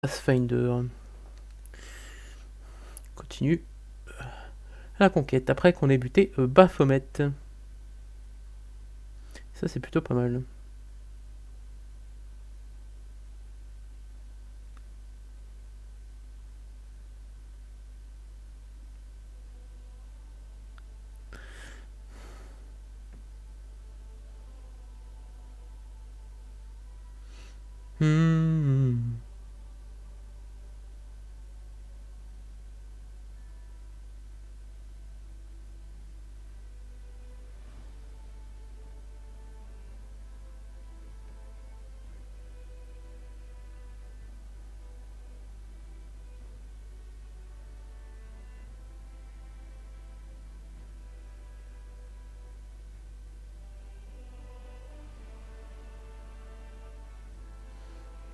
Pathfinder. Continue la conquête après qu'on ait buté Baphomet. Ça c'est plutôt pas mal. Hmm.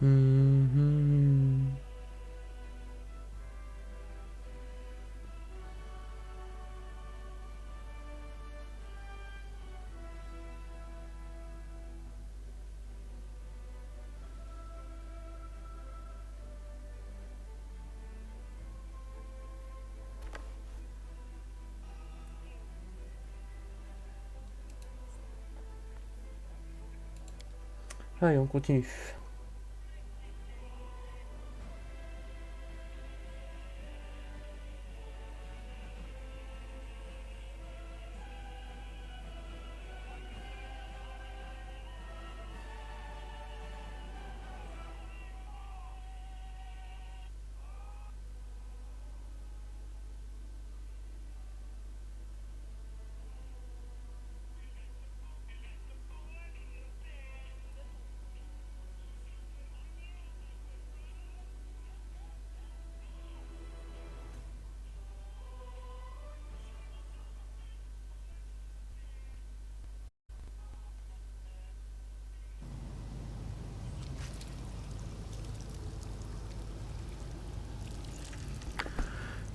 Hmm. Allez, on continue.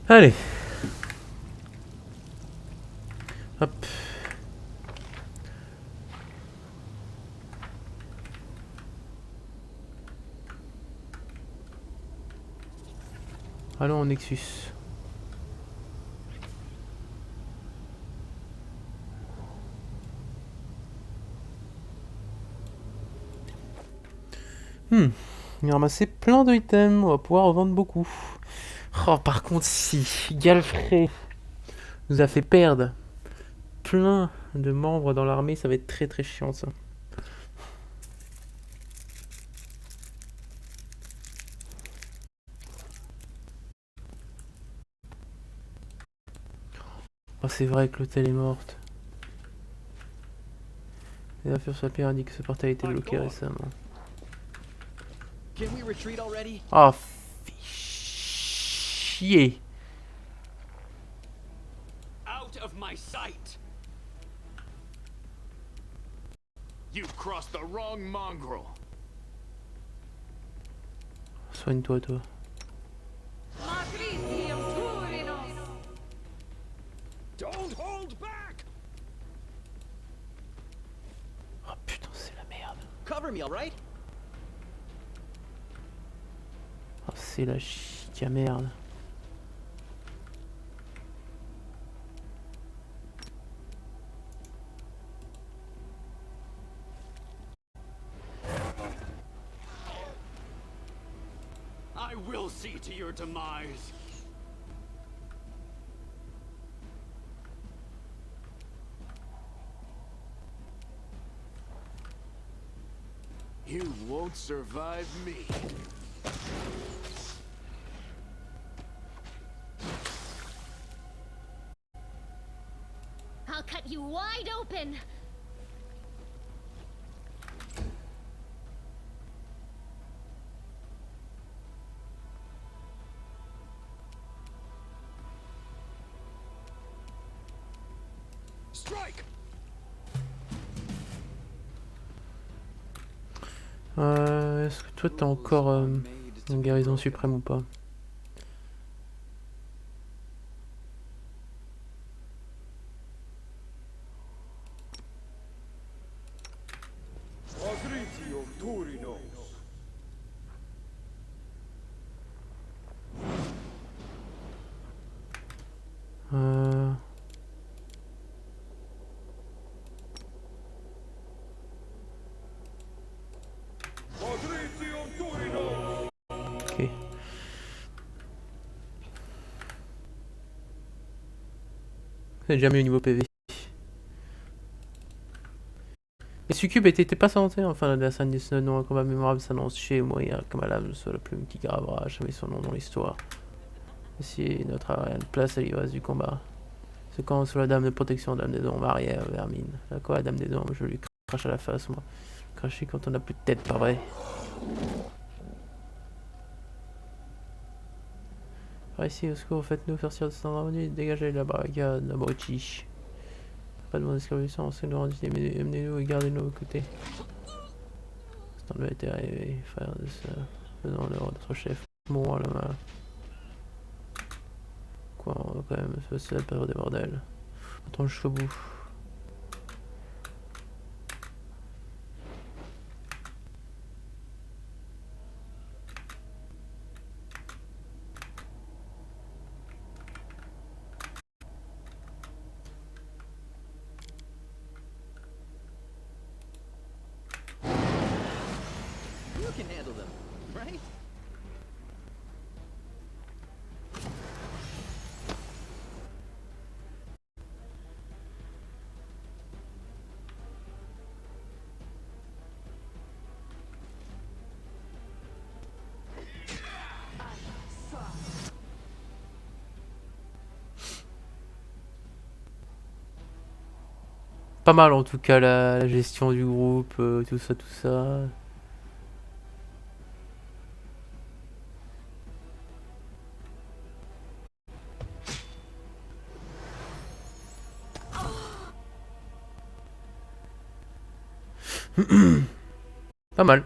Allez. Hop. Allons en Nexus. Il a ramassé plein d'items, on va pouvoir en vendre beaucoup. Oh, par contre, si Galfrey nous a fait perdre plein de membres dans l'armée, ça va être très très chiant ça. Oh, c'est vrai que l'hôtel est morte. Les affaires sur la pierre indiquent que ce portail a été bloqué récemment. Oh, fais chier. Out of my sight. You've crossed the wrong mongrel. Soigne-toi, toi. Don't hold back. Oh putain, c'est la merde. Cover me, all right? Oh, c'est la chica merde. I will see to your demise. You won't survive me. I'll cut you wide open. Strike. Est-ce que toi t'as encore une guérison suprême ou pas? Ok. C'est déjà mieux au niveau PV. Les succubes étaient pas santé, enfin la scène 19 non, un combat mémorable s'annonce chez moi, comme à l'âme soit la plume qui gravera jamais son nom dans l'histoire. Voici notre arène, place à l'ivresse du combat. Ce camp sous la dame de protection, dame des ombres, arrière, vermine. À quoi la dame des ombres, je lui crache à la face, moi. Cracher quand on n'a plus de tête, pas vrai. Par ici, au secours, faites-nous sortir de cet endroit, dégagez la barricade, abruti. Pas de mon esclavissant, c'est nous rendre amenez-nous et gardez-nous à vos côtés. Ce temps doit être arrivé, frère de sœur. Faisons l'heure notre chef. Bon, la main. Quoi, on va quand même se passer la période des bordels. Attends jusqu'au bout. You can handle them, right? Pas mal en tout cas la gestion du groupe, tout ça, tout ça. Pas mal.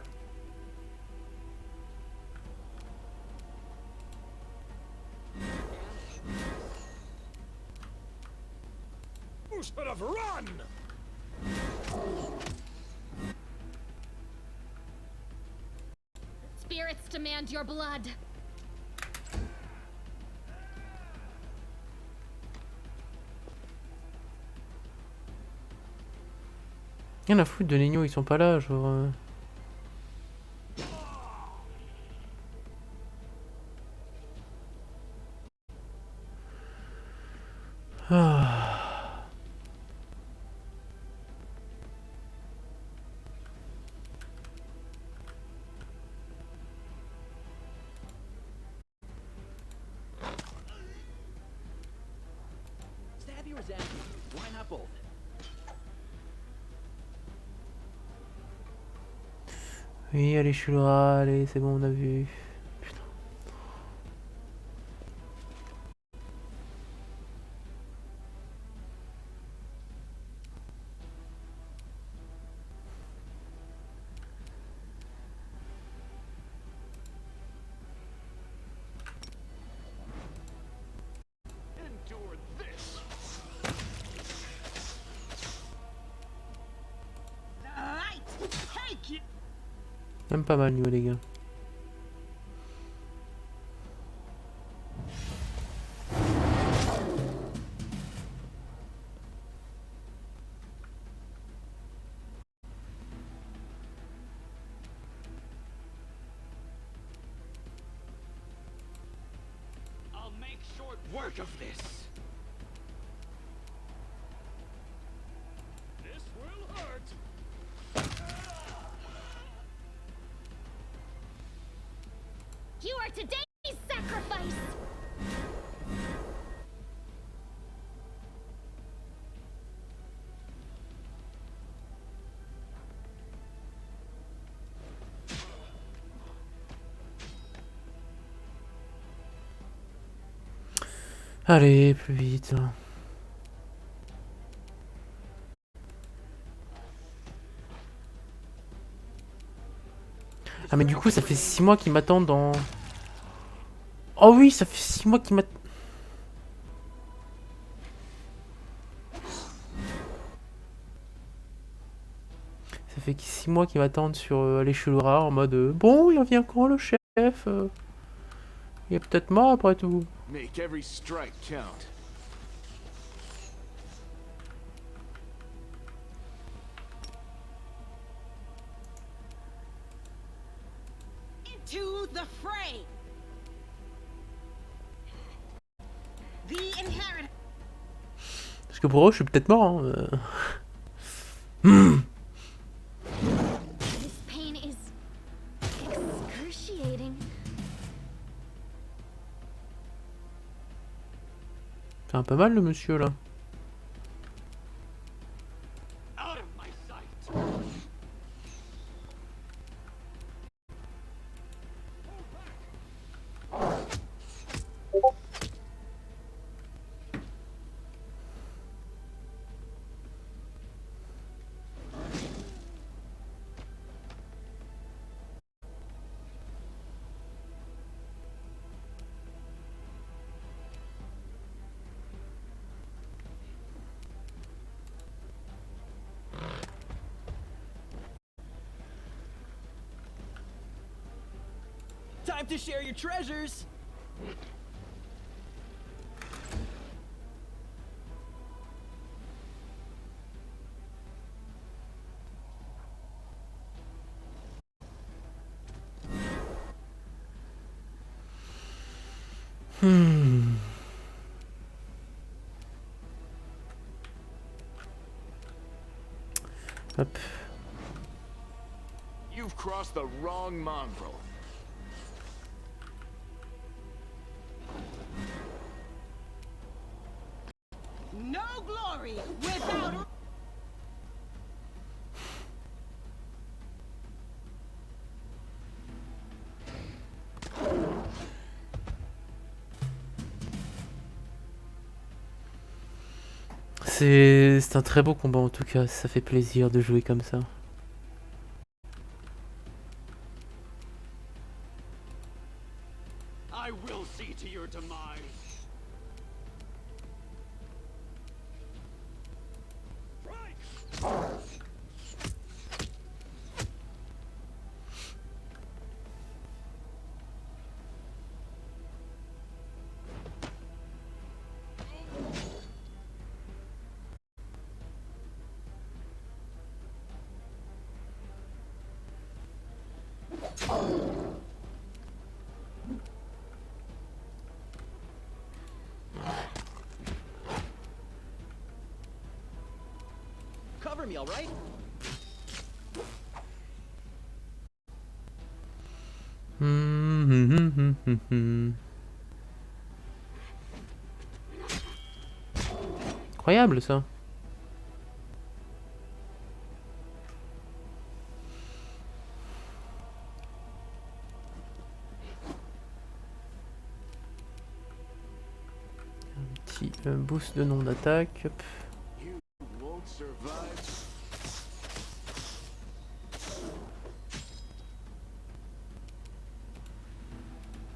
You should have run! Spirits demand your blood. Rien à foutre de Nino, ils sont pas là, genre. Ah. Stabby or Zabby? Why not both? Oui, allez, je suis là, allez, c'est bon, on a vu. Putain. Endure this! Light, take it. Même pas mal, niveau les gars. I'll make short work of this! This will hurt! You are today's sacrifice! Allez, plus vite. Ah mais du coup ça fait 6 mois qu'ils m'attendent dans... Oh oui, ça fait 6 mois qu'ils m'attendent... Ça fait 6 mois qu'ils m'attendent sur l'échelon en mode bon, il revient quand le chef il est peut-être mort après tout. Make every strike count. Into the fray. The inherit. Parce que pour eux, je suis peut-être mort. Hein. This pain is excruciating. C'est un peu mal le monsieur là. Out of my sight. Time to share your treasures. Hop. You've crossed the wrong mongrel. No glory without. C'est un très beau combat en tout cas, ça fait plaisir de jouer comme ça. I will see to your demise. Cover me, all right? Incroyable ça. Un petit boost de nom d'attaque. Hop. You won't survive.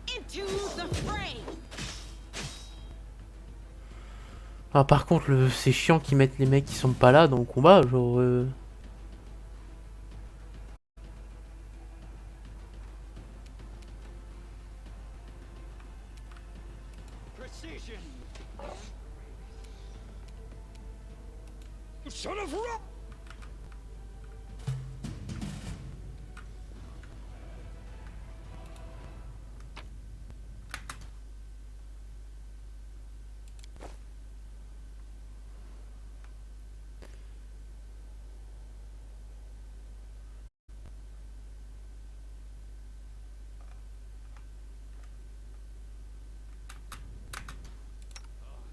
Into the fray. Ah par contre c'est chiant qu'ils mettent les mecs qui sont pas là dans le combat, genre Precision. Son of rock.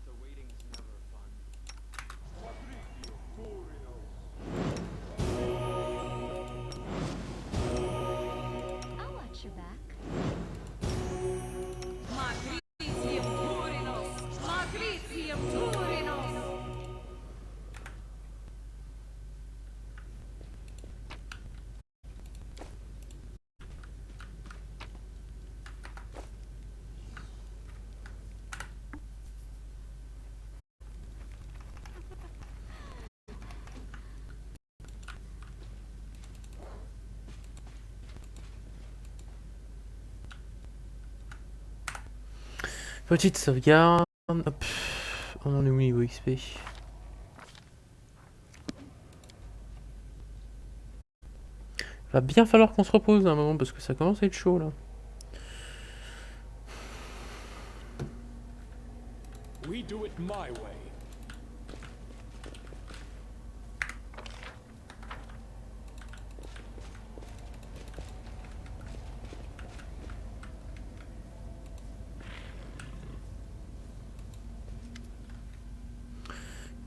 The waiting's never fun. I'll watch your back. Magritium Turinos. Magritium Turinos. petite sauvegarde. Hop. On en est où niveau XP? Va bien falloir qu'on se repose à un moment parce que ça commence à être chaud là. We do it my way.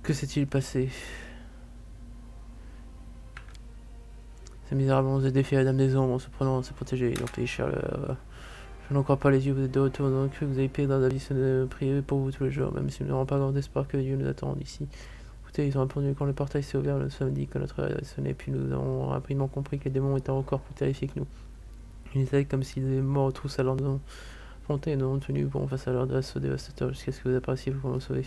Que s'est-il passé? Ces misérables ont défié la Dame des Ombres en se prenant à se protéger. Ils ont payé cher Je n'en crois pas les yeux, vous êtes de retour dans le cru, vous avez payé dans la vie, de prier pour vous tous les jours, même si nous n'avons pas grand espoir que Dieu nous attende ici. Écoutez, ils ont répondu quand le portail s'est ouvert le samedi, que notre heure avait sonné, puis nous avons rapidement compris que les démons étaient encore plus terrifiés que nous. Ils étaient comme s'ils étaient morts tous à leur volonté et nous avons tenu bon face à leur assaut dévastateur jusqu'à ce que vous apparaissiez pour nous sauver.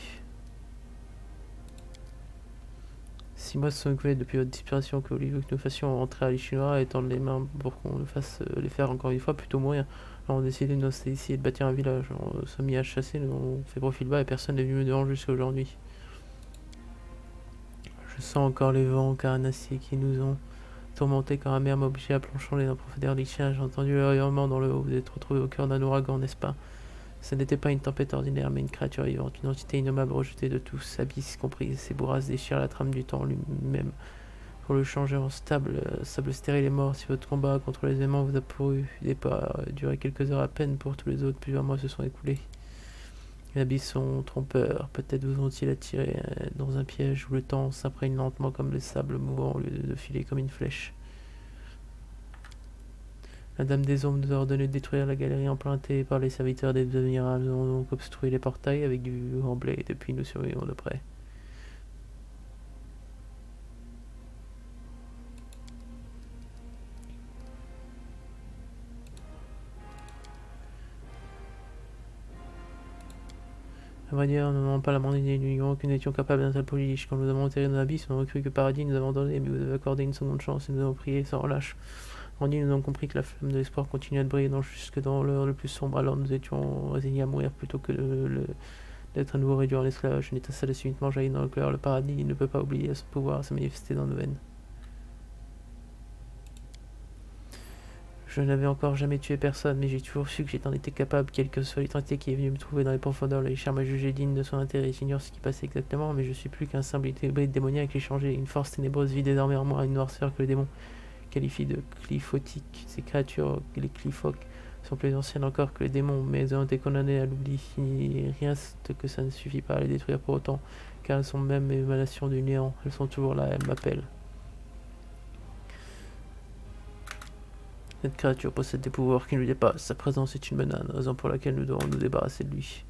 6 mois se sont écoulés depuis votre disparition, que voulez-vous que nous fassions rentrer à l'Ishinoa et tendre les mains pour qu'on le fasse les faire encore une fois, plutôt mourir. Alors on a décidé de nous installer ici et de bâtir un village. On s'est mis à chasser, nous avons fait profil bas et personne n'est venu me déranger jusqu'à aujourd'hui. Je sens encore les vents carnassiers qui nous ont tourmentés quand la mer m'a obligé à plonger dans la profondeur des chiens. J'ai entendu le hurlement dans le haut. Vous êtes retrouvés au cœur d'un ouragan, n'est-ce pas? Ce n'était pas une tempête ordinaire, mais une créature vivante, une entité innommable rejetée de tous, abysse compris. Ses bourrasques déchirent la trame du temps lui-même pour le changer en sable stérile et mort. Si votre combat contre les aimants vous a duré quelques heures à peine, pour tous les autres, plusieurs mois se sont écoulés. Les abysses sont trompeurs. Peut-être vous ont-ils attiré dans un piège où le temps s'imprègne lentement comme le sable mouvant au lieu de filer comme une flèche. La Dame des Ombres nous a ordonné de détruire la galerie empruntée par les serviteurs des admirables. Nous avons donc obstrué les portails avec du remblai et depuis nous surveillons de près. À vrai dire, nous n'avons pas la moindre idée, nous ignorons que nous étions capables d'un tel prodige. Quand nous avons enterré nos abysses, nous avons cru que Paradis nous avait abandonnés, mais vous avez accordé une seconde chance et nous avons prié sans relâche. Rendu, nous avons compris que la flamme de l'espoir continuait de briller jusque dans l'heure le plus sombre, alors nous étions résignés à mourir plutôt que d'être à nouveau réduits en esclavage. Une étincelle a subitement jailli dans le cœur. Le paradis ne peut pas oublier son pouvoir à se manifester dans nos veines. Je n'avais encore jamais tué personne, mais j'ai toujours su que j'en étais capable, quelle que soit l'identité qui est venue me trouver dans les profondeurs. Le Richard m'a jugé digne de son intérêt. J'ignore ce qui passait exactement, mais je suis plus qu'un simple hybride démoniaque échangé. Une force ténébreuse vit désormais en moi, une noirceur que le démon qualifie de cliphotique. Ces créatures, les cliphoques, sont plus anciennes encore que les démons, mais elles ont été condamnées à l'oubli. Rien que ça ne suffit pas à les détruire pour autant, car elles sont même émanations du néant. Elles sont toujours là, elles m'appellent. Cette créature possède des pouvoirs qui nous dépassent. Sa présence est une menace, raison pour laquelle nous devons nous débarrasser de lui.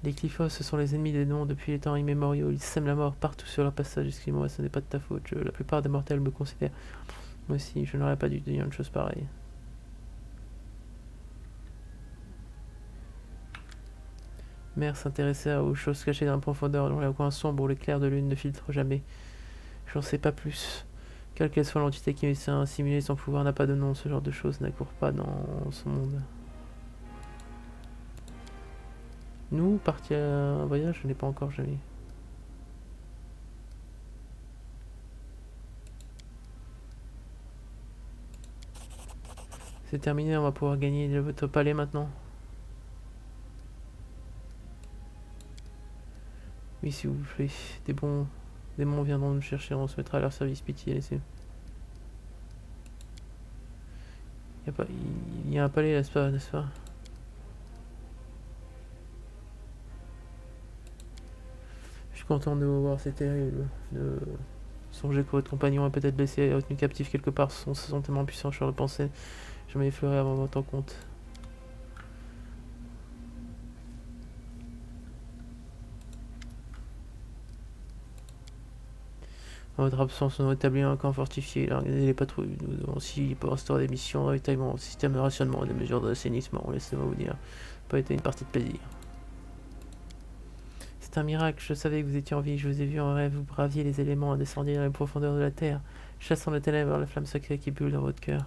Les Cliffos, ce sont les ennemis des démons depuis les temps immémoriaux. Ils sèment la mort partout sur leur passage. Excuse-moi, ce n'est pas de ta faute. La plupart des mortels me considèrent. Moi aussi, je n'aurais pas dû dire une chose pareille. Mère s'intéressait aux choses cachées dans la profondeur, dans les coins sombres où l'éclair de lune ne filtre jamais. J'en sais pas plus. Quelle qu'elle soit l'entité qui essaie de simuler son pouvoir n'a pas de nom, ce genre de choses n'accourt pas dans ce monde. Nous, partir à un voyage, je n'ai pas encore jamais. C'est terminé, on va pouvoir gagner votre palais maintenant. Oui, s'il vous plaît, des bons démons viendront nous chercher, on se mettra à leur service, pitié, laissez. Il y a un palais, n'est-ce pas? Je suis content de vous voir, c'est terrible. De songer que votre compagnon a peut-être blessé et retenu captif quelque part, ce sont tellement puissants, je le pensais. Je m'ai effleuré avant votre compte. En votre absence, nous avons établi un camp fortifié, organisé les patrouilles. Nous avons aussi pour instaurer des missions de ravitaillement, système de rationnement et des mesures d'assainissement. Laissez-moi vous dire, pas été une partie de plaisir. C'est un miracle, je savais que vous étiez en vie, je vous ai vu en rêve, vous braviez les éléments, descendiez dans les profondeurs de la terre, chassant le ténèbres vers la flamme sacrée qui brûle dans votre cœur.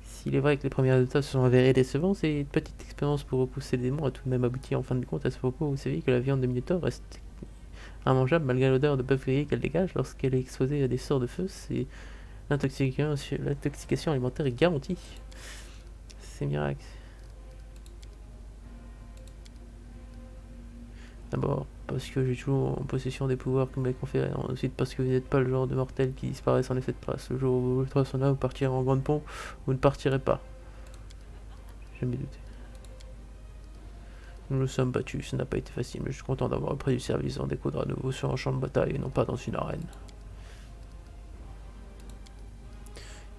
S'il est vrai que les premiers résultats se sont avérés décevants, c'est une petite expérience pour repousser les démons a tout de même abouti en fin de compte à ce propos. Vous savez que la viande de Minotaur reste immangeable malgré l'odeur de bœuf grillé qu'elle dégage lorsqu'elle est exposée à des sorts de feu. C'est l'intoxication alimentaire est garantie. C'est miracle. D'abord, parce que j'ai toujours en possession des pouvoirs que m'a conférés. Ensuite, parce que vous n'êtes pas le genre de mortel qui disparaît sans effet de trace. Le jour où vos traces sont là, vous partirez en grande pompe, vous ne partirez pas. J'ai jamais douté. Nous nous sommes battus, ça n'a pas été facile, mais je suis content d'avoir repris du service. On découdra à nouveau sur un champ de bataille et non pas dans une arène.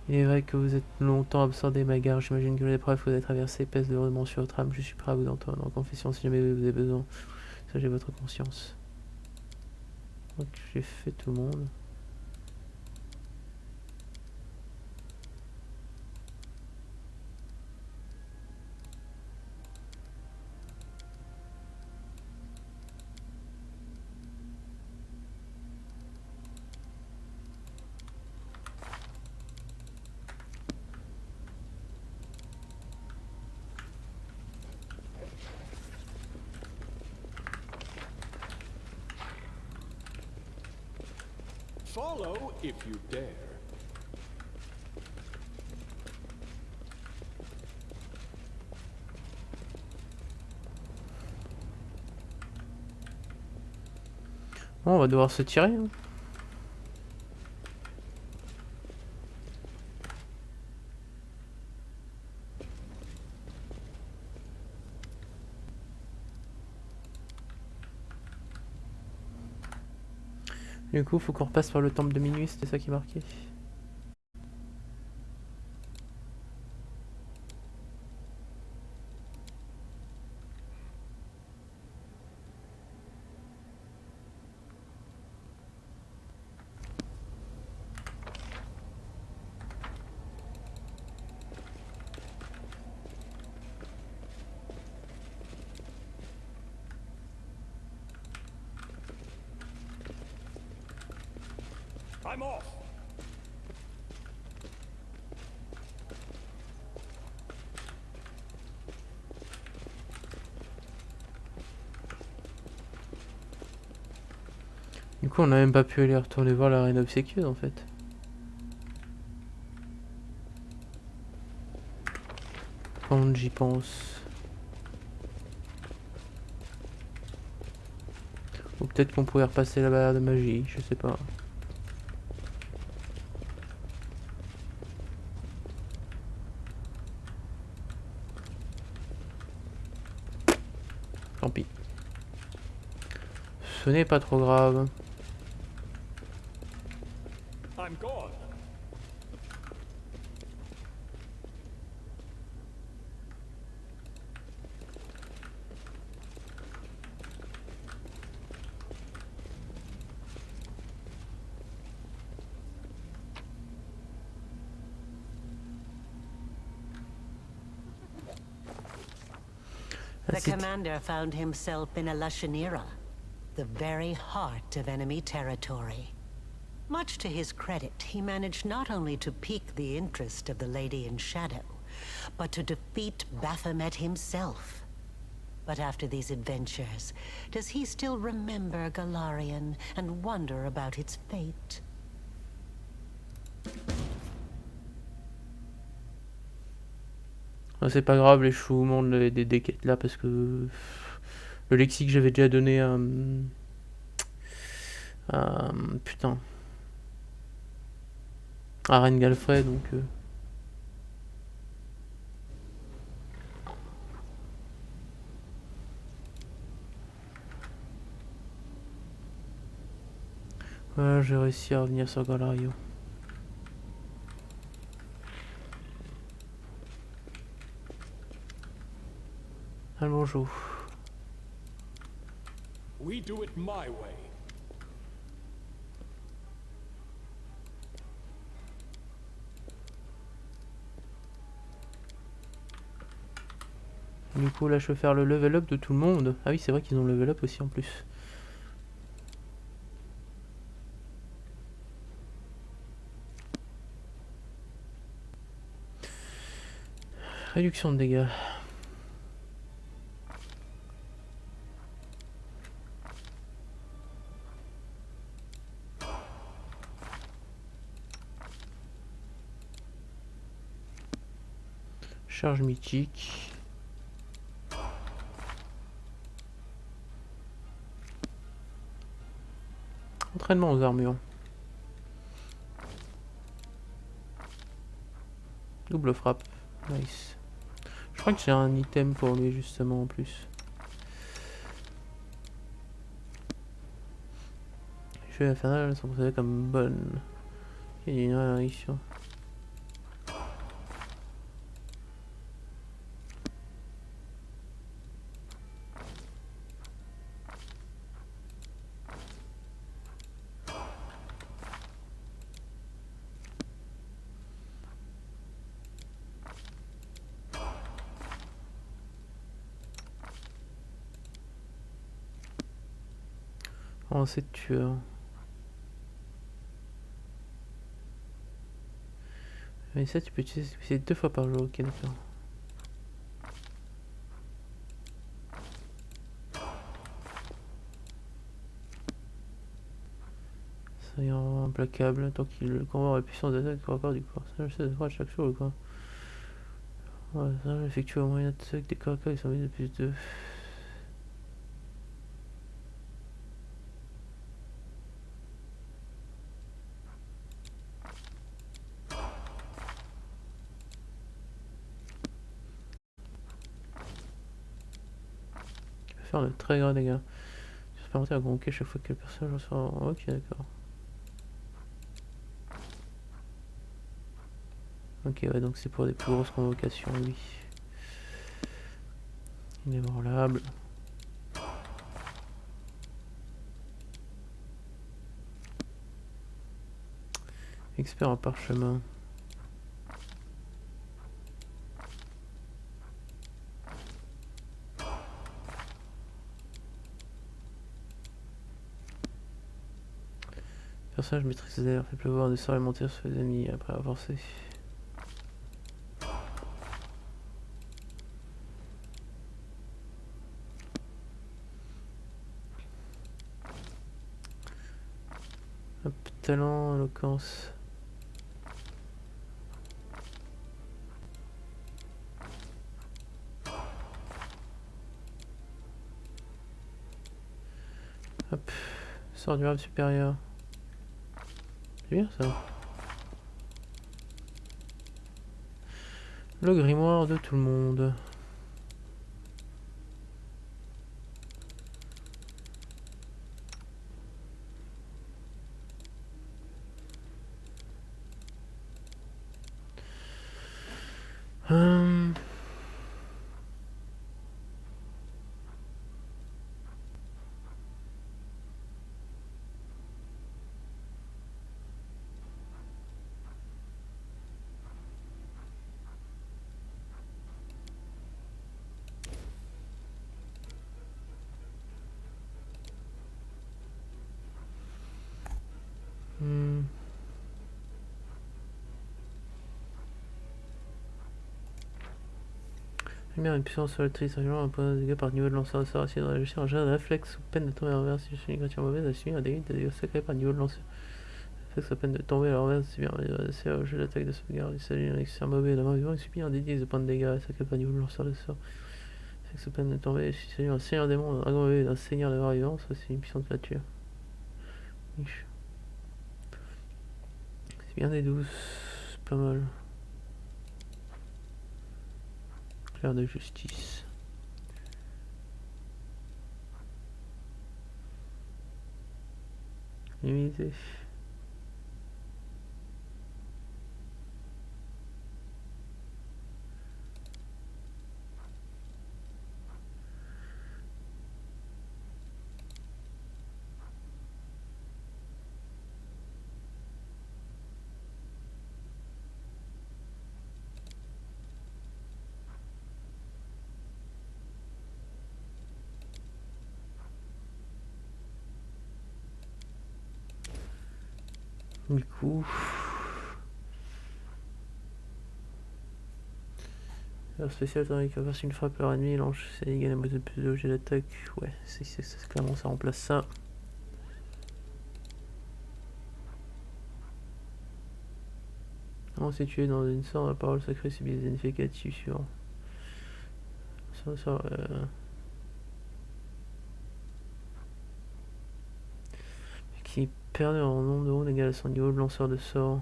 Il est vrai que vous êtes longtemps absent des bagarres. J'imagine que l'épreuve que vous avez traversée pèse lourdement sur votre âme. Je suis prêt à vous entendre en confession si jamais vous avez besoin. Ça, j'ai votre conscience. Donc, j'ai fait tout le monde. Follow if you dare. Bon, on va devoir se tirer. Hein. Du coup, faut qu'on repasse par le temple de minuit, c'était ça qui marquait. I'm off. Du coup, on n'a même pas pu aller retourner voir l'arène obséquieuse en fait. Quand j'y pense. Ou peut-être qu'on pourrait repasser la barrière de magie, je sais pas. Tant pis. Ce n'est pas trop grave. I'm gone. The That's it. commander found himself in a Lushanira, the very heart of enemy territory. Much to his credit, he managed not only to pique the interest of the Lady in Shadow, but to defeat Baphomet himself. But after these adventures, does he still remember Galarian and wonder about its fate? Ah, c'est pas grave, les choux montrent des quêtes là parce que le lexique j'avais déjà donné à putain à Reine Galfrey donc voilà, j'ai réussi à revenir sur Galario. Ah, bonjour. We do it my way. Du coup là je peux faire le level up de tout le monde. Ah oui c'est vrai qu'ils ont le level up aussi en plus. Réduction de dégâts. Charge mythique. Entraînement aux armures. Double frappe. Nice. Je crois que j'ai un item pour lui justement en plus. Je vais infernales sont considérées comme bonnes. Il y a une réaction. Oh, c'est tueur. Mais ça, tu peux utiliser 2 fois par jour. Ok, d'accord. Ça y est implacable. Tant qu'il combat la puissance d'attaque corps à corps du personnage, ça se voit chaque jour quoi. Ouais, ça effectue au moyen d'attaque des corps à corps qui sont mis de plus de. Faire de très grands dégâts. Je peux monter à gonquer chaque fois que le personnage reçoit. Ok, d'accord. Ok, ouais, donc c'est pour des plus grosses convocations, oui. Inébranlable. Expert en parchemin. Personnage maîtrise d'air, fait pleuvoir des sorts élémentaires sur les ennemis après avancer. Hop, talent, éloquence. Hop, sort durable supérieur. C'est bien ça. Le grimoire de tout le monde. Hum. Hmm. Lumière une puissance solitaire, un point de dégâts par niveau de lanceur de sort, essayer de réussir un jet de réflexe sous peine de tomber à l'envers si je suis une créature mauvaise, à subir un dégât de dégâts sacrés par niveau de lanceur. Réflexe sous peine de tomber à l'envers, si bien c'est au jeu d'attaque de sauvegarde. Il s'agit d'un exercice mauvais, la main vivant, il subit un des 10 de points de dégâts sacrés par niveau de lanceur de sort. Réflexe sous peine de tomber, si c'est un seigneur démon, un dragon mauvais, un seigneur de mort vivant, ça c'est une puissante créature. C'est bien des 12, c'est pas mal. Clair de justice. Limité. Du coup. Alors spécial, tandis que verse une frappe leur ennemi, lance ses dégâts la moitié de plus de jet d'attaque. Ouais, c'est clairement ça remplace ça. Si tu es dans une sorte, la parole sacrée subit des effets négatifs suivants. Ça, qui Perdu en nombre de rounds égal à son niveau de lanceur de sort.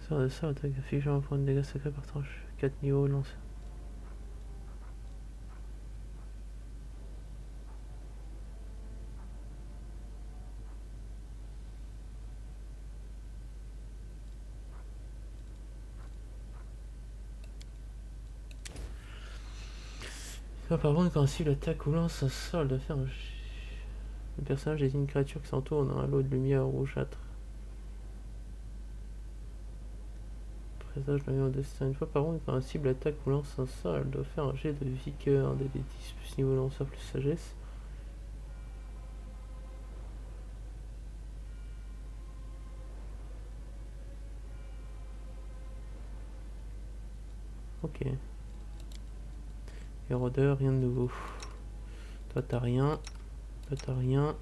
Sort de sort, attaque affligeant un point de dégâts sacrés par tranche. 4 niveaux de lanceur. Par contre, quand un cible attaque ou lance un sort, elle doit faire un... Le personnage désigne une créature qui s'entoure d'un halo de lumière rougeâtre. Présage de lumière au destin. Une fois par contre, quand un cible attaque ou lance un sort, elle doit faire un jet de vigueur, des D10 plus niveau lanceur plus sagesse. Ok. Érodeur, rien de nouveau. Toi t'as rien. Toi t'as rien.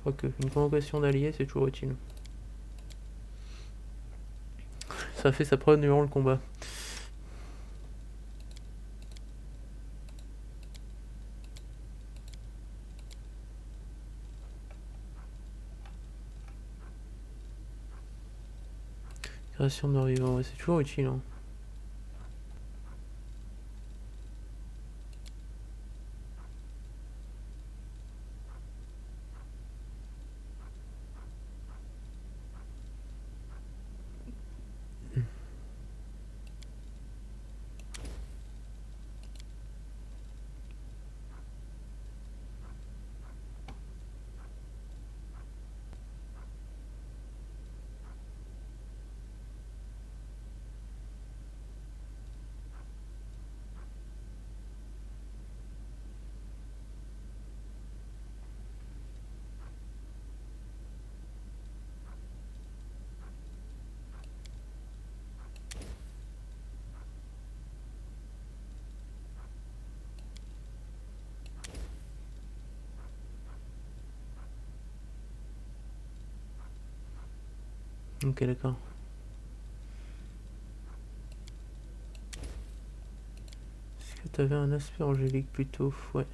Quoique, une convocation d'alliés, c'est toujours utile. Ça fait sa preuve durant le combat. Création de mort-vivant, ouais, c'est toujours utile. Hein. Ok, d'accord. Est-ce que t'avais un aspect angélique plutôt? Ouais.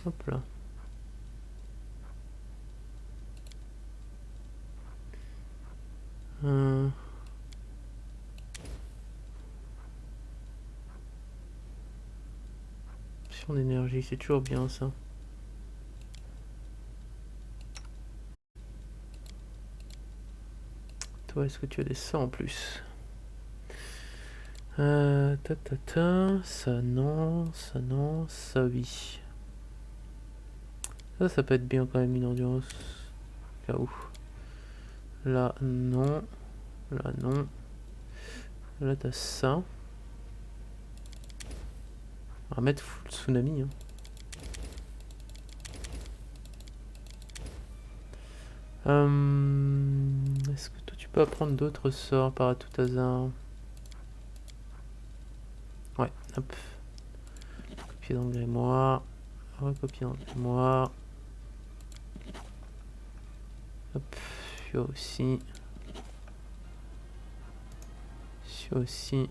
Hop là. Option d'énergie, c'est toujours bien ça. Toi, est-ce que tu as des sorts en plus? Ça non, ça non, ça oui. Ça peut être bien quand même une endurance. Cas où. Là non, là non. Là t'as ça. On va mettre full tsunami. Hein. Est-ce que toi tu peux apprendre d'autres sorts par à tout hasard? Ouais, hop. Copier dans le grimoire. Recopier dans le grimoire. Hop, celui-là aussi. Celui-là aussi.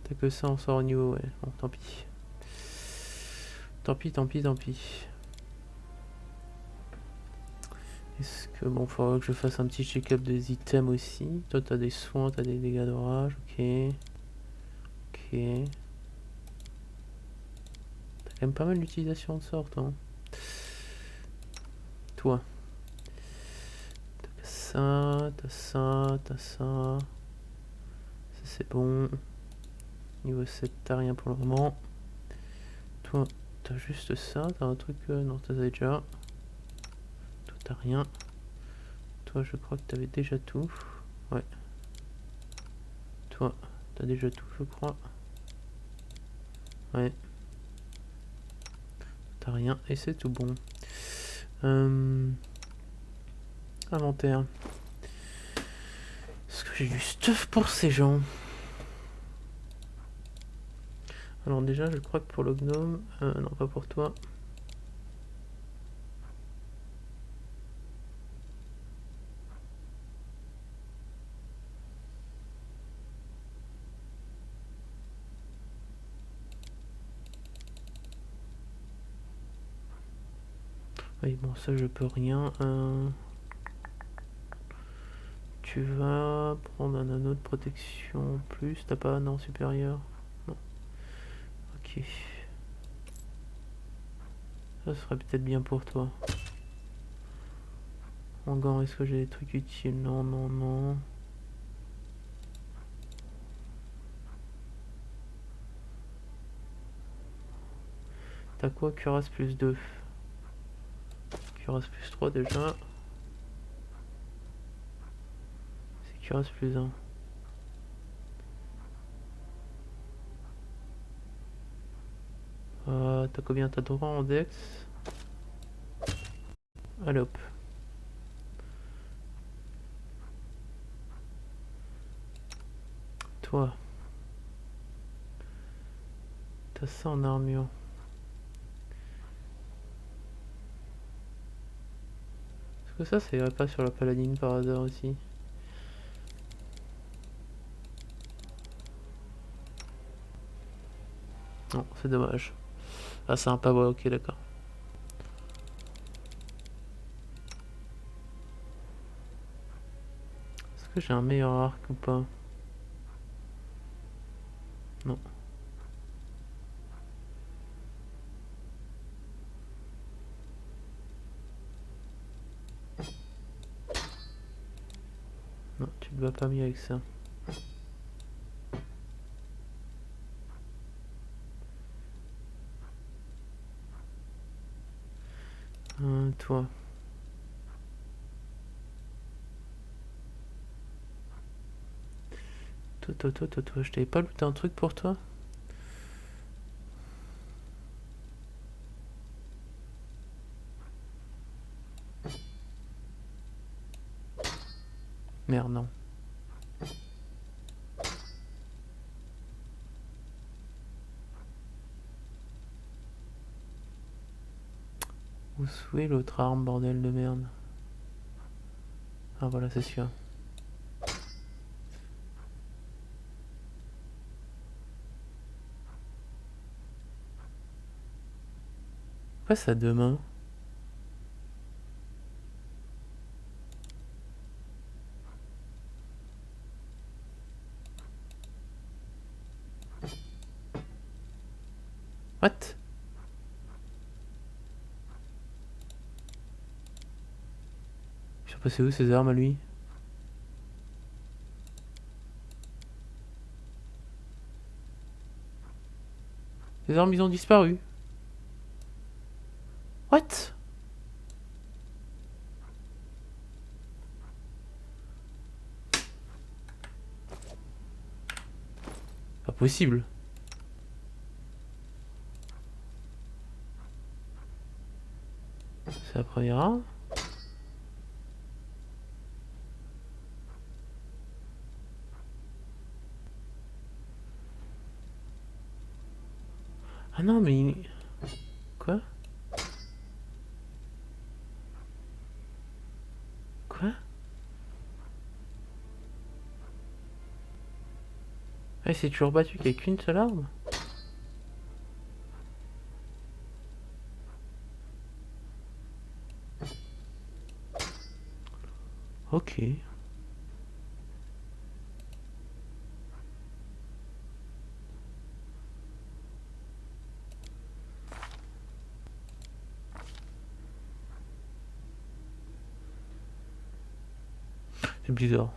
T'as que ça, on sort au niveau, ouais. Bon, tant pis. Tant pis, tant pis, tant pis. Est-ce que bon, faudra que je fasse un petit check-up des items aussi. Toi, t'as des soins, t'as des dégâts d'orage, ok. Ok. T'as quand même pas mal d'utilisation de sorts, toi. Hein. Toi. T'as ça, t'as ça, t'as ça. Ça, c'est bon. Niveau 7, t'as rien pour le moment. Toi, t'as juste ça. T'as un truc. Non, t'as déjà. Toi, t'as rien. Toi, je crois que t'avais déjà tout. Ouais. Toi, t'as déjà tout, je crois. Ouais. T'as rien et c'est tout bon. Inventaire. Est-ce que j'ai du stuff pour ces gens? Alors déjà, je crois que pour le gnome... non, pas pour toi. Oui, bon, ça, je peux rien. Tu vas prendre un anneau de protection en plus. T'as pas un an supérieur? Non. Ok. Ça serait peut-être bien pour toi. En gants, est-ce que j'ai des trucs utiles? Non, non, non. T'as quoi? Cuirasse plus 2. Cuirasse plus 3 déjà. C'est cuirasse plus 1. T'as combien? T'as droit en dex? Allez hop. Toi. T'as ça en armure. Est-ce que ça irait pas sur la paladine par hasard aussi? Non, c'est dommage. Ah, sympa, ouais, ok, d'accord. Est-ce que j'ai un meilleur arc ou pas? Non. Non, tu te vas pas mieux avec ça. Toi. Toi. Je t'avais pas looté un truc pour toi? Merde, non. Où est l'autre arme, bordel de merde? Ah, voilà, c'est sûr. Pourquoi ça a deux mains? What? Ils sont passés où ces armes à lui? Les armes, ils ont disparu. What? Pas possible. C'est la première arme. Ah non, mais... Quoi? Quoi? Ah, il s'est toujours battu qu'avec une seule arme? Ok. C'est bizarre.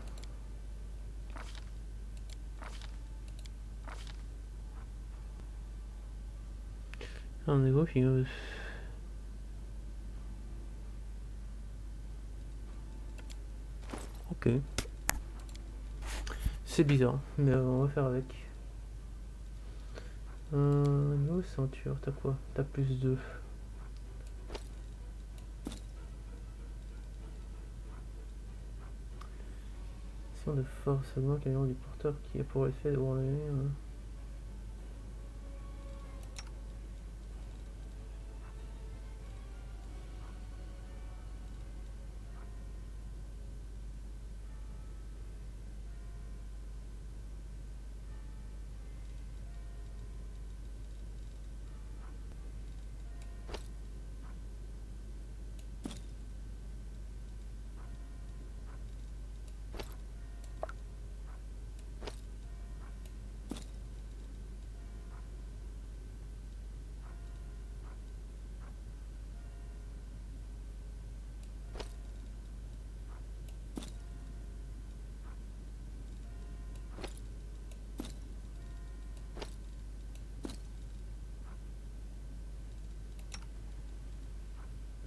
On est beau, figure. Ok. C'est bizarre, mais on va faire avec. Niveau ceinture, t'as quoi? T'as plus 2. Action de force augmente l'élan du porteur qui a pour effet de rouler.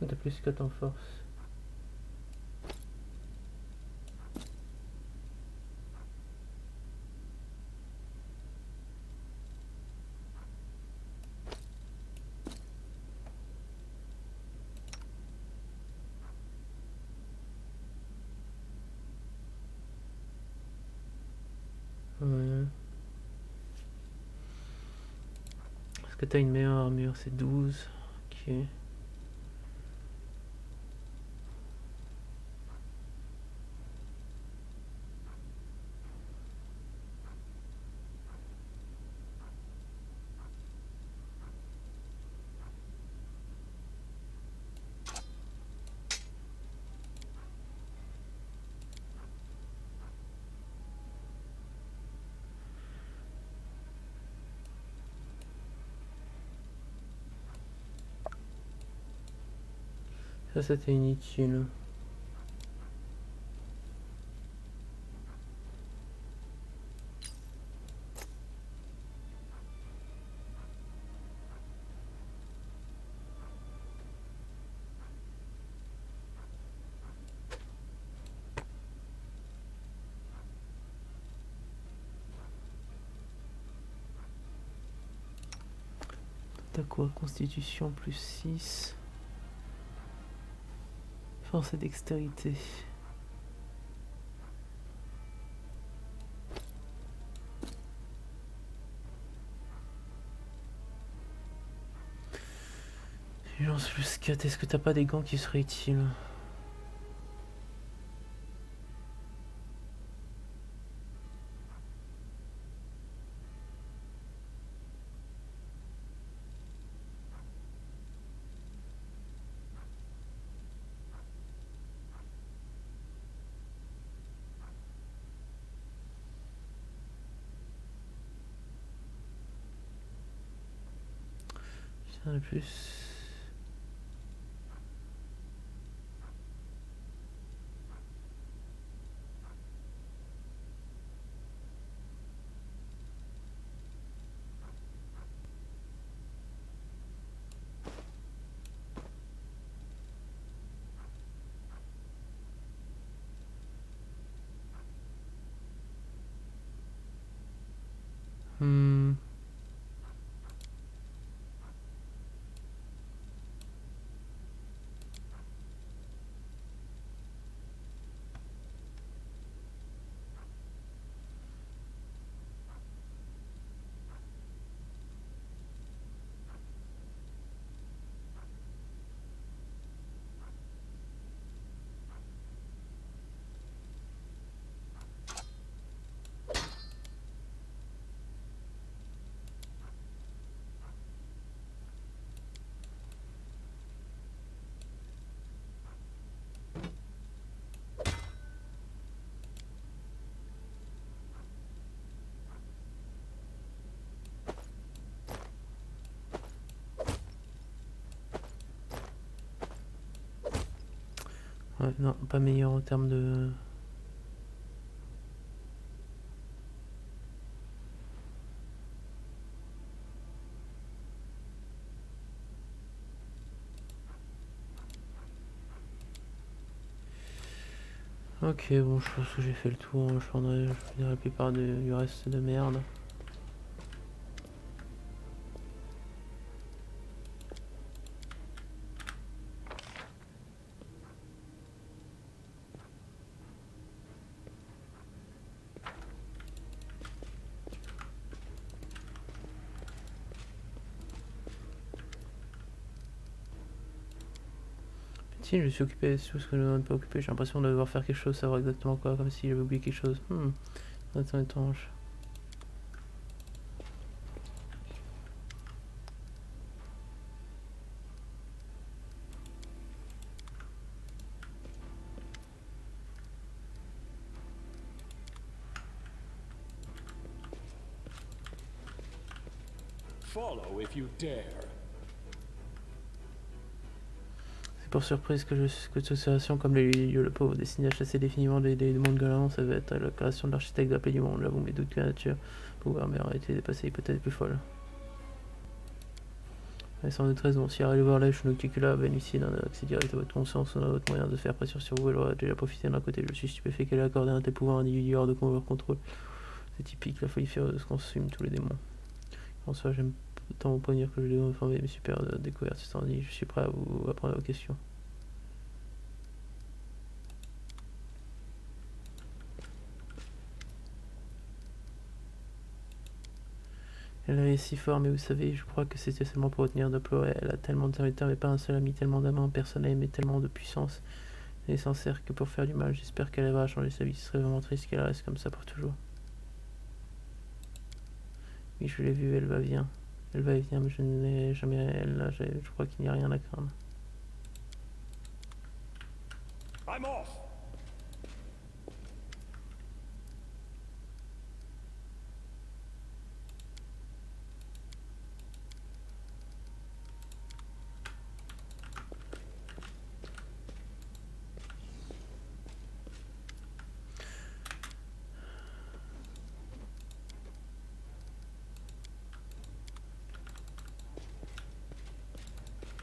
T'as plus 4 en force. Ouais. Est-ce que t'as une meilleure armure? C'est 12. Ok. Ça, c'était inutile. T'as quoi? Constitution plus 6. Force et dextérité. Vigilance plus 4. Est-ce que t'as pas des gants qui seraient utiles? Tiens, le plus. Hmm. Ouais, non, pas meilleur en termes de. Ok, bon, je pense que j'ai fait le tour. Je prendrai la plupart du reste de merde. Si, je me suis occupé de tout ce que je ne pas occupé. J'ai l'impression de devoir faire quelque chose, savoir exactement quoi, comme si j'avais oublié quelque chose. Attends, étrange. Follow if you dare. C'est pour surprise que toute situation comme les lieux le pauvre destiné à chasser définitivement des démons de galant, ça va être la création de l'architecte de la paix du monde. J'avoue mes doutes que la nature pouvoir mais aurait été dépassée hypothèse plus folle. Et sans autre raison, si arrivez voir l'âge nocticula, bénéficiez d'un accès direct à votre conscience, on a votre moyen de faire pression sur vous, elle aura déjà profité d'un côté. Je suis stupéfait qu'elle ait accordé un tel pouvoir individuel hors de contrôle. C'est typique, la folie furieuse consume tous les démons. En soi, j'aime tant vous prévenir que je dois informer mes supérieurs de découverte. C'est dit, je suis prêt à vous répondre à vos questions. Elle est si fort, mais vous savez, je crois que c'était seulement pour retenir de pleurer. Elle a tellement de serviteurs, mais pas un seul ami, tellement d'amants, personne n'a aimé tellement de puissance. Elle est sincère que pour faire du mal. J'espère qu'elle va changer sa vie. Ce serait vraiment triste qu'elle reste comme ça pour toujours. Oui, je l'ai vue, elle va bien. Elle va et vient, mais je n'ai jamais elle là. Je crois qu'il n'y a rien à craindre. I'm off.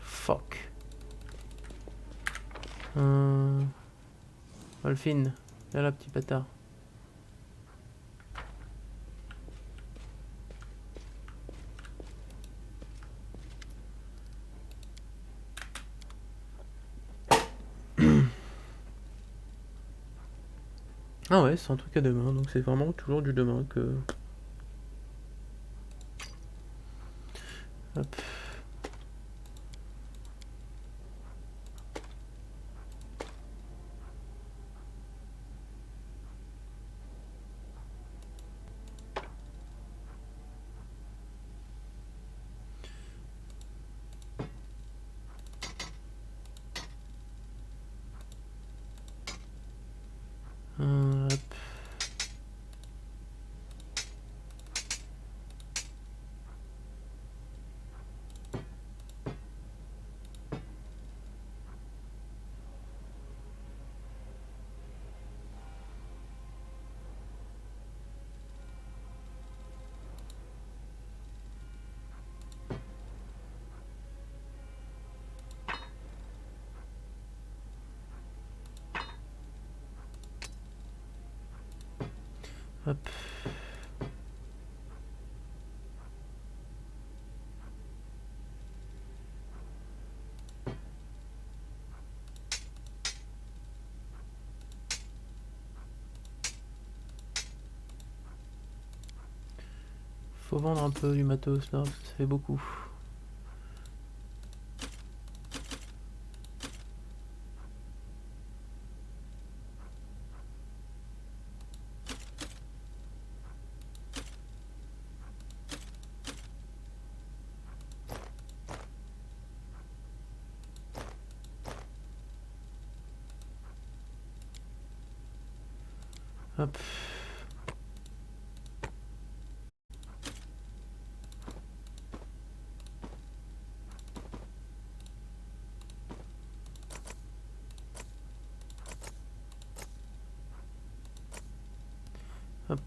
Fuck. Wolfine, viens là, petit bâtard. Ah ouais, c'est un truc à demain, donc c'est vraiment toujours du demain que... Hop. Hop. Hop. Faut vendre un peu du matos là, parce que ça fait beaucoup. Hop. Hop.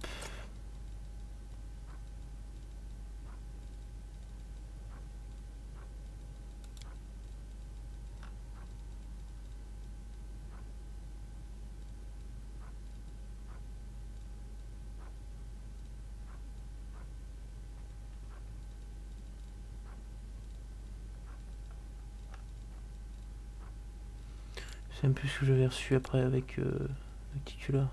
Je sais même plus ce que j'avais reçu après avec le titulaire.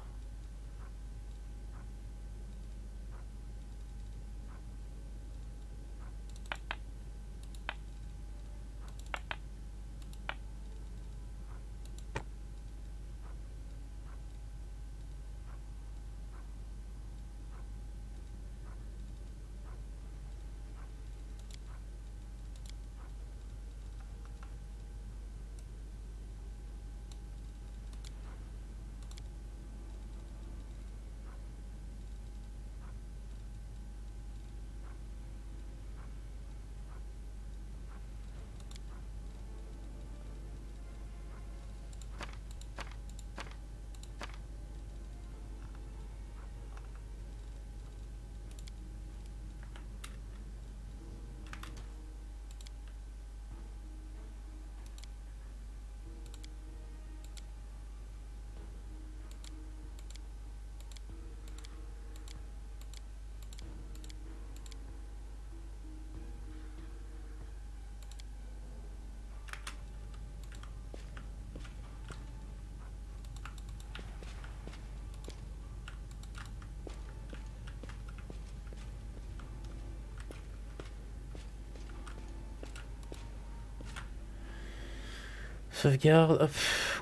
Sauvegarde, hop,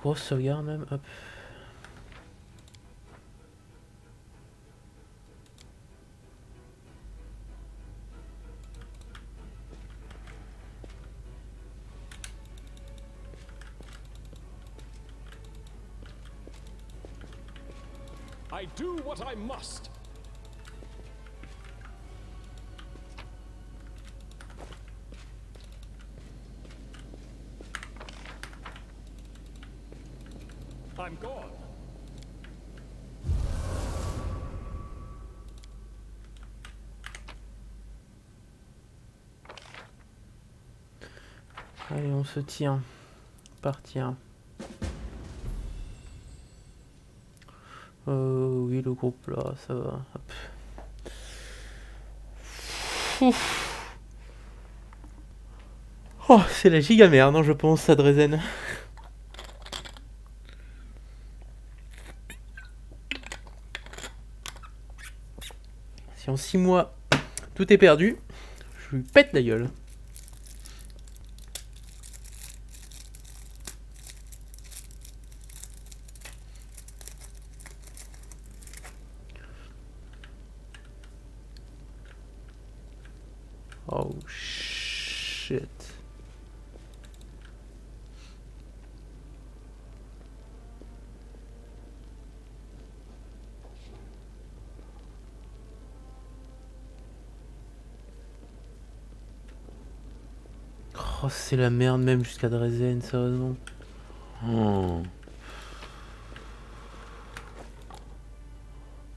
grosse sauvegarde même, hop. I do what I must. I'm gone. Allez, on se tient. Partir. Oui, le groupe là, ça va. Hop. Ouf. Oh, c'est la giga merde, hein, je pense, à Dresden. Si en 6 mois, tout est perdu, je lui pète la gueule. Oh shit. Oh, c'est la merde même jusqu'à Dresden, sérieusement. Oh.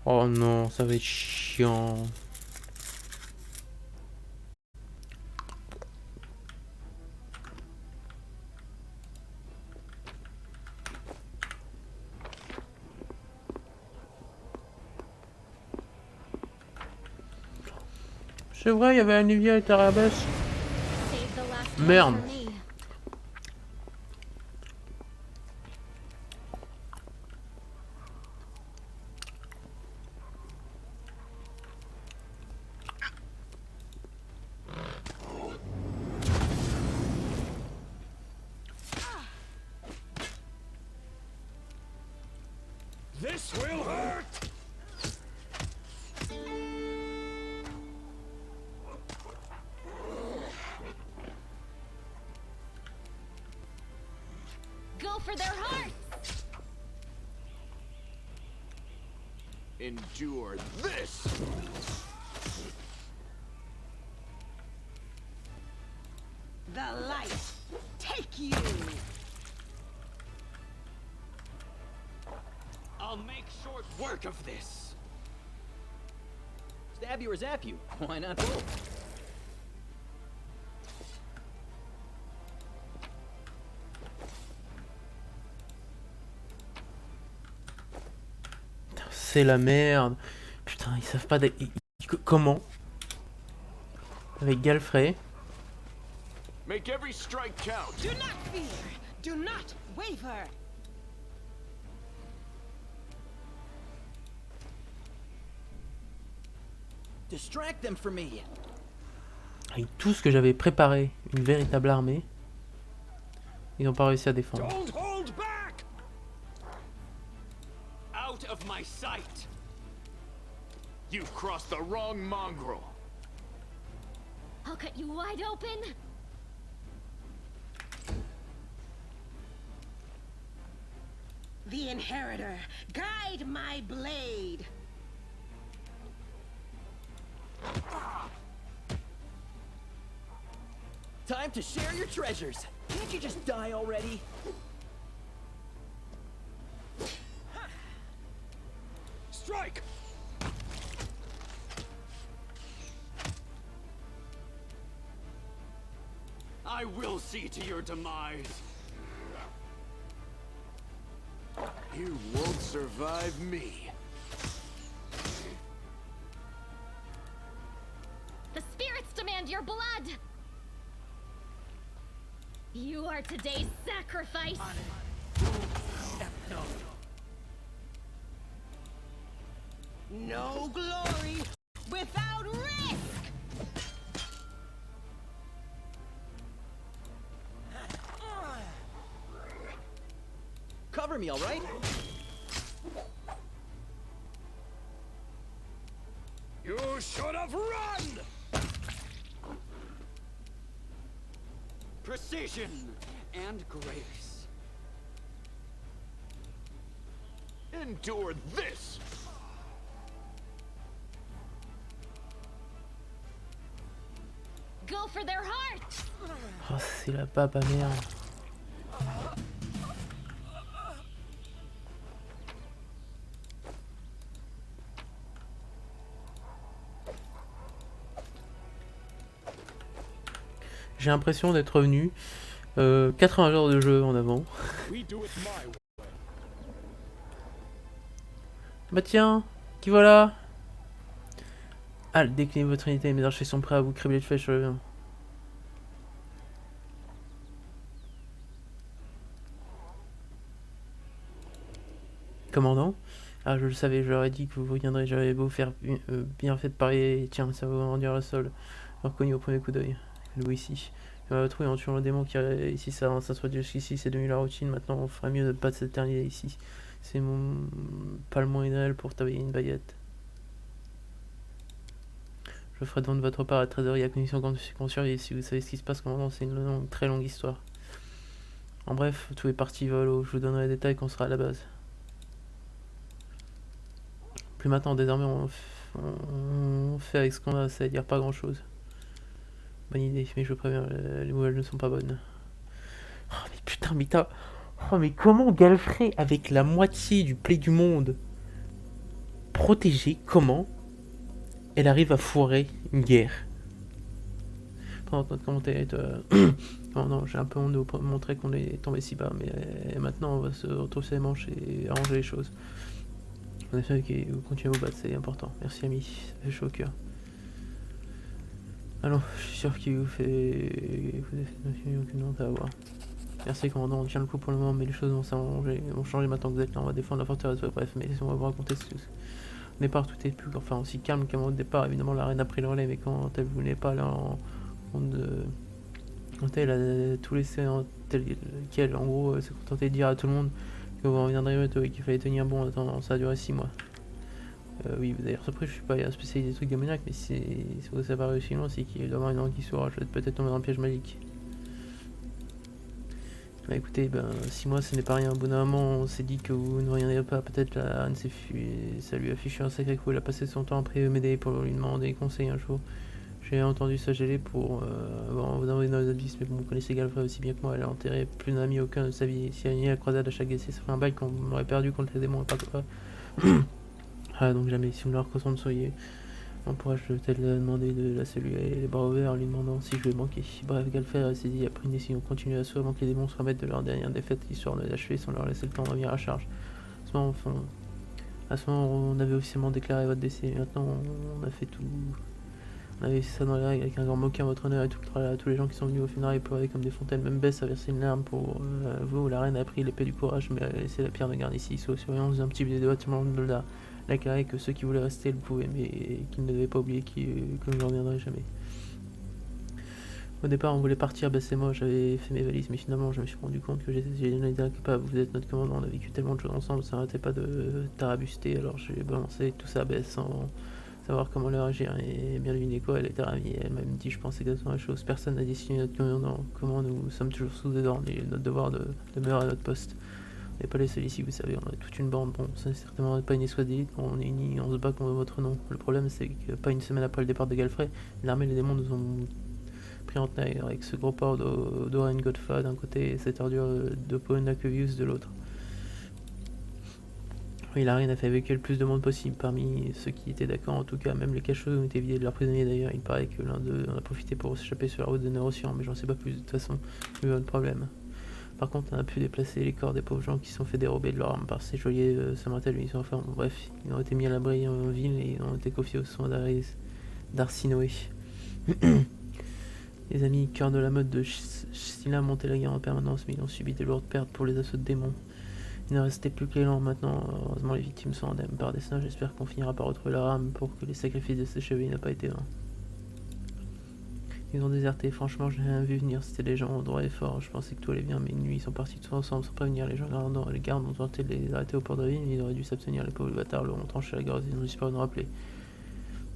Oh non, ça va être chiant. C'est vrai, il y avait Olivia et Tarabas. Save the last one Merde. for me. This will hurt. Go for their hearts! Endure this! The light take you. I'll make short work of this! Stab you or zap you? Why not both? C'est la merde. Putain, ils savent pas comment. Avec Galfrey. Make every strike count! Do not fear. Do not waver. Distract them for me. Avec tout ce que j'avais préparé, une véritable armée. Ils n'ont pas réussi à défendre. Don't hold back. Out of my sight! You've crossed the wrong mongrel! I'll cut you wide open! The inheritor, guide my blade. Time to share your treasures. Can't you just die already? Strike. I will see to your demise! You won't survive me! The spirits demand your blood! You are today's sacrifice! No glory without risk. cover me, all right? You should have run! Precision and grace. Endure this! Go for their hearts! Oh, c'est la pape à merde. J'ai l'impression d'être revenu 80 heures de jeu en avant. We do it my way. Bah tiens, qui voilà? Ah, déclinez votre unité, mes archers sont prêts à vous cribler de flèches sur le bien. Commandant? Ah, je le savais, je leur ai dit que vous reviendrez, j'avais beau faire bien fait de parier, tiens, ça va vous rendu le sol. Reconnu au premier coup d'œil. Le ici. On va trouver en tuant le démon qui est ici, ça se produit jusqu'ici, c'est devenu la routine, maintenant on ferait mieux de ne pas s'éterniser ici. C'est pas le moins idéal pour travailler une baguette. Je ferai devant de votre part à la trésorerie à condition qu'on survive. Si vous savez ce qui se passe, commandant, c'est une très longue histoire. En bref, tout est parti volo, je vous donnerai les détails quand on sera à la base. Plus maintenant, désormais on fait avec ce qu'on a, c'est-à-dire pas grand chose. Bonne idée, mais je préviens, les nouvelles ne sont pas bonnes. Oh mais putain, mais t'as... Oh mais comment Galfrey, avec la moitié du play du monde protégé, comment elle arrive à foirer une guerre? Pendant notre commentaire, oh non, j'ai un peu honte de montrer qu'on est tombé si bas, mais maintenant on va se retrousser les manches et arranger les choses. En effet, ok, vous continuez à vous battre, c'est important. Merci ami, ça fait chaud au cœur. Alors, je suis sûr qu'il vous fait... aucune honte à avoir. Merci commandant, on tient le coup pour le moment, mais les choses vont changer maintenant que vous êtes là, on va défendre la forteresse, bref, mais on va vous raconter ce... Au départ, tout est plus, enfin, aussi calme qu'à mon départ, évidemment la reine a pris le relais, mais quand elle voulait pas là, quand elle a tout laissé tel quel, en gros, elle s'est contentée de dire à tout le monde que vous reviendrez, qu'il fallait tenir bon, attends, ça a duré 6 mois. Oui, vous avez surpris, je suis pas un spécialiste des trucs démoniaques, mais si vous avez pas réussi loin, c'est qu'il doit y avoir une langue qui s'ouvre, je vais peut-être tomber dans un piège magique. Bah écoutez, 6 mois ce n'est pas rien, au bout d'un moment on s'est dit que vous ne reviendriez pas, peut-être la reine ça lui a fichu un sacré coup, elle a passé son temps après m'aider pour lui demander des conseils un jour. J'ai entendu ça geler pour vous envoyer dans les abysses, mais bon, vous connaissez Galfrey aussi bien que moi, elle a enterré plus d'un ami aucun de sa vie, si elle a nié la croisade à chaque essai, ça ferait un bail qu'on m'aurait perdu contre les démons et pas quoi. Ah donc jamais, si vous ne la recommandez soyez... On pourrait peut-être lui demander de la saluer les bras ouverts en lui demandant si je vais manquer. Bref, Galfrey s'est dit, a pris une décision, continuer à avant que les démons se remettent de leur dernière défaite, histoire de l'achever sans leur laisser le temps de revenir à charge. À ce moment, on avait officiellement déclaré votre décès. Maintenant, on a fait tout. On avait fait ça dans les règles avec un grand moquin à votre honneur et tout le travail à tous les gens qui sont venus au funérailles pleuraient comme des fontaines. Même Bess a versé une larme pour vous. La reine a pris l'épée du courage, mais elle a laissé la pierre de garde ici, sous surveillance d'un petit de bâtiment de Dolda. Elle a déclaré que ceux qui voulaient rester le pouvaient, mais qu'ils ne devaient pas oublier que je ne reviendrai jamais. Au départ, on voulait partir, Bess et moi, j'avais fait mes valises, mais finalement, je me suis rendu compte que j'étais incapable. Vous êtes notre commandant, on a vécu tellement de choses ensemble, ça n'arrêtait pas de tarabuster, alors j'ai balancé tout ça à Bess sans savoir comment leur agir, et bien deviner quoi, elle était ravie, elle m'a même dit, je pense exactement la chose. Personne n'a décidé notre commandant, comment nous sommes toujours sous des ordres, et notre devoir de demeurer à notre poste. On n'est pas les seuls ici, vous savez, on a toute une bande. Bon, ça n'est certainement pas une escouade d'élite, on est unis, on se bat contre votre nom. Le problème, c'est que pas une semaine après le départ de Galfrey, l'armée et les démons nous ont pris en tenaille avec ce gros port d'Oren Godfa d'un côté et cette ordure de Poenakevius de l'autre. Oui, la reine a fait évacuer le plus de monde possible, parmi ceux qui étaient d'accord en tout cas, même les cachots ont été vidés de leurs prisonniers d'ailleurs, il paraît que l'un d'eux en a profité pour s'échapper sur la route de Neurocian, mais j'en sais pas plus, de toute façon, c'est pas de problème. Par contre, on a pu déplacer les corps des pauvres gens qui se sont fait dérober de leurs armes par ces geôliers Samartel, ils sont enfin, bref, ils ont été mis à l'abri en ville et ont été confiés aux soins d'Arsinoé. Les amis, cœur de la mode de Scylla montaient la guerre en permanence, mais ils ont subi de lourdes pertes pour les assauts de démons. Il ne restait plus que l'élan maintenant, heureusement les victimes sont indemnes par destin, j'espère qu'on finira par retrouver leur âme pour que les sacrifices de ces chevaliers n'aient pas été vains. Ils ont déserté, franchement, je n'ai rien vu venir. C'était des gens droits et forts. Je pensais que tout allait bien, mais une nuit, ils sont partis tous ensemble sans prévenir. Les gardes ont tenté de les arrêter au port de la ville, mais ils auraient dû s'abstenir. Les pauvres bâtards leur ont tranché la gorge, ils ont disparu de nous rappeler.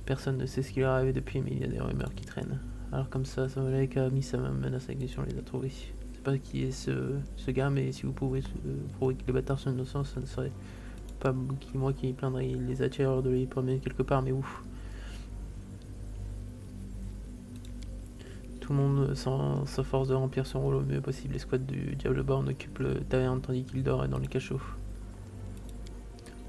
Personne ne sait ce qui leur est arrivé depuis, mais il y a des rumeurs qui traînent. Alors comme ça Samuel a mis sa menace avec des gens, les a trouvés. Je sais pas qui est ce gars, mais si vous pouvez prouver que les bâtards sont innocents, ça ne serait pas moi qui plaindrais. Il les a tirés hors de les promener quelque part, mais ouf. Tout le monde s'efforce de remplir son rôle au mieux possible. L'escouade du Diableborn occupe le taverne tandis qu'il dort dans les cachots.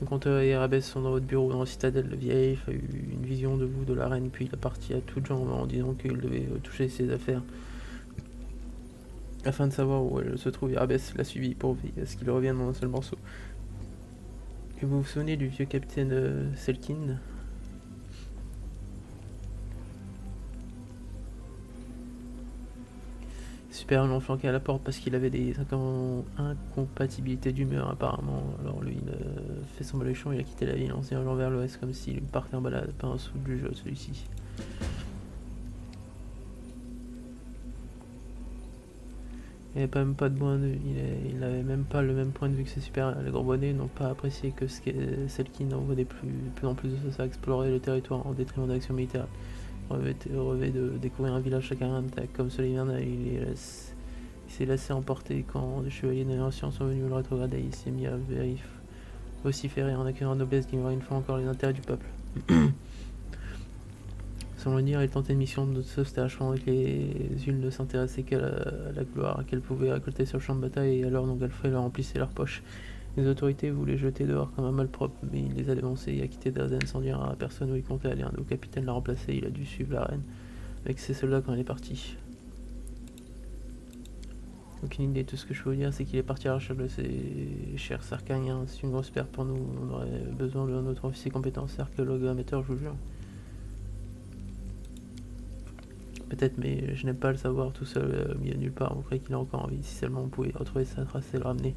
Le compteur et Arabès sont dans votre bureau dans la citadelle. Le vieil elfe a eu une vision de vous, de la reine, puis il a parti à toutes jambes en disant qu'il devait toucher ses affaires. Afin de savoir où elle se trouve, Arabès l'a suivi pour veiller à ce qu'il revienne dans un seul morceau. Et vous vous souvenez du vieux capitaine Selkin? Super, ils l'ont flanqué à la porte parce qu'il avait des incompatibilités d'humeur apparemment. Alors lui, il a fait son baluchon, il a quitté la ville en se dirigeant vers l'ouest comme s'il partait en balade, pas un sou du jeu celui-ci. Il n'avait même pas de point de vue, il n'avait même pas le même point de vue que ses supérieurs. Les gros bonnets n'ont pas apprécié que Selkin envoie de plus en plus de ça explorer le territoire en détriment d'actions militaires. Rêvait de découvrir un village chacun intact comme celui il s'est laissé emporter quand des chevaliers de l'ancien sont venus le rétrograder. Il s'est mis à vociférer en accusant la noblesse d'ignorer une fois encore les intérêts du peuple. Selon le dire, il tentait une mission de sauvetage pendant que les unes ne s'intéressaient qu'à la gloire qu'elles pouvaient récolter sur le champ de bataille, et alors donc Alfred leur remplissait leurs poches. Les autorités voulaient jeter dehors comme un malpropre, mais il les a dénoncés et a quitté Dresden sans dire à personne où il comptait aller. Un nouveau capitaine l'a remplacé, il a dû suivre la reine avec ses soldats quand elle est partie. Aucune idée, tout ce que je peux vous dire c'est qu'il est parti à la recherche de ses chers Sarkaniens. C'est une grosse perte pour nous, on aurait besoin de notre officier compétent, archéologue amateur, je vous jure. Peut-être, mais je n'aime pas le savoir tout seul au milieu de nulle part. On croyait qu'il a encore envie. Si seulement on pouvait retrouver sa trace et le ramener.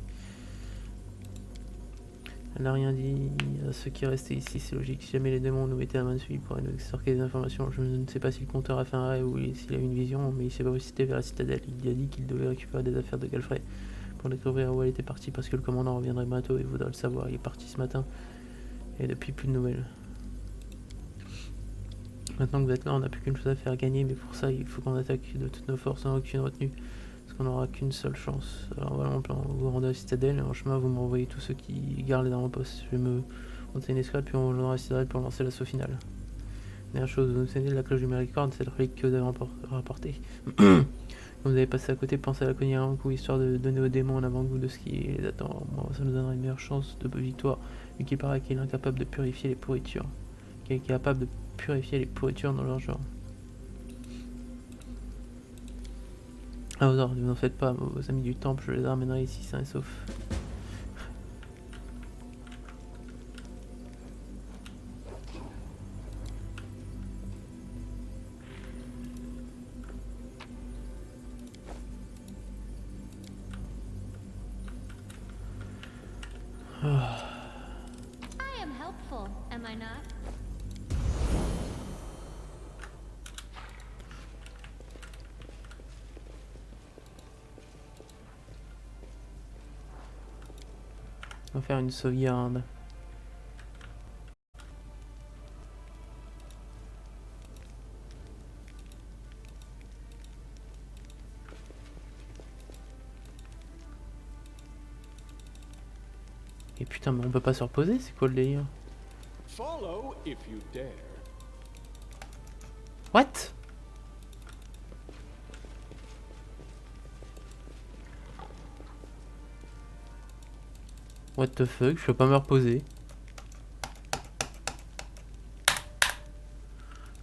Elle n'a rien dit à ceux qui restaient ici, c'est logique. Si jamais les démons nous mettaient la main dessus, ils pourraient nous extorquer des informations. Je ne sais pas si le compteur a fait un rêve ou s'il a eu une vision, mais il s'est précipité vers la citadelle. Il a dit qu'il devait récupérer des affaires de Galfrey pour découvrir où elle était partie, parce que le commandant reviendrait bientôt et voudrait le savoir. Il est parti ce matin et depuis plus de nouvelles. Maintenant que vous êtes là, on n'a plus qu'une chose à faire, gagner, mais pour ça, il faut qu'on attaque de toutes nos forces sans aucune retenue, parce qu'on n'aura qu'une seule chance. Alors voilà mon plan, vous rendez à la citadelle, et en chemin, vous m'envoyez tous ceux qui gardent les armes en poste. Je vais me monter une escouade, puis on rejoindra la citadelle pour lancer l'assaut final. Dernière chose, vous nous souvenez de la cloche du Méricorde, c'est le relique que vous avez rapporté. Quand vous avez passé à côté, pensez à la cogner un coup, histoire de donner aux démons un avant-goût de ce qui les attend. Moi, ça nous donnera une meilleure chance de victoire, vu qu'il paraît qu'il est incapable de purifier les pourritures. Qui est capable de purifier les pourritures dans leur genre. Ah, ne vous en faites pas, vos amis du temple, je les ramènerai ici sains et saufs. I am helpful, am I not? On va faire une sauvegarde. Et putain, mais on peut pas se reposer, c'est quoi le délire? Follow if you dare. What? What the fuck, je peux pas me reposer.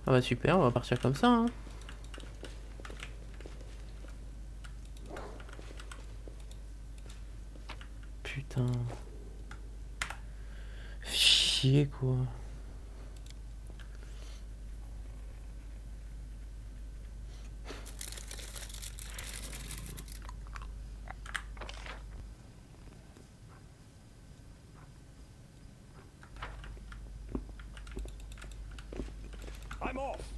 Ah bah super, on va partir comme ça, hein. Putain. Chier quoi. I'm off.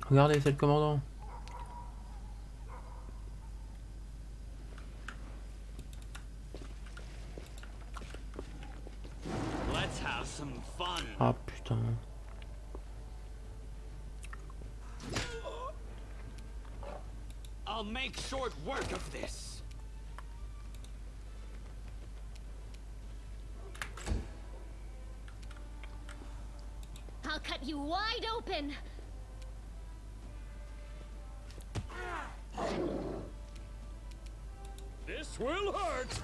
Regardez, c'est le commandant. Let's have some fun. Ah putain. I'll make short work of this. I'll cut you wide open. This will hurt.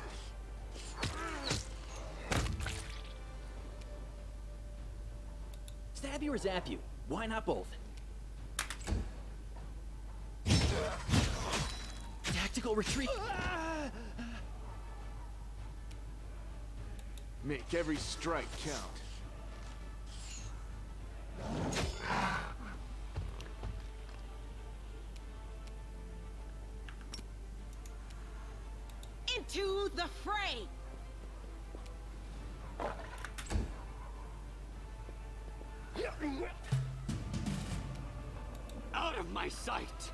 Stab you or zap you? Why not both? Tactical retreat. Make every strike count. Into the fray! Out of my sight.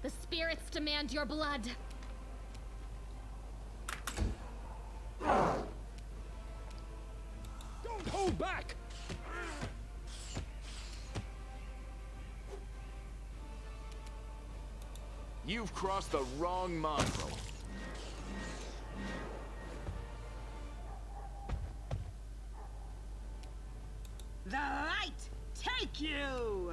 The spirits demand your blood. Don't hold back! You've crossed the wrong mongrel. The light take you!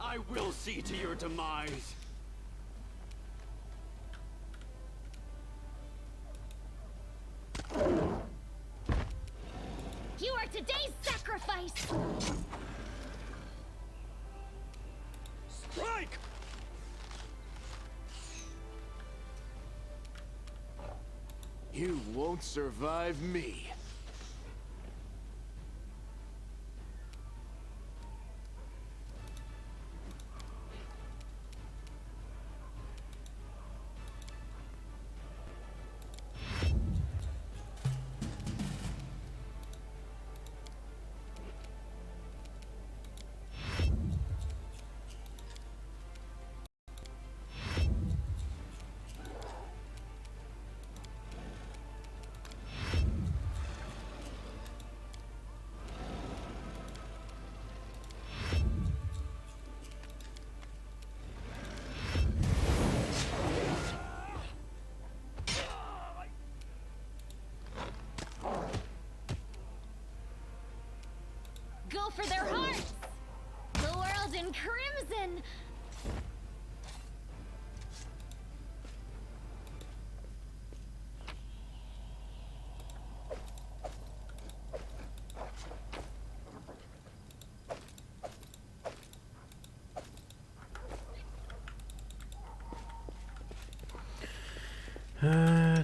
I will see to your demise. You are today's sacrifice! Strike! You won't survive me. Go for their hearts! The world in crimson!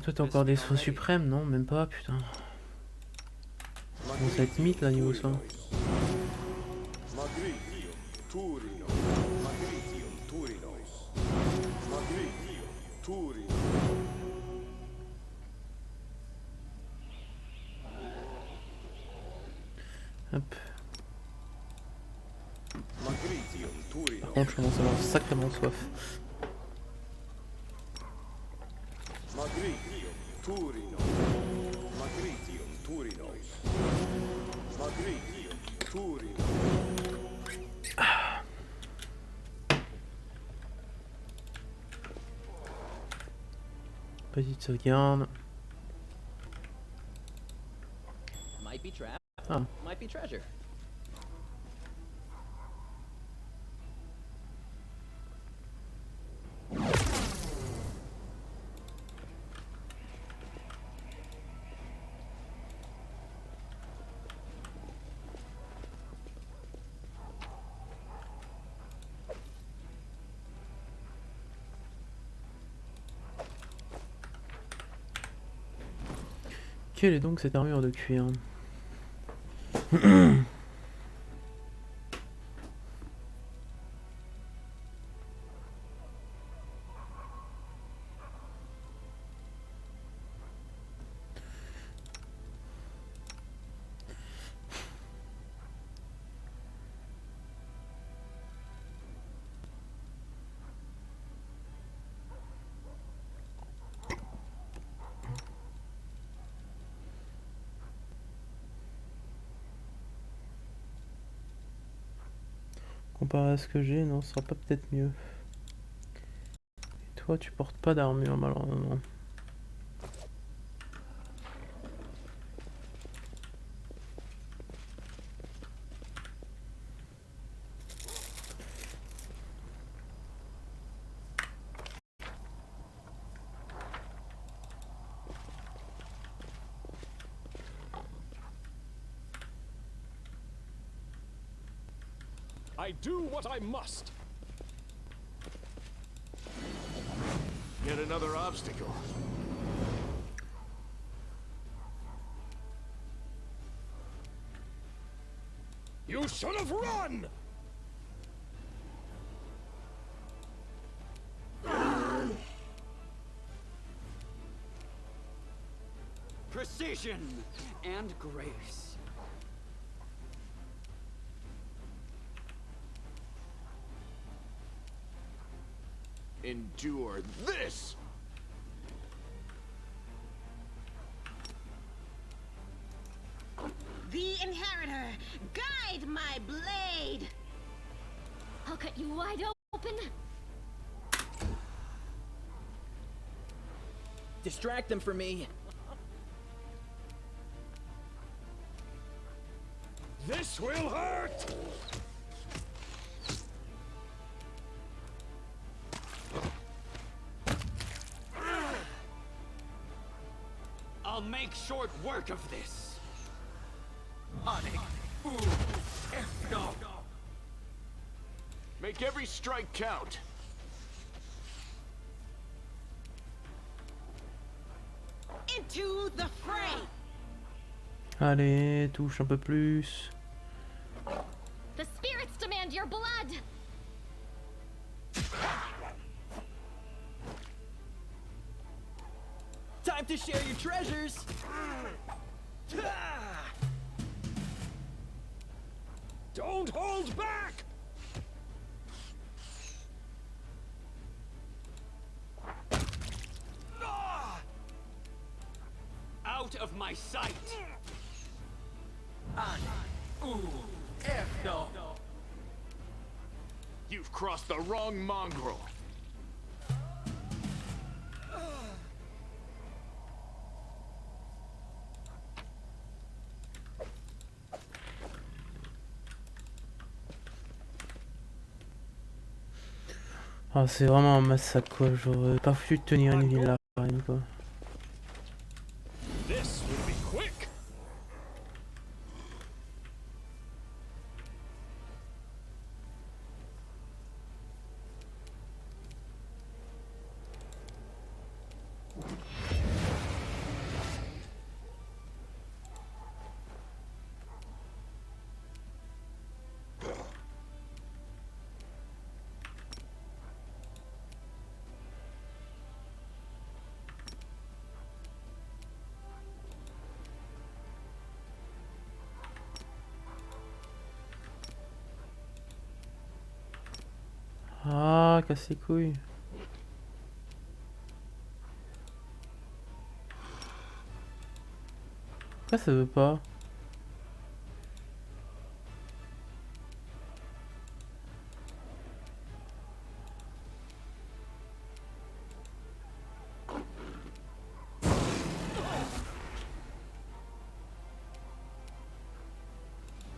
Toi t'as encore des soins suprêmes, non? Même pas, putain. Bon, ça va être mythe là niveau soin. Magritium Turino. Magritium Turino. Magritium Turino. Hop. Magritium Turino. Par contre, je commence à avoir sacrément soif. Magritium Turino. Magritium Turino. Magritium Turino. Petite sauvegarde. Might be trap. Ah. Might be treasure. Quelle est donc cette armure de cuir? Comparé à ce que j'ai, non, ce sera pas peut-être mieux. Et toi, tu portes pas d'armure, malheureusement. I do what I must. Yet another obstacle. You should have run! Precision and grace. Endure this! The Inheritor, guide my blade! I'll cut you wide open. Distract them for me. This will hurt! I'll make short work of this. Make every strike count. Into the fray! Allez, touche un peu plus. The spirits demand your blood. Time to share your treasures! Don't hold back! Out of my sight! You've crossed the wrong mongrel. Ah, c'est vraiment un massacre quoi, j'aurais pas pu tenir une ville là, quoi. This will be quick. Ah, casse les couilles. Pourquoi ça veut pas?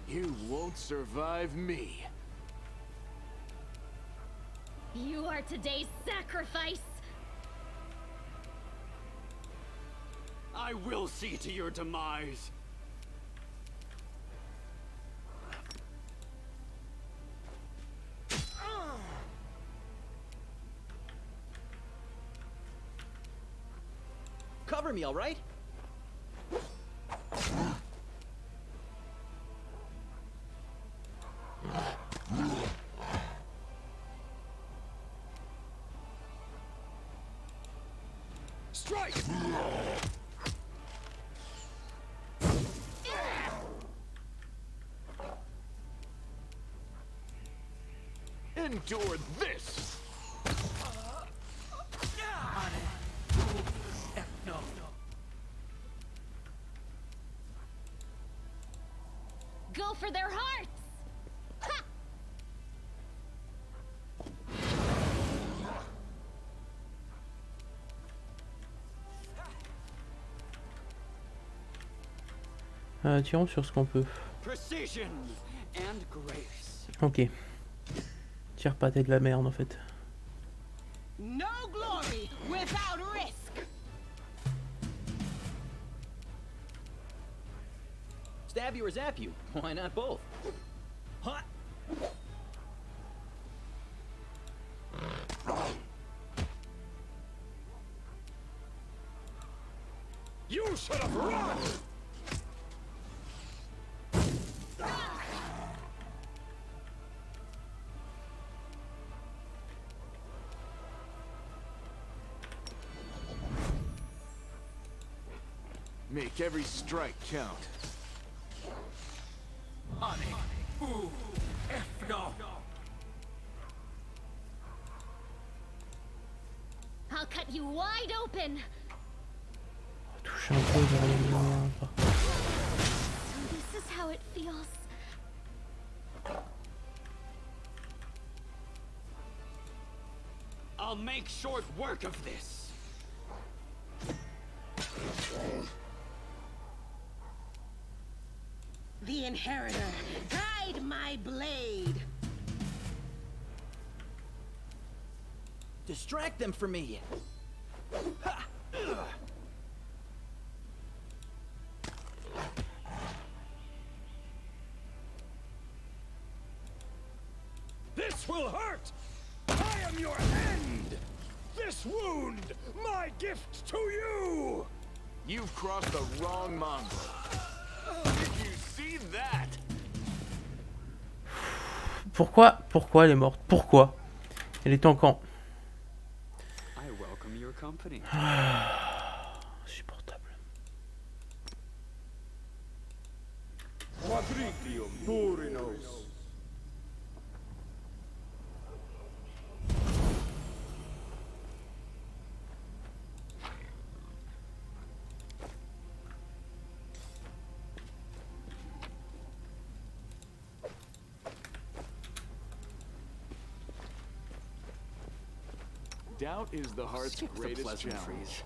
You won't survive me. You are today's sacrifice. I will see to your demise. Cover me, all right? Strike! Endure this! Go for their hearts! Ha! Tirons sur ce qu'on peut. Precision and grace. Ok. Tire pas, t'es de la merde en fait. No glory without risk. Stab you or zap you? Why not both? Huh? You should have run! Make every strike count. I'll cut you wide open! Touche un peu vers les mains. So this is how it feels. I'll make short work of this. The inheritor, guide my blade. Distract them for me. Ha! This will hurt! I am your end! This wound, my gift to you! You've crossed the wrong mongrel. Did you see that? Pourquoi elle est morte? Pourquoi? Elle est en camp. I welcome your company. Insupportable. Quadritium Turinos. Doubt is the heart's Skip the greatest pleasantries. challenge.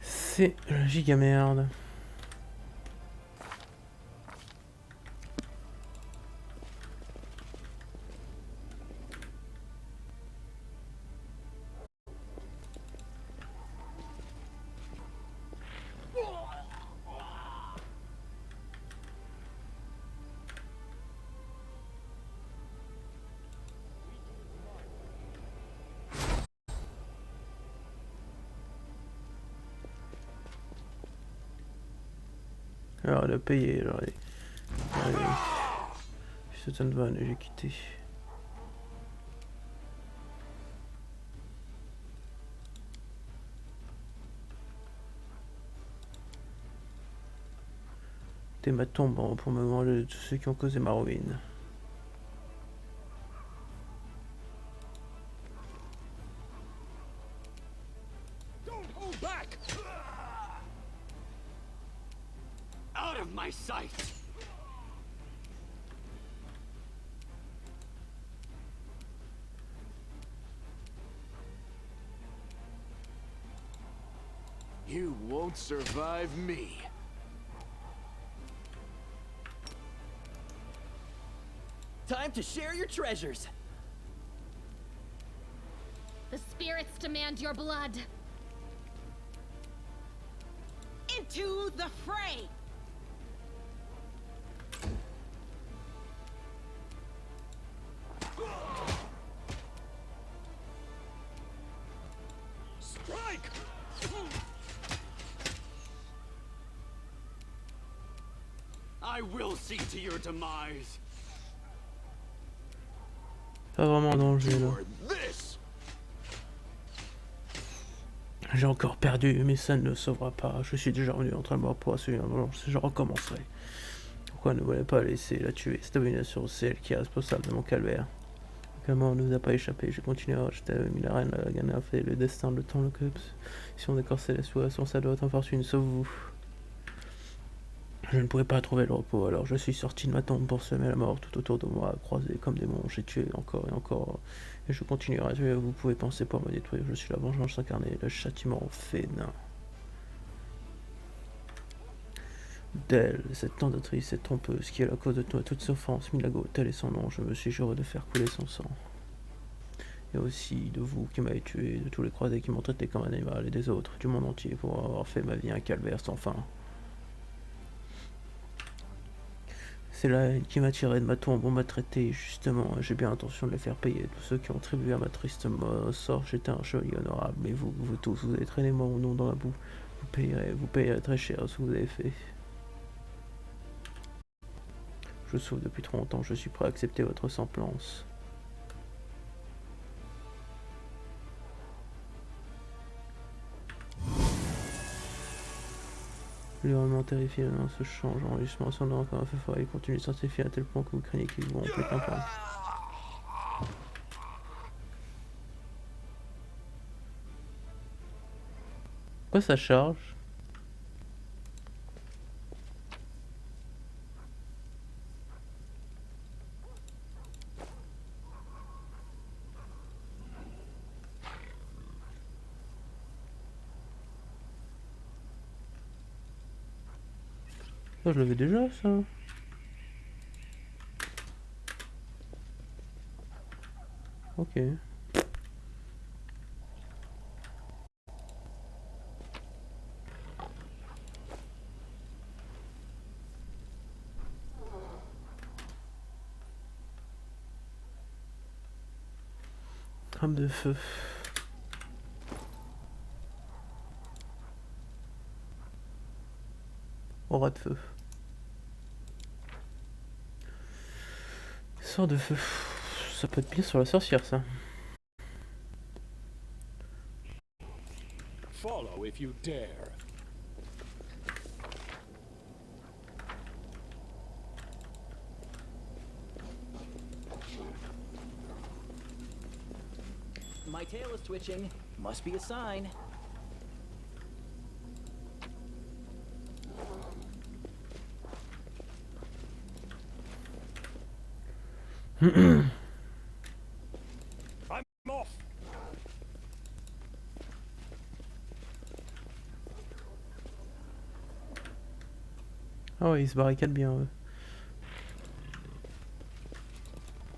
C'est la giga merde. Alors, elle a payé, alors allez. Allez. Puis ça ne va, j'ai quitté. T'es ma tombe hein, pour me manger de tous ceux qui ont causé ma ruine. Don't hold back! Out of my sight! You won't survive me. Time to share your treasures. The spirits demand your blood. Into to the fray. Strike! I will see to your demise. Pas vraiment en danger là. Or this. J'ai encore perdu, mais ça ne le sauvera pas. Je suis déjà revenu entre le mort pour assumer ma vengeance et je recommencerai. Pourquoi ne voulez pas laisser la tuer? Cette abomination, c'est elle qui est responsable de mon calvaire. Comment on ne nous a pas échappé? J'ai continué à acheter la reine, la Ganaf et le destin, le temps, le cups. Si on décore céleste ou responsable de votre infortune, sauf vous. Je ne pouvais pas trouver le repos, alors je suis sorti de ma tombe pour semer la mort tout autour de moi, croisé comme des monstres. J'ai tué encore et encore, et je continuerai à tuer. Vous pouvez penser pour me détruire, je suis la vengeance incarnée, le châtiment fénin. D'elle, cette tentatrice, cette trompeuse, qui est la cause de toute souffrance, Milago, tel est son nom, je me suis juré de faire couler son sang. Et aussi de vous qui m'avez tué, de tous les croisés qui m'ont traité comme un animal, et des autres, du monde entier, pour avoir fait ma vie un calvaire sans fin. C'est la haine qui m'a tiré de ma tombe, on m'a traité, justement, j'ai bien l'intention de les faire payer. Tous ceux qui ont tribué à ma triste sort, j'étais un chevalier honorable, mais vous tous, vous avez traîné mon nom dans la boue. Vous payerez très cher ce que vous avez fait. Je souffre depuis trop longtemps, je suis prêt à accepter votre semblance. L'environnement terrifié se change en enregistrement sonore comme un feu fort. Il continue de s'intensifier à tel point que vous craignez qu'ils vont péter un plomb. Pourquoi ça charge? Ça, je l'avais déjà, ça. Ok. Trame de feu. Aura de feu. Sort de feu. Ça peut être bien sur la sorcière, ça. Follow if you dare. My tail is twitching. Must be a sign. I'm off. Ah ouais, ils se barricadent bien, eux.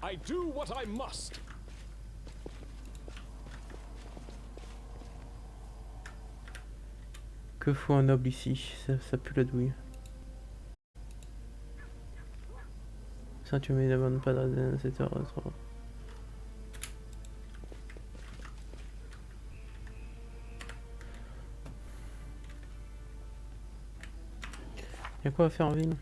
I do what I must. Que fout un noble ici? Ça pue la douille. Ceinture mais n'abandonne pas de cette heure. Y'a quoi à faire en ville?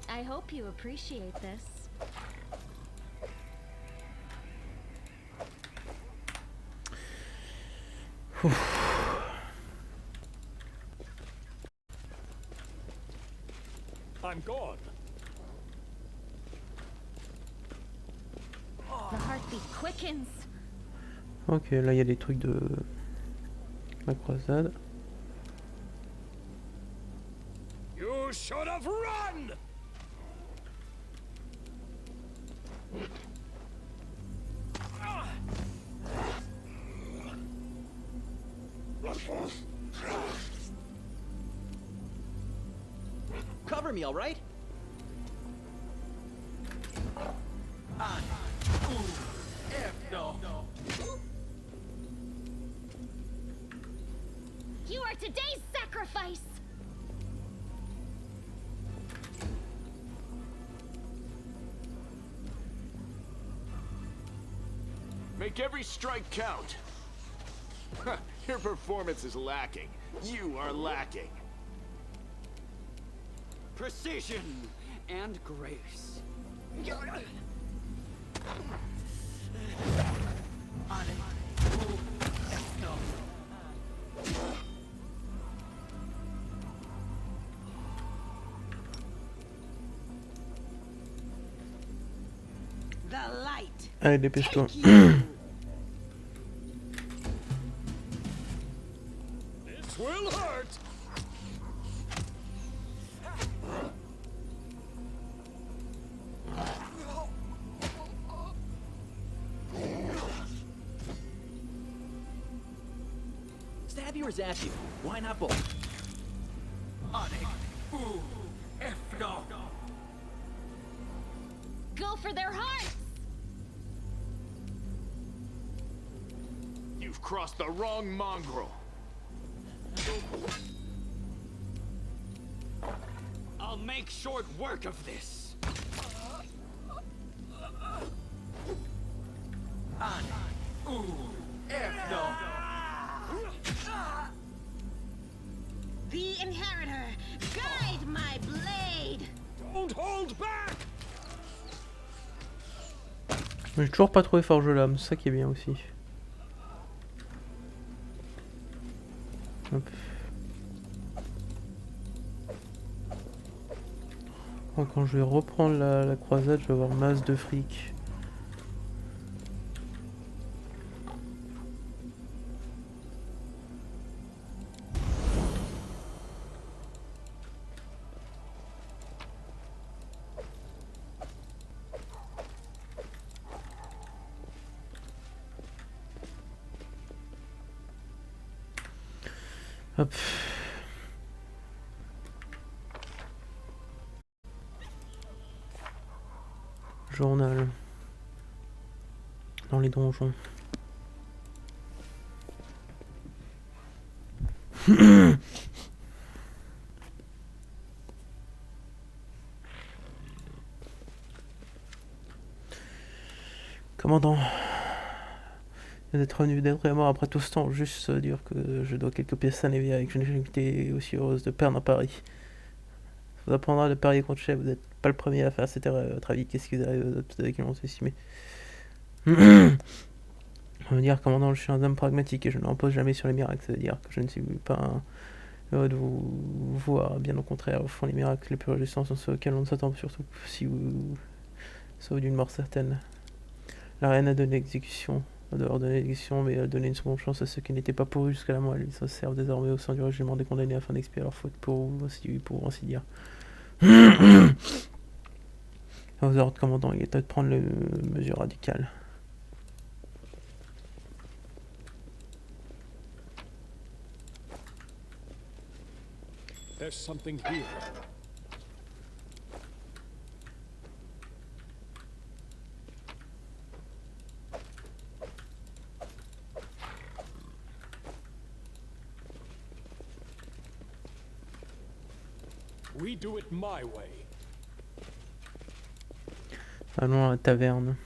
I hope you appreciate this. I'm gone. The heartbeat quickens. Ok, là il y a des trucs de la croisade. You should have run! Cover me, all right? You are today's sacrifice. Make every strike count. Your performance is lacking. You are lacking. Precision and grace. The light. Allez, dépêche-toi. Take you. This will hurt. Stab you or zap you? Why not both? Go for their hearts. You've crossed the wrong mongrel. I'll make short work of this. The inheritor. Guide my blade. Don't hold back! Mais j'ai toujours pas trouvé forge lame, c'est ça qui est bien aussi. Hop. Bon, quand je vais reprendre la croisade, je vais avoir masse de fric. Hop. Journal. Dans les donjons. Commandant. D'être revenu d'être mort après tout ce temps, juste dire que je dois quelques pièces à Névia et que je n'ai jamais été aussi heureuse de perdre un pari. Ça vous apprendra de parier contre chef, vous n'êtes pas le premier à faire cette erreur, à votre avis, qu'est-ce qui vous arrive aux autres qui l'ont estimé? On va dire, commandant, je suis un homme pragmatique et je ne repose jamais sur les miracles, ça veut dire que je ne suis pas heureux de vous voir, bien au contraire, au fond les miracles les plus réjouissants sont ceux auxquels on ne s'attend surtout si vous sauvez d'une mort certaine. La reine a donné l'exécution. De leur donner l'exécution, mais donner une seconde chance à ceux qui n'étaient pas pourvus jusqu'à la moelle. Ils se servent désormais au sein du régiment des condamnés afin d'expier leurs fautes pour ainsi dire. À vos ordres, commandant, il est temps de prendre les mesures radicales. There's something here. We do it my way. Allons à la taverne.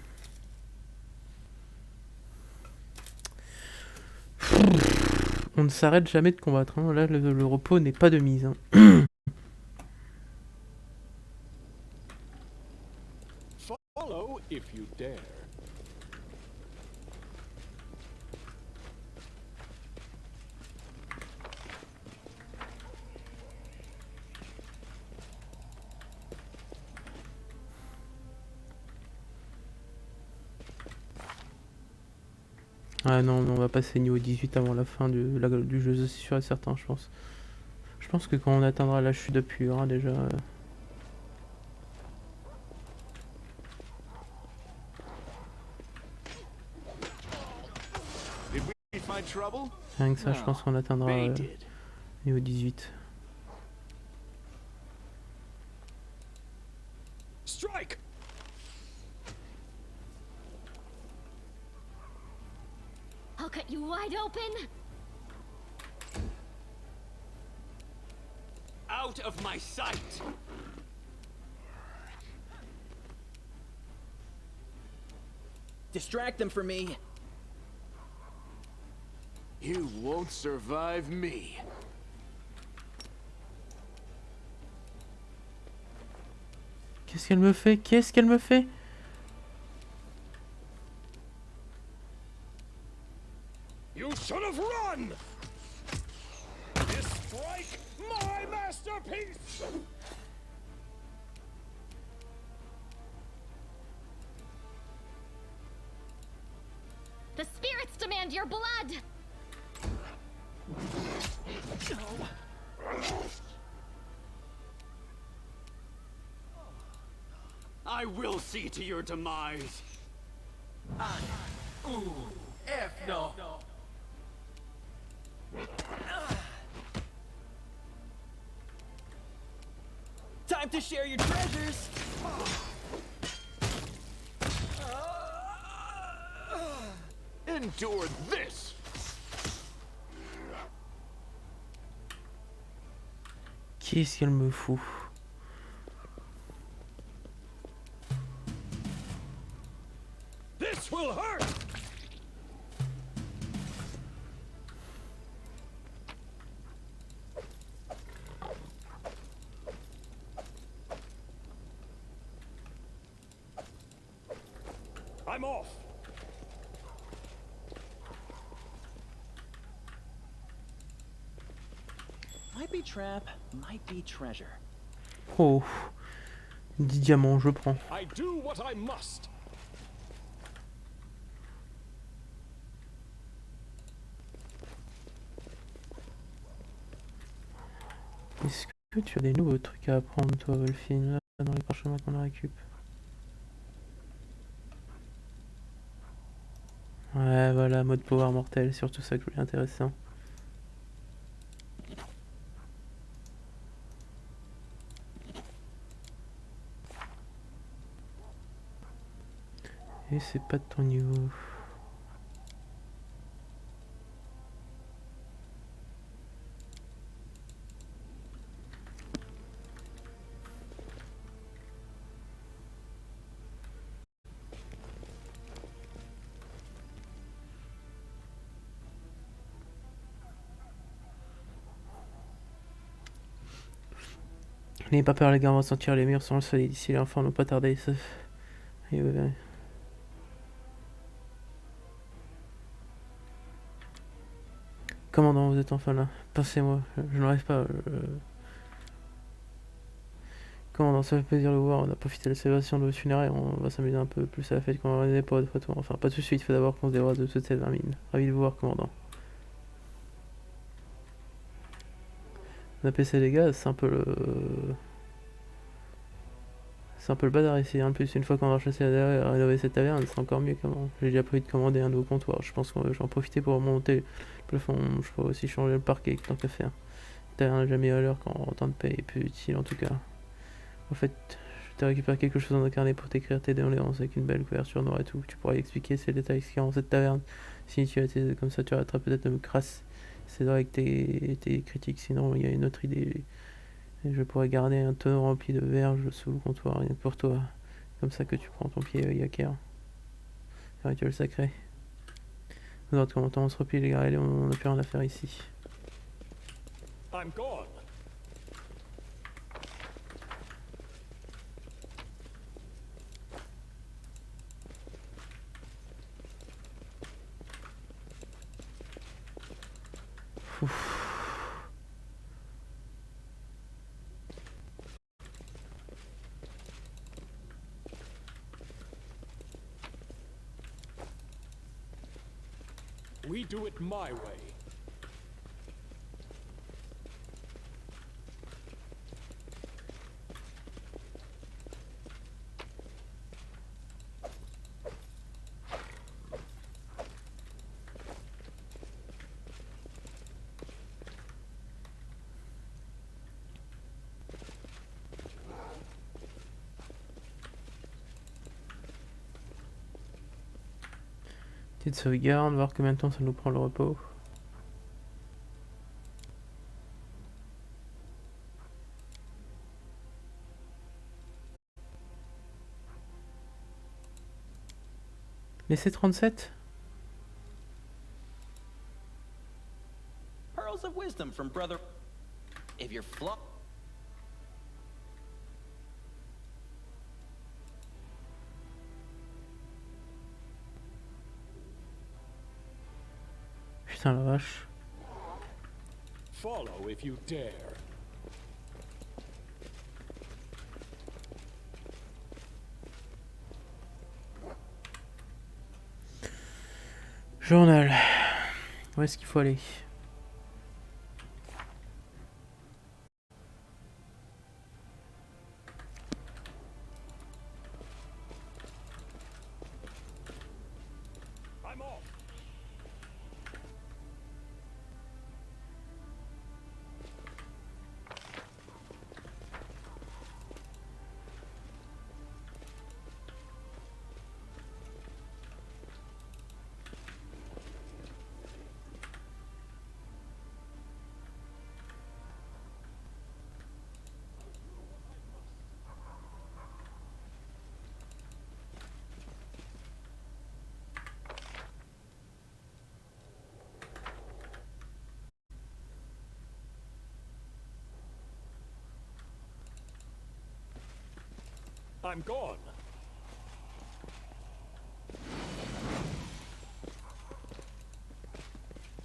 On ne s'arrête jamais de combattre, hein. Là le repos n'est pas de mise, hein. Follow if you dare. Ah non, on va passer niveau 18 avant la fin du jeu, c'est sûr et certain, je pense. Je pense que quand on atteindra la chute de pur, hein, déjà... Did we find trouble? Rien que ça, je pense qu'on atteindra They did. niveau 18. Strike! I'll cut you wide open. Out of my sight! Distract them for me. You won't survive me. Qu'est-ce qu'elle me fait? Qu'est-ce qu'elle me fait? You should have run! This strike, my masterpiece! The spirits demand your blood. I will see to your demise. F no. Time to share your treasures! Endure this! Qu'est-ce qu'elle me fout? This will hurt! I'm off! Might be trap, might be treasure. Oh, 10 diamants, je prends. I do what I must! Est-ce que tu as des nouveaux trucs à apprendre, toi, Wolfine, là, dans les parchemins qu'on a récup? Ouais, voilà, mode pouvoir mortel, surtout ça que je voulais intéressant. Et c'est pas de ton niveau. N'ayez pas peur les gars, on va sentir les murs sur le soleil d'ici les enfants n'ont pas tardé. Ça... Et ouais. Commandant, vous êtes enfin là. Passez-moi, je n'arrive pas. Commandant, ça fait plaisir de vous voir. On a profité de la célébration de vos funérailles. On va s'amuser un peu plus à la fête qu'on va organiser pour votre retour. Enfin, pas tout de suite, il faut d'abord qu'on se débarrasse de toute cette vermine. Ravi de vous voir, commandant. On a PC les gars, c'est un peu le. C'est un peu le bazar ici. En plus, une fois qu'on va chasser et rénover cette taverne, c'est encore mieux qu'avant. J'ai déjà prévu de commander un nouveau comptoir. Je pense que je vais en profiter pour remonter le plafond. Je pourrais aussi changer le parquet, tant qu'à faire. La taverne n'a jamais eu à l'heure quand en temps de paix est plus utile en tout cas. En fait, je t'ai récupéré quelque chose dans un carnet pour t'écrire tes doléances avec une belle couverture noire et tout. Tu pourras y expliquer ces détails qui rendent cette taverne. Si tu as été comme ça, tu arrêteras peut-être de me crasser. C'est vrai avec tes critiques. Sinon, il y a une autre idée. Et je pourrais garder un tonneau rempli de verges sous le comptoir, rien que pour toi. Comme ça que tu prends ton pied, Yaker. Un rituel sacré. Nous autres, comment on se replie les gars, allez, on n'a plus rien à faire ici. I'm gone! We do it my way. Petite sauvegarde, voir combien de temps ça nous prend le repos. Laissez 37. Pearls of wisdom from brother. If you're Putain la vache. Follow if you dare. Journal. Où est-ce qu'il faut aller? I'm off. I'm gone.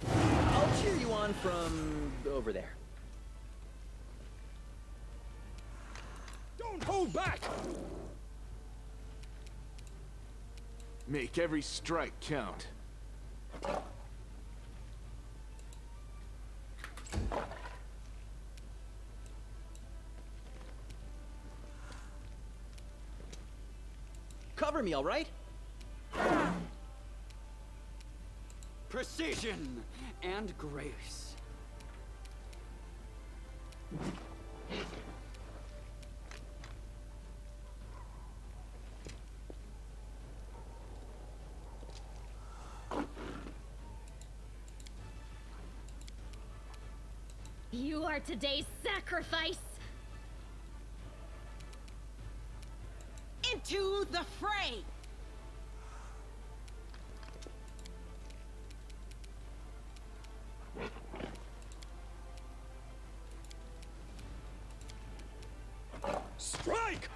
I'll cheer you on from over there. Don't hold back! Make every strike count. Cover me, all right? Precision and grace. You are today's sacrifice. Into the fray! Strike!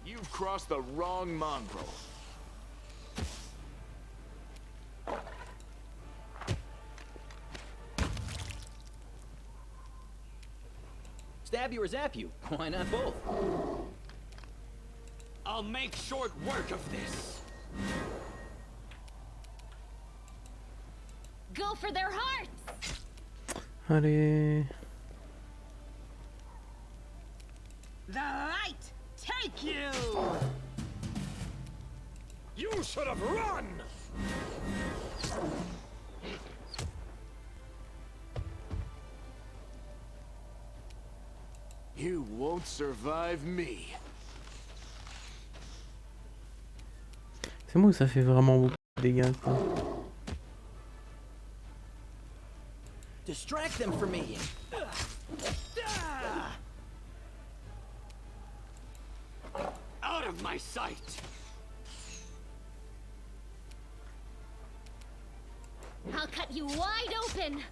You've crossed the wrong mongrel. Stab you or zap you? Why not both? I'll make short work of this. Go for their hearts. Allez. The light take you! You should have run! You won't survive me. C'est moi où ça fait vraiment beaucoup de dégâts, quoi. Distract them for me. Out of my sight. I'll cut you wide open.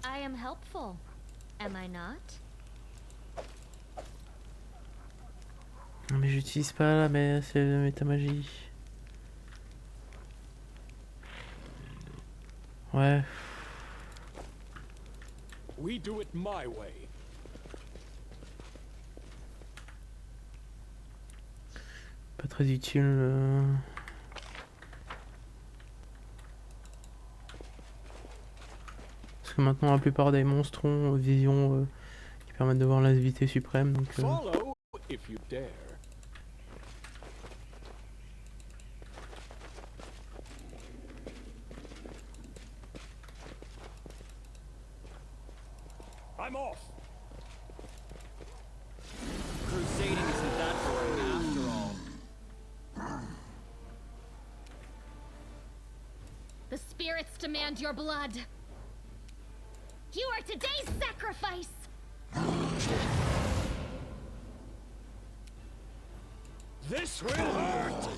I am helpful, am I not? Non mais j'utilise pas la métamagie. Ouais. We do it my way. Pas très utile. Parce que maintenant la plupart des monstres ont vision qui permettent de voir la vitesse suprême. Donc, Follow if you dare. I'm off. Crusading isn't that boring after all. The spirits demand your blood. You are today's sacrifice! This will hurt!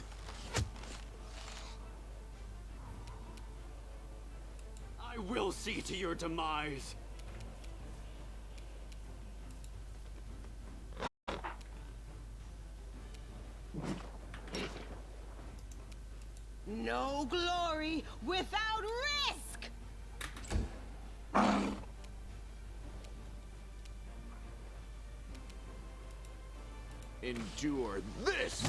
I will see to your demise. No glory without risk! Endure this!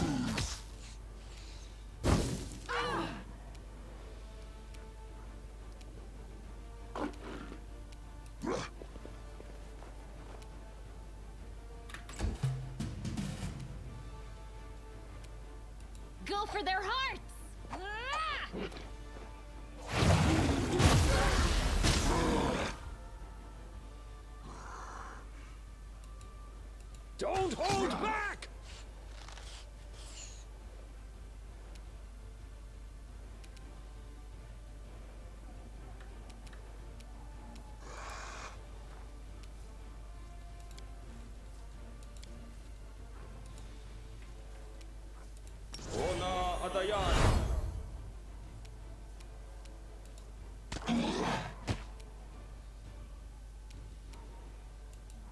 Go for their hearts! Ah! Don't hold back!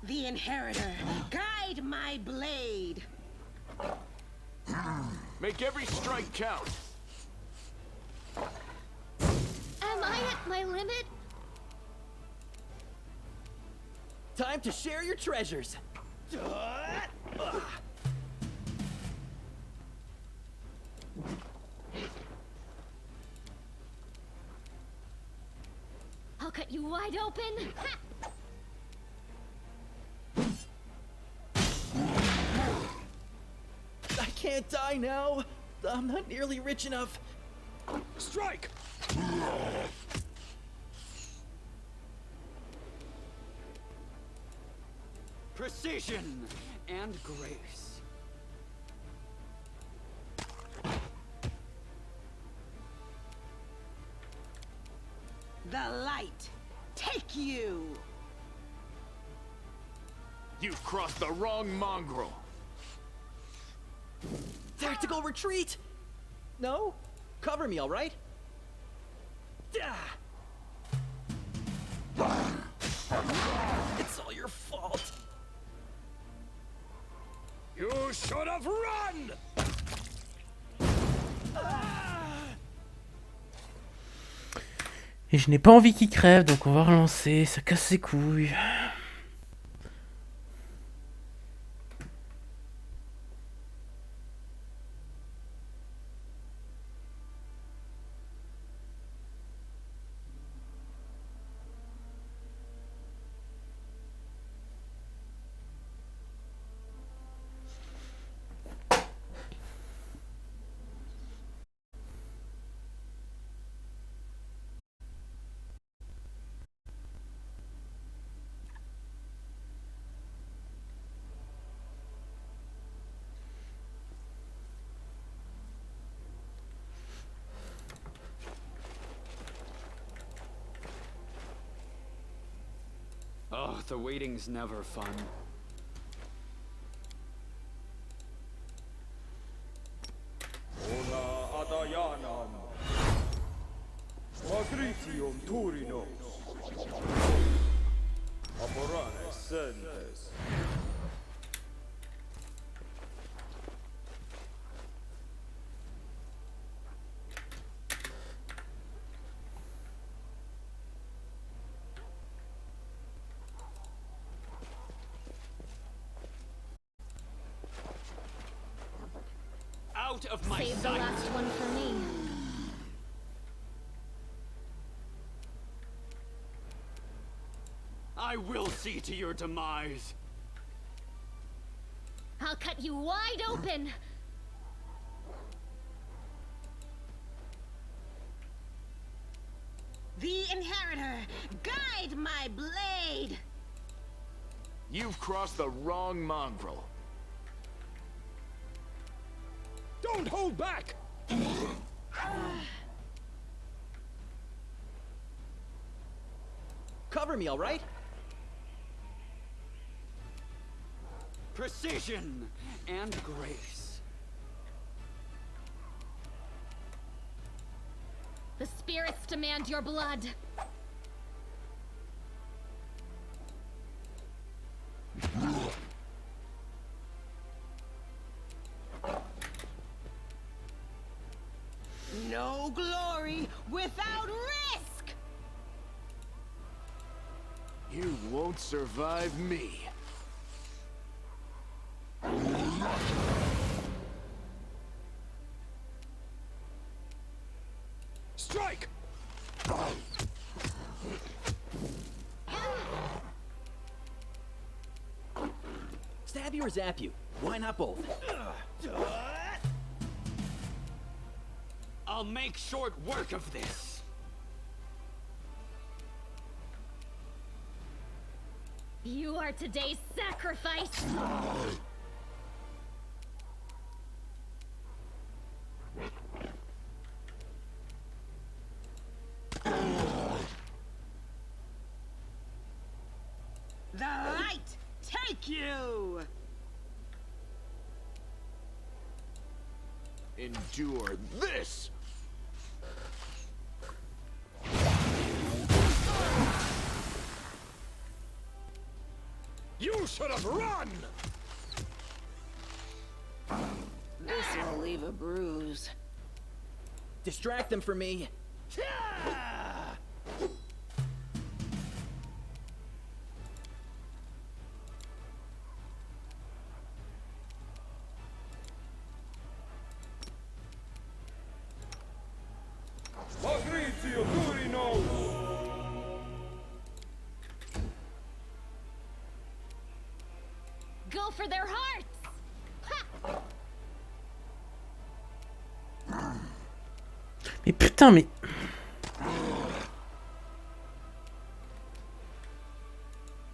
The Inheritor, guide my blade. Make every strike count. Am I at my limit? Time to share your treasures. I'll cut you wide open. Ha! I can't die now. I'm not nearly rich enough. Strike! Precision and grace. The light, take you. You've crossed the wrong mongrel. Tactical retreat! No? Cover me, all right? It's all your fault. You should have run! Et je n'ai pas envie qu'il crève, donc on va relancer. Ça casse ses couilles. Oh, the waiting's never fun. Ona adayanam. Magritium turinos. Aporane sentes. Out of my Save the sight! last one for me. I will see to your demise. I'll cut you wide open. The Inheritor, guide my blade! You've crossed the wrong mongrel. Don't hold back! Cover me, all right? Precision and grace. The spirits demand your blood. No glory without risk! You won't survive me. Strike! Stab you or zap you? Why not both? I'll make short work of this. You are today's sacrifice. The light take you! Endure this! You should have run! This will leave a bruise. Distract them for me. Magritium turinos! Go for their hearts! Ha! Mais putain, mais...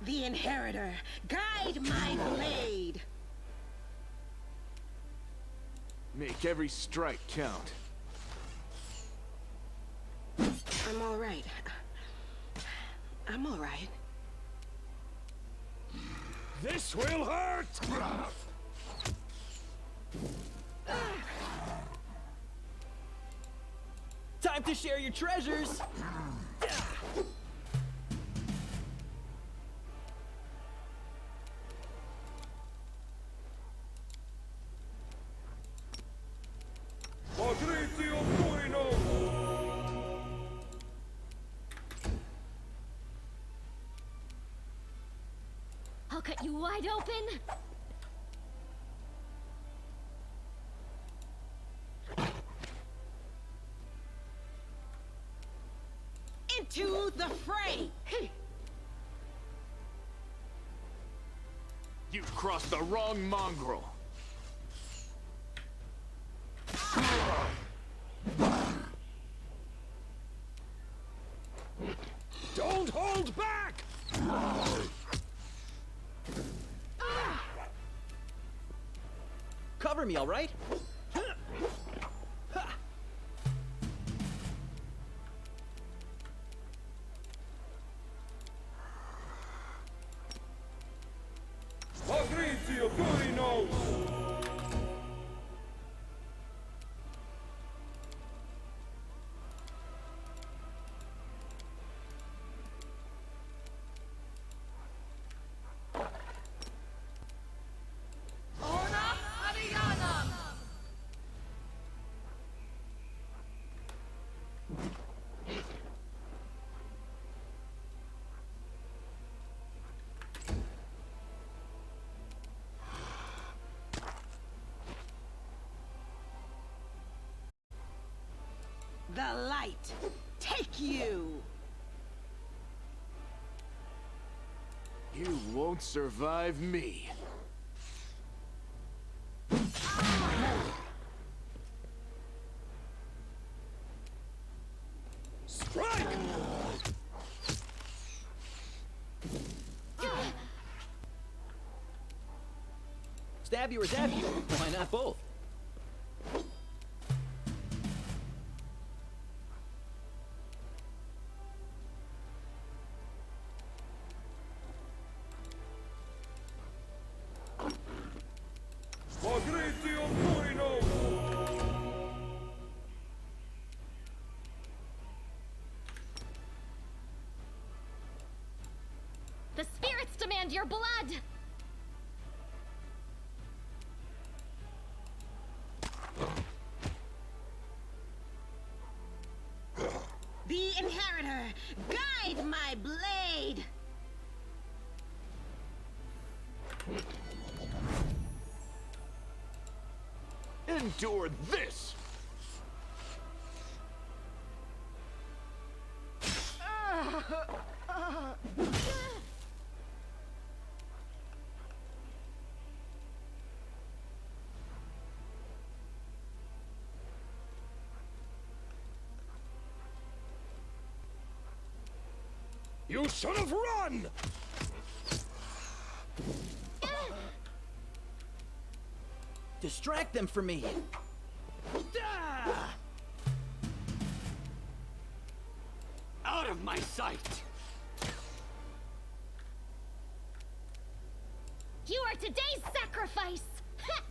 The Inheritor, guide my blade! Make every strike count. I'm all right. I'm all right. This will hurt! Time to share your treasures! Magritium turinos! I'll cut you wide open. Into the fray! You've crossed the wrong mongrel. Don't hold back! Cover me, all right? The light, take you! You won't survive me. Strike! Stab you or dab you? Why not both? The spirits demand your blood! The inheritor, guide my blade! Endure this! You should have run! Distract them for me. Ah! Out of my sight! You are today's sacrifice! Ha!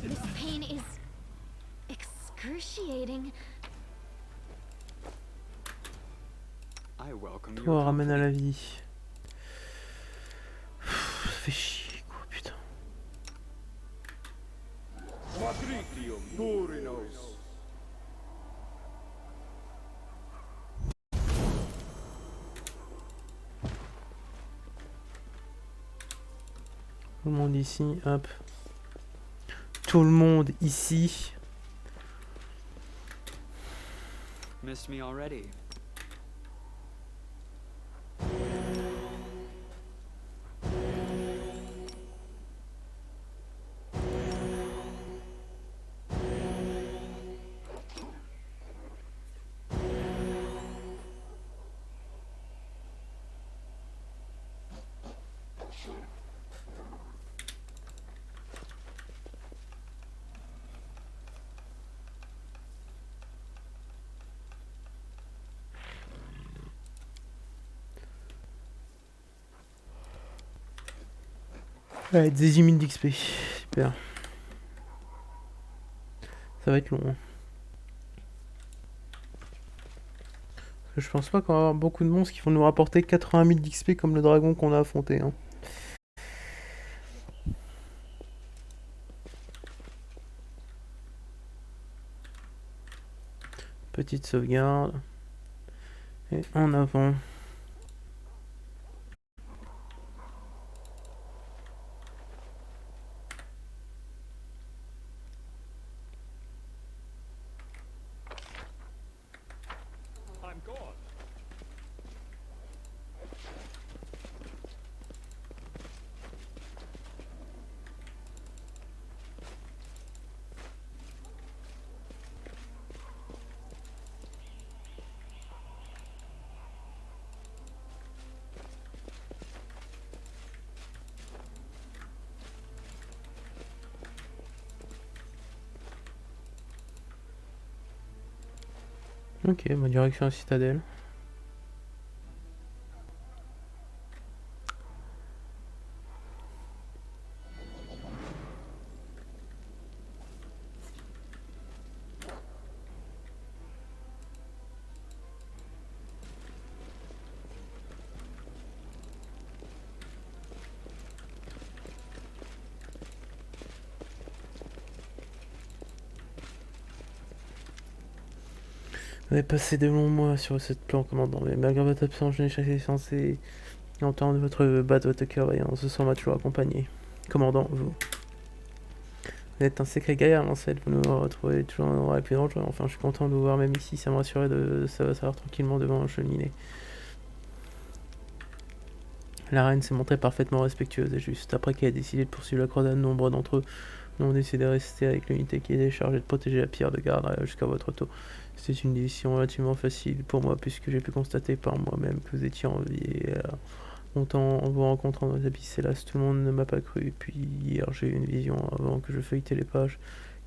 This pain is excruciating. I welcome Toi, your ramène à la company. vie. Ça fait chier, quoi, putain. Patricium Purinos. Tout le monde ici, hop. Tout le monde ici. Missed me already. Ouais, 18 000 d'XP. Super. Ça va être long. Hein. Parce que je pense pas qu'on va avoir beaucoup de monstres qui vont nous rapporter 80 000 d'XP comme le dragon qu'on a affronté. Hein. Petite sauvegarde. Et en avant. I'm gone. Ok, bah direction la citadelle. Vous avez passé de longs mois sur cette plan, commandant, mais malgré votre absence, je n'ai censé entendre votre battre votre cœur vaillant. Ce soir m'a toujours accompagné. Commandant, vous êtes un sacré gaillard, l'ancêtre. Vous nous retrouvez toujours dans l'endroit le plus dangereux. Enfin, je suis content de vous voir même ici. Ça me rassurait de savoir tranquillement devant un cheminée. La reine s'est montrée parfaitement respectueuse et juste. Après qu'elle ait décidé de poursuivre la croisade, nombre d'entre eux ont décidé de rester avec l'unité qui était chargée de protéger la pierre de garde jusqu'à votre retour. C'était une décision relativement facile pour moi puisque j'ai pu constater par moi-même que vous étiez en vie et longtemps en vous rencontrant dans les abysses. Hélas, tout le monde ne m'a pas cru. Et puis hier, j'ai eu une vision avant que je feuilletais les pages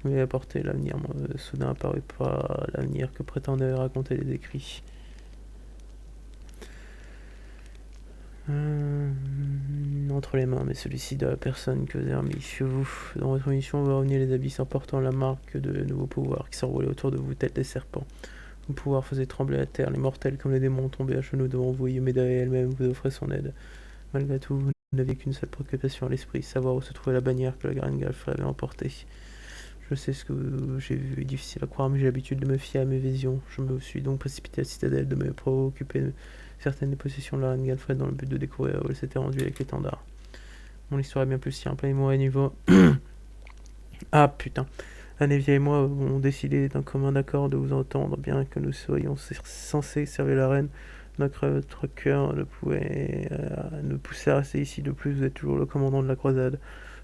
qui m'avait apporté l'avenir. Soudain apparut pas l'avenir que prétendaient raconter les écrits. Entre les mains, mais celui-ci de la personne que vous avez remis. Vous, dans votre mission, vous revenez les abysses en portant la marque de nouveaux pouvoirs qui s'envolaient autour de vous, tels des serpents. Vos pouvoirs faisaient trembler la terre, les mortels comme les démons tombaient à genoux devant vous, et Médaille elle-même vous offrait son aide. Malgré tout, vous n'aviez qu'une seule préoccupation à l'esprit, savoir où se trouvait la bannière que la grande Galfrey avait emportée. Je sais ce que j'ai vu est difficile à croire, mais j'ai l'habitude de me fier à mes visions. Je me suis donc précipité à la citadelle de me préoccuper de certaines des possessions de la reine Galfred dans le but de découvrir où elle s'était rendue avec l'étendard. Mon histoire est bien plus simple, et moi et niveau... Ah putain. Anevia et moi avons décidé d'un commun accord de vous entendre, bien que nous soyons censés servir la reine. Notre cœur ne pouvait nous pousser à rester ici. De plus, vous êtes toujours le commandant de la croisade.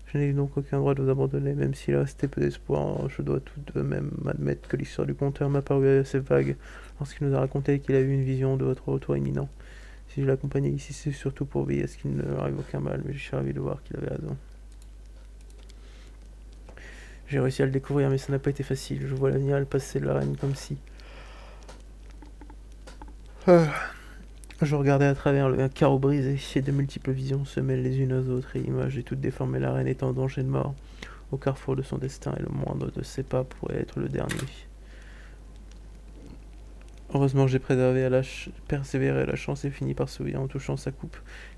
Je n'ai donc aucun droit de vous abandonner, même s'il restait peu d'espoir. Je dois tout de même admettre que l'histoire du conteur m'a paru assez vague lorsqu'il nous a raconté qu'il a eu une vision de votre retour imminent. Si je l'accompagnais ici, c'est surtout pour veiller à ce qu'il ne leur arrive aucun mal, mais je suis ravi de voir qu'il avait raison. J'ai réussi à le découvrir, mais ça n'a pas été facile. Je vois l'avenir et le passé de la reine comme si... Je regardais à travers le carreau brisé, et de multiples visions se mêlent les unes aux autres, et images et toutes déformées. La reine est en danger de mort, au carrefour de son destin, et le moindre de ses pas pourrait être le dernier. Heureusement, j'ai persévéré, la chance et fini par sourire en touchant sa coupe.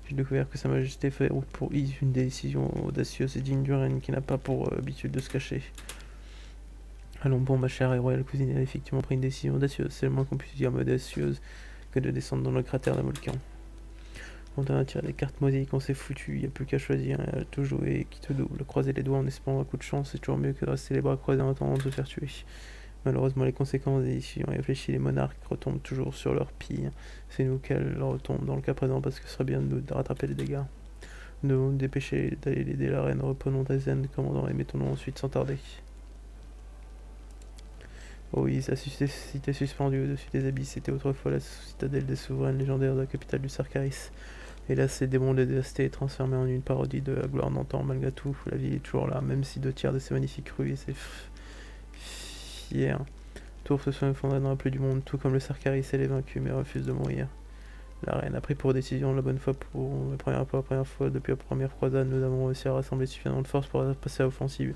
J'ai découvert que Sa Majesté fait route pour Yves, une décision audacieuse et digne du règne qui n'a pas pour habitude de se cacher. Allons bon, ma chère et royale cousine a effectivement pris une décision audacieuse, c'est le moins qu'on puisse dire, mais audacieuse que de descendre dans le cratère d'un volcan. On a tiré les cartes mosaïques, on s'est foutu, y a plus qu'à choisir, et à tout jouer, qui te double. Croiser les doigts en espérant un coup de chance, c'est toujours mieux que de rester les bras croisés en attendant de se faire tuer. Malheureusement, les conséquences des décisions réfléchies, les monarques retombent toujours sur leur pire. C'est nous qu'elles retombent dans le cas présent, parce que ce serait bien de nous de rattraper les dégâts. Nous devons nous dépêcher d'aller aider la reine, reprenons ta zen, commandant, et mettons-nous ensuite sans tarder. Oh oui, sa cité suspendue au-dessus des abysses, c'était autrefois la citadelle des souveraines légendaires de la capitale du Sarkaris. Hélas, ces démons dévastés et transformés en une parodie de la gloire d'antan. Malgré tout, la vie est toujours là, même si 2 tiers de ces magnifiques rues et ces fiers tours se sont effondrés dans la pluie du monde, tout comme le Sarkaris et les vaincus, mais refusent de mourir. La reine a pris pour décision la bonne fois pour la première fois depuis la première croisade, nous avons réussi à rassembler suffisamment de force pour passer à l'offensive.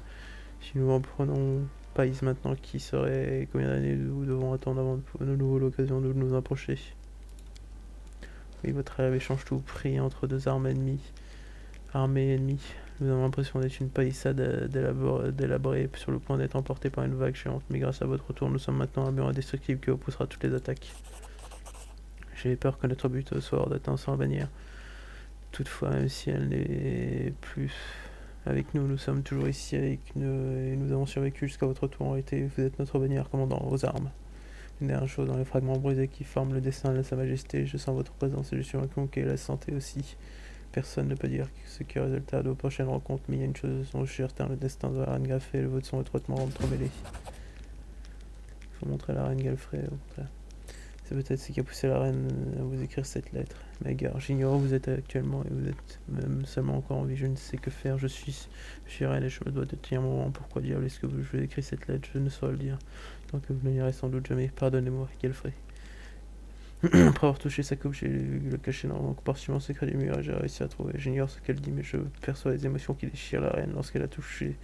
Si nous en prenons Pays maintenant, qui serait combien d'années nous devons attendre avant de nouveau l'occasion de nous approcher? Oui, votre arrivée change tout. Pris entre 2 armées ennemies. Nous avons l'impression d'être une palissade délabrée sur le point d'être emportée par une vague géante. Mais grâce à votre retour, nous sommes maintenant un mur indestructible qui repoussera toutes les attaques. J'ai peur que notre but soit hors d'atteinte sans la bannière. Toutefois, même si elle n'est plus avec nous, nous sommes toujours ici et nous avons survécu jusqu'à votre retour. En réalité, vous êtes notre bannière, commandant, aux armes. Une dernière chose, dans les fragments brisés qui forment le destin de Sa Majesté, je sens votre présence et je suis inquiet qu'elle la santé aussi. Personne ne peut dire ce qui résultera de vos prochaines rencontres, mais il y a une chose dont je suis certain, le destin de la reine Galfrey et le vôtre sont étroitement entremêlés. Il faut montrer à la reine Galfrey, au contraire. C'est peut-être ce qui a poussé la reine à vous écrire cette lettre. Mais gare, j'ignore où vous êtes actuellement et vous êtes même seulement encore en vie. Je ne sais que faire. Je suis reine et je me dois de tenir mon rang. Pourquoi diable est-ce que je vous ai écrit cette lettre? Je ne saurais le dire. Tant que vous ne l'irez sans doute jamais. Pardonnez-moi, Galfrey. Après avoir touché sa coupe, j'ai le caché dans mon compartiment secret du mur et j'ai réussi à trouver. J'ignore ce qu'elle dit, mais je perçois les émotions qui déchirent la reine lorsqu'elle a touché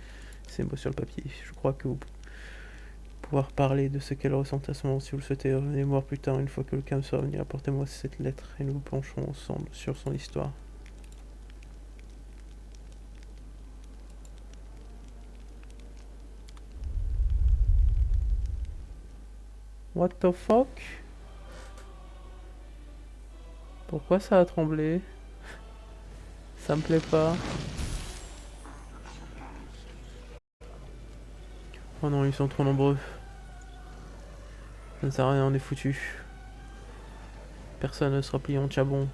ces mots sur le papier. Je crois que vous pouvoir parler de ce qu'elle ressent à ce moment. Si vous le souhaitez, revenez me voir plus tard, une fois que le calme sera venu. Apportez-moi cette lettre et nous nous pencherons ensemble sur son histoire. What the fuck? Pourquoi ça a tremblé? Ça me plaît pas. Oh non, ils sont trop nombreux. Ça ne sert à rien, on est foutu. Personne ne sera plié en tchabon.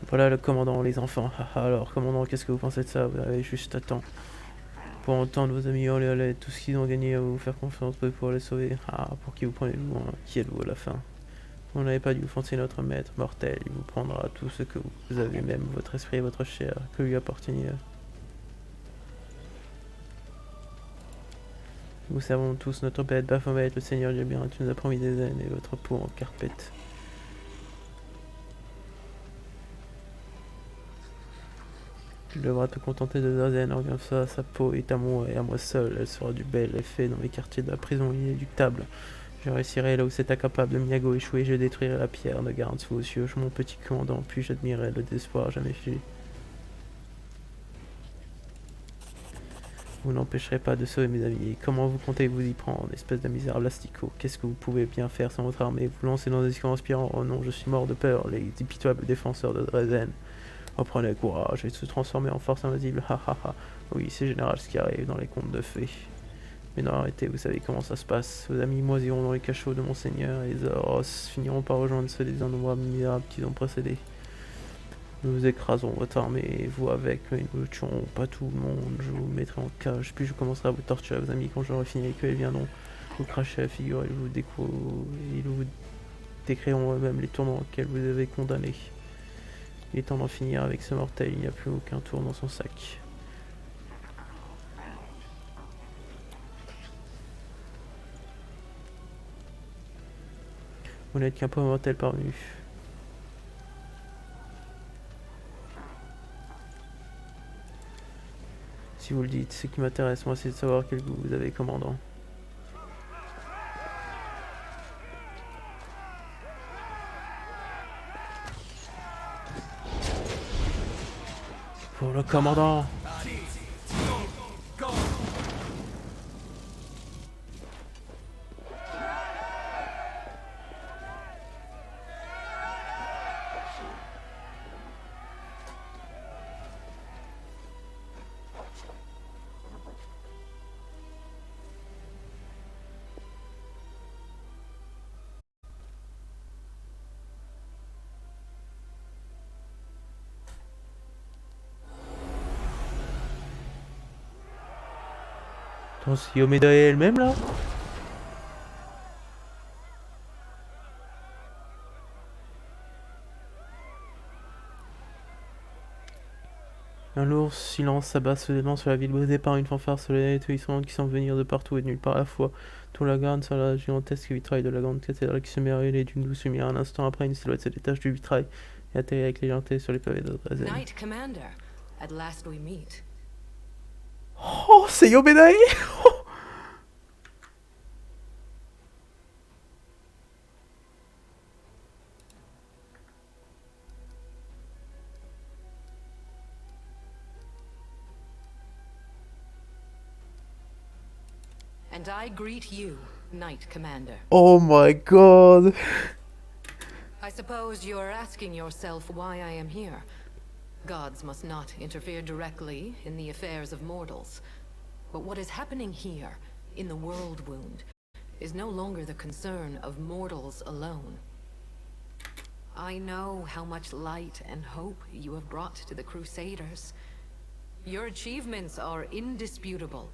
Voilà le commandant, les enfants. Alors, commandant, qu'est-ce que vous pensez de ça? Vous avez juste à temps pour entendre vos amis hurler à l'aide, tout ce qu'ils ont gagné à vous faire confiance pour les sauver. Ah, pour qui vous prenez-vous, hein? Qui êtes-vous à la fin? Vous n'avez pas dû offenser notre maître mortel. Il vous prendra tout ce que vous avez, même votre esprit et votre chair, que lui appartenait. Nous savons tous notre bête Baphomet, le Seigneur du bien, tu nous as promis des ailes et votre peau en carpette. Tu devras te contenter de Zazen, regarde ça, sa peau est à moi et à moi seul, elle sera du bel effet dans les quartiers de la prison inéluctable. Je réussirai là où c'est incapable de Miago échouer, je détruirai la pierre de garde sous vos yeux, mon petit commandant, puis j'admirerai le désespoir jamais fui. Vous n'empêcherez pas de sauver mes amis. Comment vous comptez vous y prendre, espèce de misérable asticot? Qu'est-ce que vous pouvez bien faire sans votre armée? Vous lancez dans des discours inspirants. Oh non, je suis mort de peur, les impitoyables défenseurs de Dresden. Reprenez courage et se transformer en force invisible. Ha ha ha. Oui, c'est général ce qui arrive dans les contes de fées. Mais non, arrêtez, vous savez comment ça se passe. Vos amis moisiront dans les cachots de Monseigneur et les Zoros finiront par rejoindre ceux des innombrables misérables qui ont précédé. Nous écraserons votre armée et vous avec, mais nous ne tuerons pas tout le monde. Je vous mettrai en cage, puis je commencerai à vous torturer, vos amis, quand j'aurai fini avec eux, ils viendront vous cracher à la figure et ils vous décriront eux-mêmes les tours dans lesquels vous avez condamné. Il est temps d'en finir avec ce mortel, il n'y a plus aucun tour dans son sac. Vous n'êtes qu'un pauvre mortel parvenu. Si vous le dites, ce qui m'intéresse, moi, c'est de savoir quel goût vous avez, commandant. Pour le commandant! Attends, c'est Yomeda elle-même là? Un lourd silence s'abat soudainement sur la ville, brisée par une fanfare solennelle et éblouissante qui semble venir de partout et de nulle part à la fois. Tout la garde sur la gigantesque vitrail de la grande cathédrale qui se met à rayonner d'une douce lumière. Un instant après, une silhouette se détache du vitrail et atterrit avec légèreté sur les pavés de Dresden. Knight Commander, at last we meet. Oh, c'est Yomeda! And I greet you, Knight Commander. Oh my god! I suppose you're asking yourself why I am here. Gods must not interfere directly in the affairs of mortals. But what is happening here, in the World Wound, is no longer the concern of mortals alone. I know how much light and hope you have brought to the Crusaders. Your achievements are indisputable.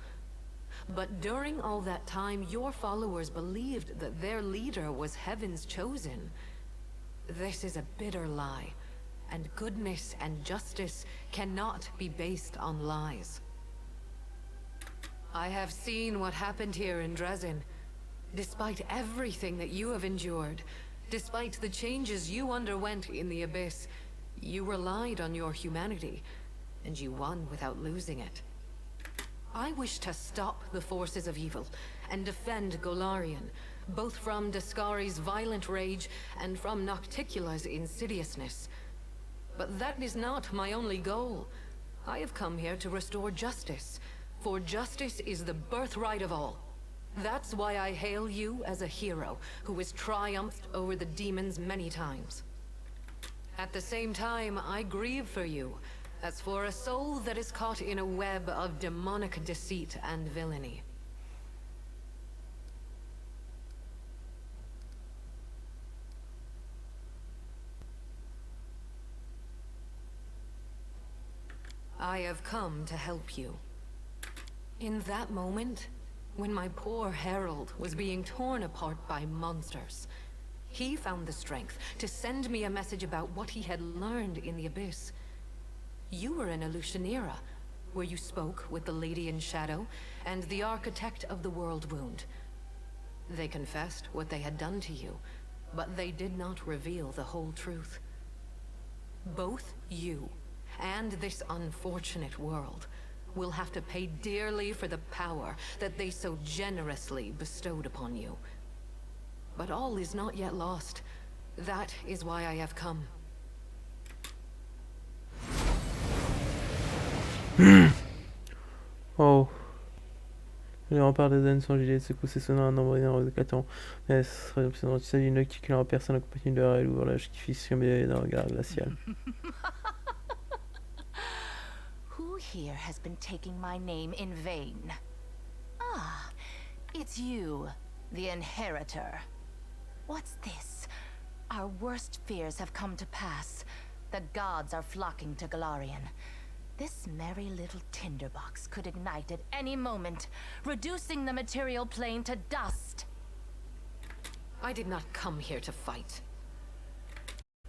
But during all that time, your followers believed that their leader was Heaven's chosen. This is a bitter lie, and goodness and justice cannot be based on lies. I have seen what happened here in Dresden. Despite everything that you have endured, despite the changes you underwent in the Abyss, you relied on your humanity, and you won without losing it. I wish to stop the forces of evil and defend Golarion, both from Daskari's violent rage and from Nocticula's insidiousness. But that is not my only goal. I have come here to restore justice, for justice is the birthright of all. That's why I hail you as a hero who has triumphed over the demons many times. At the same time, I grieve for you, as for a soul that is caught in a web of demonic deceit and villainy. I have come to help you. In that moment, when my poor herald was being torn apart by monsters, he found the strength to send me a message about what he had learned in the Abyss. You were in Elushanira, where you spoke with the Lady in Shadow and the Architect of the World Wound. They confessed what they had done to you, but they did not reveal the whole truth. Both you and this unfortunate world will have to pay dearly for the power that they so generously bestowed upon you. But all is not yet lost. That is why I have come. Oh. Les remparts d'Aden sont gelés, secoués sonnant un nombre énorme de catons. Mais ce serait l'option de d'une octiculaire en personne accompagnée de rêve l'ouvrage qui fixe comme d'un regard glacial. Who here has been taking my name in vain? Ah, it's you, the Inheritor. What's this? Our worst fears have come to pass. The gods are flocking to Galarian. This merry little tinderbox could ignite at any moment, reducing the material plane to dust. I did not come here to fight.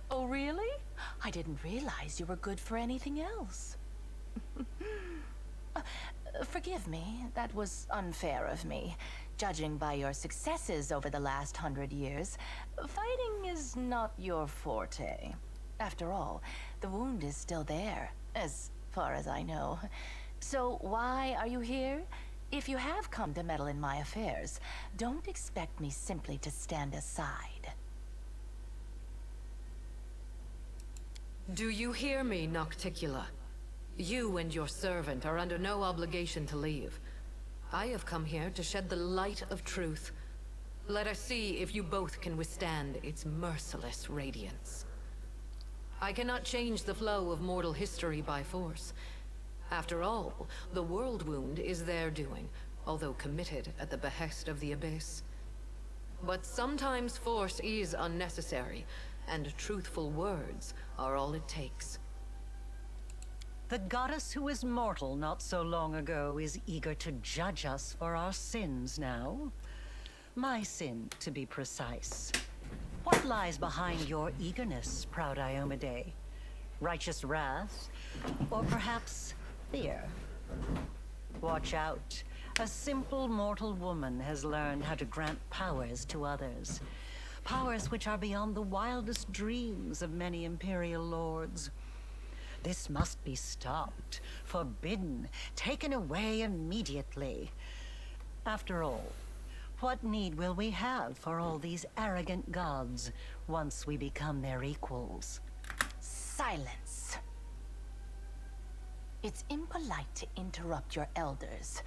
Oh, really? I didn't realize you were good for anything else. Forgive me, that was unfair of me. Judging by your successes over the last 100 years, fighting is not your forte. After all, the wound is still there, as far as I know. So why are you here? If you have come to meddle in my affairs, don't expect me simply to stand aside. Do you hear me, Nocticula? You and your servant are under no obligation to leave. I have come here to shed the light of truth. Let us see if you both can withstand its merciless radiance. I cannot change the flow of mortal history by force. After all, the world wound is their doing, although committed at the behest of the Abyss. But sometimes force is unnecessary, and truthful words are all it takes. The goddess who was mortal not so long ago is eager to judge us for our sins now. My sin, to be precise. What lies behind your eagerness, proud Iomade? Righteous wrath? Or perhaps fear? Watch out. A simple mortal woman has learned how to grant powers to others. Powers which are beyond the wildest dreams of many Imperial lords. This must be stopped, forbidden, taken away immediately. After all, what need will we have for all these arrogant gods once we become their equals? Silence. It's impolite to interrupt your elders.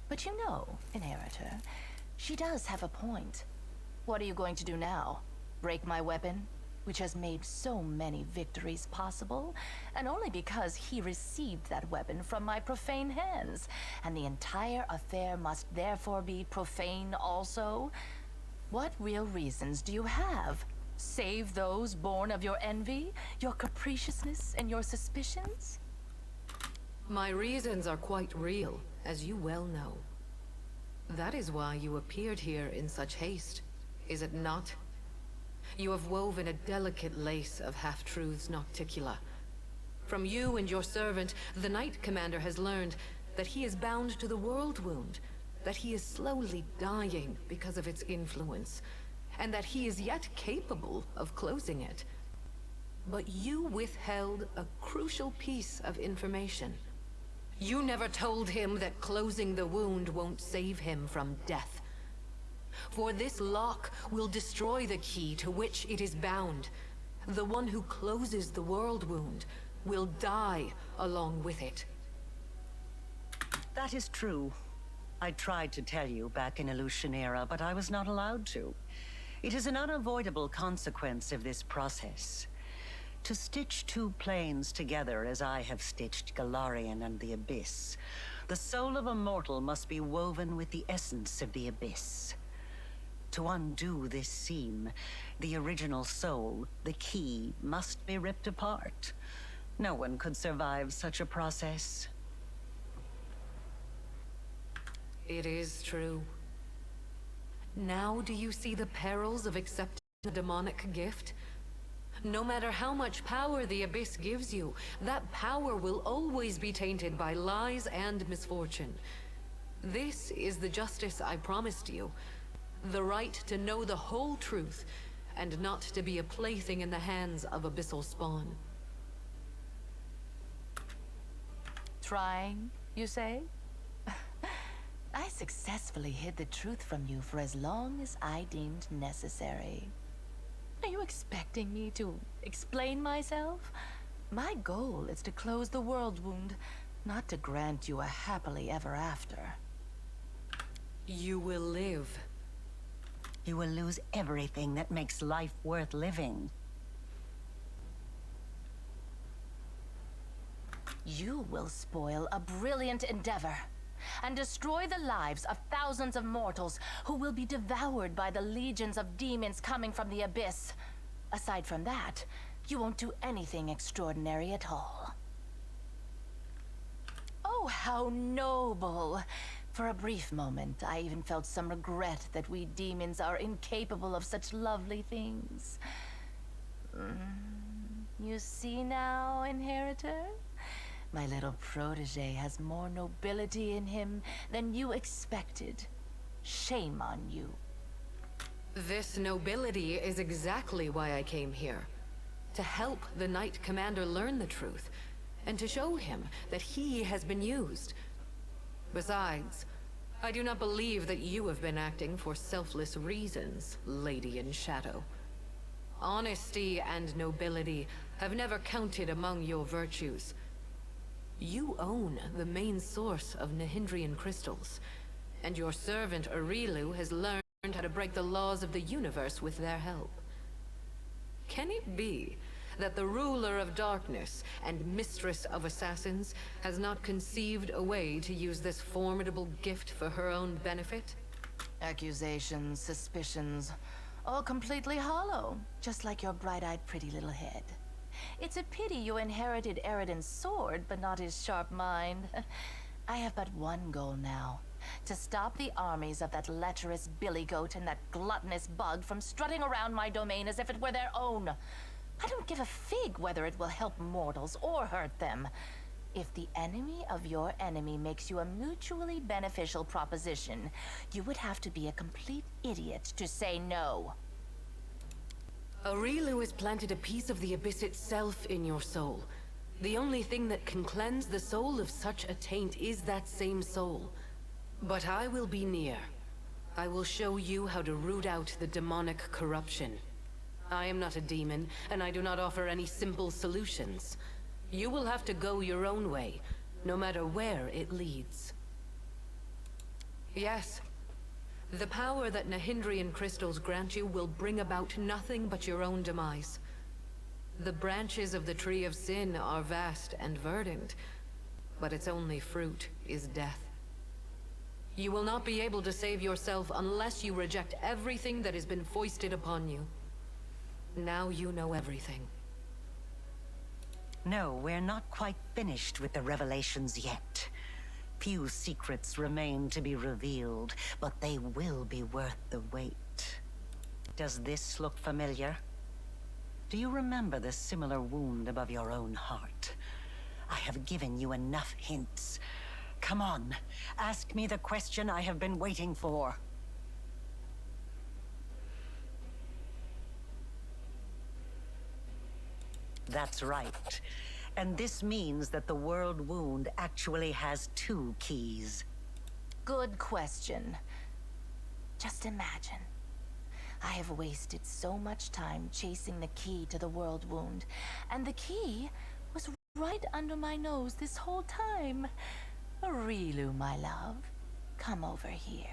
But you know, Inheritor, she does have a point. What are you going to do now? Break my weapon? Which has made so many victories possible, and only because he received that weapon from my profane hands, and the entire affair must therefore be profane also? What real reasons do you have? Save those born of your envy, your capriciousness, and your suspicions? My reasons are quite real, as you well know. That is why you appeared here in such haste, is it not? You have woven a delicate lace of half-truths, Nocticula. From you and your servant, the Knight Commander has learned that he is bound to the world wound, that he is slowly dying because of its influence, and that he is yet capable of closing it. But you withheld a crucial piece of information. You never told him that closing the wound won't save him from death. For this lock will destroy the key to which it is bound. The one who closes the world wound will die along with it. That is true. I tried to tell you back in Illusionera, but I was not allowed to. It is an unavoidable consequence of this process. To stitch two planes together as I have stitched Galarian and the Abyss, the soul of a mortal must be woven with the essence of the Abyss. To undo this seam, the original soul, the key, must be ripped apart. No one could survive such a process. It is true. Now do you see the perils of accepting a demonic gift? No matter how much power the Abyss gives you, that power will always be tainted by lies and misfortune. This is the justice I promised you. The right to know the whole truth, and not to be a plaything in the hands of abyssal spawn. Trying, you say? I successfully hid the truth from you for as long as I deemed necessary. Are you expecting me to explain myself? My goal is to close the world wound, not to grant you a happily ever after. You will live. You will lose everything that makes life worth living. You will spoil a brilliant endeavor and destroy the lives of thousands of mortals who will be devoured by the legions of demons coming from the Abyss. Aside from that, you won't do anything extraordinary at all. Oh, how noble! For a brief moment, I even felt some regret that we demons are incapable of such lovely things. You see now, Inheritor? My little protege has more nobility in him than you expected. Shame on you. This nobility is exactly why I came here. To help the Knight Commander learn the truth, and to show him that he has been used. Besides, I do not believe that you have been acting for selfless reasons, Lady in Shadow. Honesty and nobility have never counted among your virtues. You own the main source of Nahindrian crystals, and your servant Arilu has learned how to break the laws of the universe with their help. Can it be that the ruler of darkness and mistress of assassins has not conceived a way to use this formidable gift for her own benefit? Accusations, suspicions, all completely hollow, just like your bright-eyed pretty little head. It's a pity you inherited Eridan's sword, but not his sharp mind. I have but one goal now. To stop the armies of that lecherous billy-goat and that gluttonous bug from strutting around my domain as if it were their own. I don't give a fig whether it will help mortals or hurt them. If the enemy of your enemy makes you a mutually beneficial proposition, you would have to be a complete idiot to say no. Arilu has planted a piece of the Abyss itself in your soul. The only thing that can cleanse the soul of such a taint is that same soul. But I will be near. I will show you how to root out the demonic corruption. I am not a demon, and I do not offer any simple solutions. You will have to go your own way, no matter where it leads. Yes. The power that Nahindrian crystals grant you will bring about nothing but your own demise. The branches of the Tree of Sin are vast and verdant, but its only fruit is death. You will not be able to save yourself unless you reject everything that has been foisted upon you. Now you know everything. No, we're not quite finished with the revelations yet. Few secrets remain to be revealed, but they will be worth the wait. Does this look familiar? Do you remember the similar wound above your own heart? I have given you enough hints. Come on, ask me the question I have been waiting for. That's right. And this means that the world wound actually has two keys. Good question. Just imagine. I have wasted so much time chasing the key to the world wound, and the key was right under my nose this whole time. Arilu, my love. Come over here.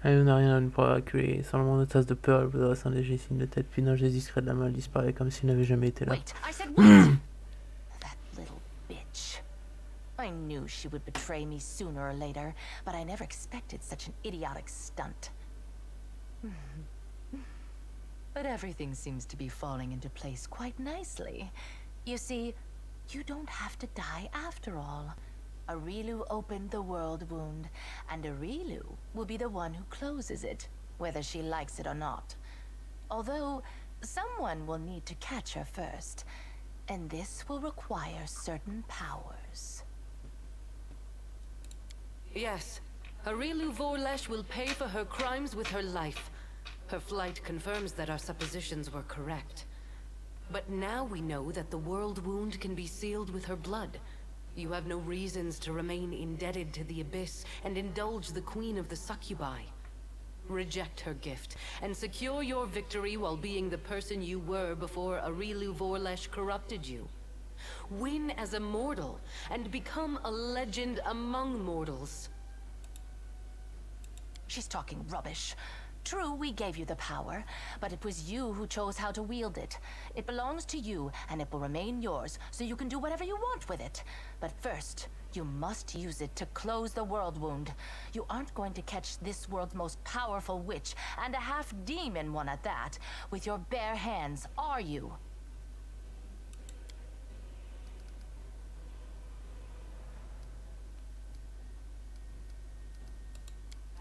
Elle n'a rien à ne pas reculer. Sans le moindre tasse de peur, elle vous adresse un léger signe de tête, puis d'un geste discret de la main, elle disparaît comme s'il n'avait jamais été là. Wait, I said wait! That little bitch. I knew she would betray me sooner or later, but I never expected such an idiotic stunt. But everything seems to be falling into place quite nicely. You see, you don't have to die after all. Arilu opened the world wound, and Arilu will be the one who closes it, whether she likes it or not. Although, someone will need to catch her first, and this will require certain powers. Yes, Arilu Vorlesh will pay for her crimes with her life. Her flight confirms that our suppositions were correct. But now we know that the world wound can be sealed with her blood. You have no reasons to remain indebted to the Abyss and indulge the Queen of the Succubi. Reject her gift, and secure your victory while being the person you were before Arilu Vorlesh corrupted you. Win as a mortal, and become a legend among mortals. She's talking rubbish. True, we gave you the power, but it was you who chose how to wield it. It belongs to you, and it will remain yours, so you can do whatever you want with it. But first, you must use it to close the world wound. You aren't going to catch this world's most powerful witch, and a half-demon one at that, with your bare hands, are you?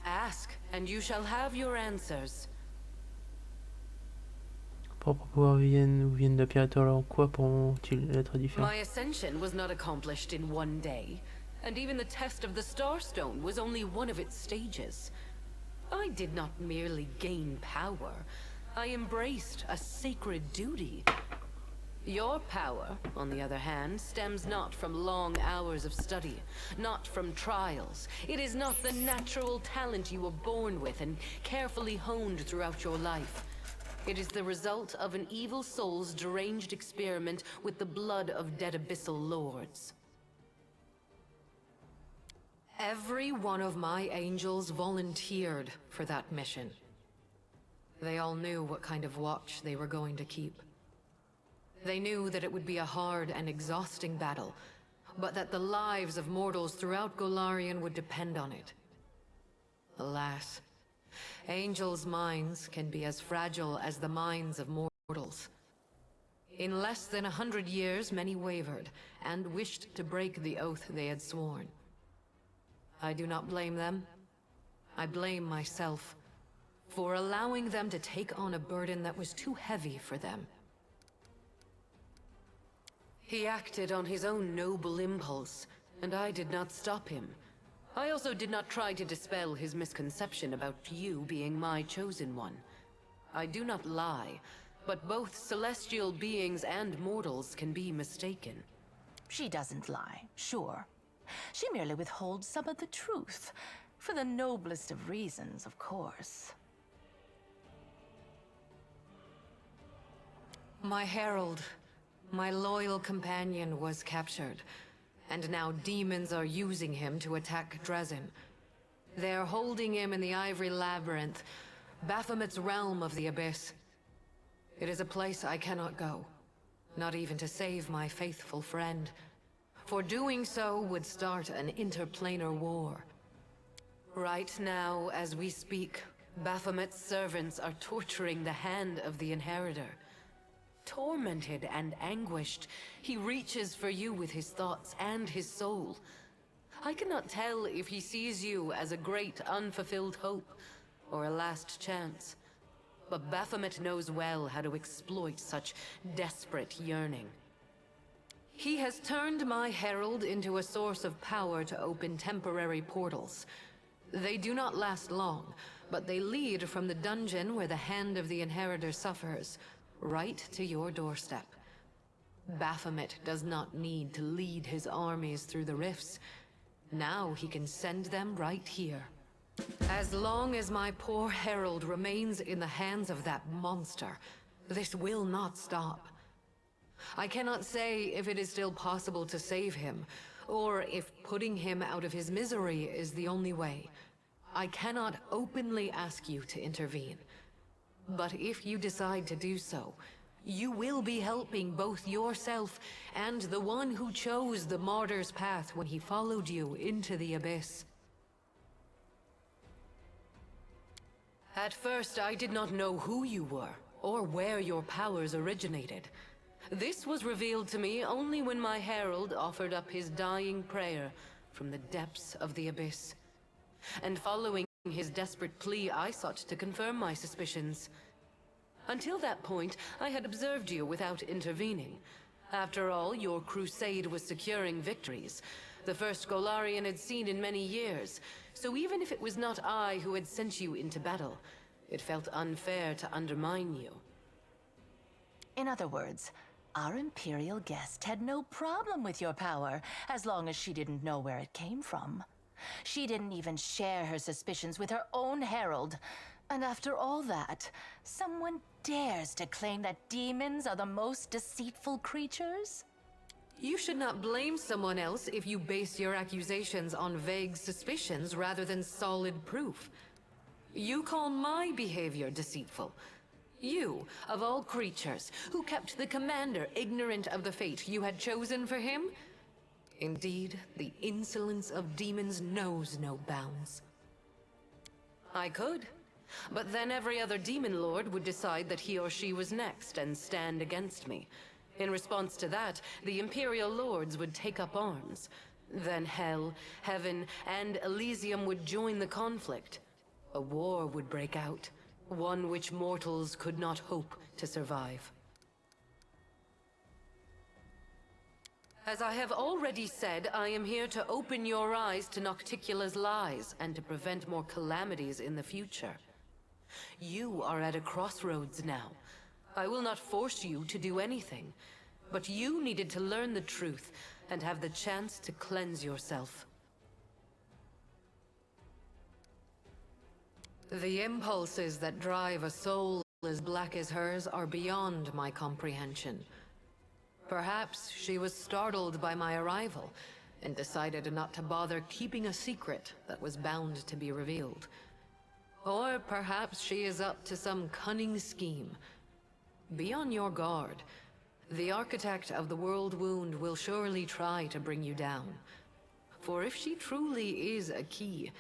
Ask, and you shall have your answers. Propres pouvoirs viennent de Pirator, alors quoi pourront-ils être différents? My ascension was not accomplished in one day, and even the test of the Starstone was only one of its stages. I did not merely gain power, I embraced a sacred duty. Your power, on the other hand, stems not from long hours of study, not from trials. It is not the natural talent you were born with and carefully honed throughout your life. It is the result of an evil soul's deranged experiment with the blood of dead abyssal lords. Every one of my angels volunteered for that mission. They all knew what kind of watch they were going to keep. They knew that it would be a hard and exhausting battle, but that the lives of mortals throughout Golarion would depend on it. Alas, angels' minds can be as fragile as the minds of mortals. In less than 100 years, many wavered, and wished to break the oath they had sworn. I do not blame them. I blame myself for allowing them to take on a burden that was too heavy for them. He acted on his own noble impulse, and I did not stop him. I also did not try to dispel his misconception about you being my chosen one. I do not lie, but both celestial beings and mortals can be mistaken. She doesn't lie, sure. She merely withholds some of the truth, for the noblest of reasons, of course. My herald, my loyal companion, was captured, and now demons are using him to attack Dresden. They're holding him in the Ivory Labyrinth, Baphomet's realm of the Abyss. It is a place I cannot go, not even to save my faithful friend. For doing so would start an interplanar war. Right now, as we speak, Baphomet's servants are torturing the hand of the Inheritor. Tormented and anguished, he reaches for you with his thoughts and his soul. I cannot tell if he sees you as a great unfulfilled hope or a last chance. But Baphomet knows well how to exploit such desperate yearning. He has turned my herald into a source of power to open temporary portals. They do not last long, but they lead from the dungeon where the hand of the Inheritor suffers, right to your doorstep. Baphomet does not need to lead his armies through the rifts. Now he can send them right here. As long as my poor herald remains in the hands of that monster, this will not stop. I cannot say if it is still possible to save him, or if putting him out of his misery is the only way. I cannot openly ask you to intervene. But if you decide to do so, you will be helping both yourself and the one who chose the martyr's path when he followed you into the abyss. At first, I did not know who you were, or where your powers originated. This was revealed to me only when my herald offered up his dying prayer from the depths of the abyss. And following his desperate plea, I sought to confirm my suspicions. Until that point, I had observed you without intervening. After all, your crusade was securing victories, the first Golarion had seen in many years. So even if it was not I who had sent you into battle, it felt unfair to undermine you. In other words, our Imperial guest had no problem with your power, as long as she didn't know where it came from. She didn't even share her suspicions with her own herald. And after all that, someone dares to claim that demons are the most deceitful creatures? You should not blame someone else if you base your accusations on vague suspicions rather than solid proof. You call my behavior deceitful. You, of all creatures, who kept the commander ignorant of the fate you had chosen for him? Indeed, the insolence of demons knows no bounds. I could, but then every other demon lord would decide that he or she was next and stand against me. In response to that, the Imperial lords would take up arms. Then Hell, Heaven, and Elysium would join the conflict. A war would break out, one which mortals could not hope to survive. As I have already said, I am here to open your eyes to Nocticula's lies and to prevent more calamities in the future. You are at a crossroads now. I will not force you to do anything, but you needed to learn the truth and have the chance to cleanse yourself. The impulses that drive a soul as black as hers are beyond my comprehension. Perhaps she was startled by my arrival and decided not to bother keeping a secret that was bound to be revealed. Or perhaps she is up to some cunning scheme. Be on your guard. The architect of the world wound will surely try to bring you down. For if she truly is a key,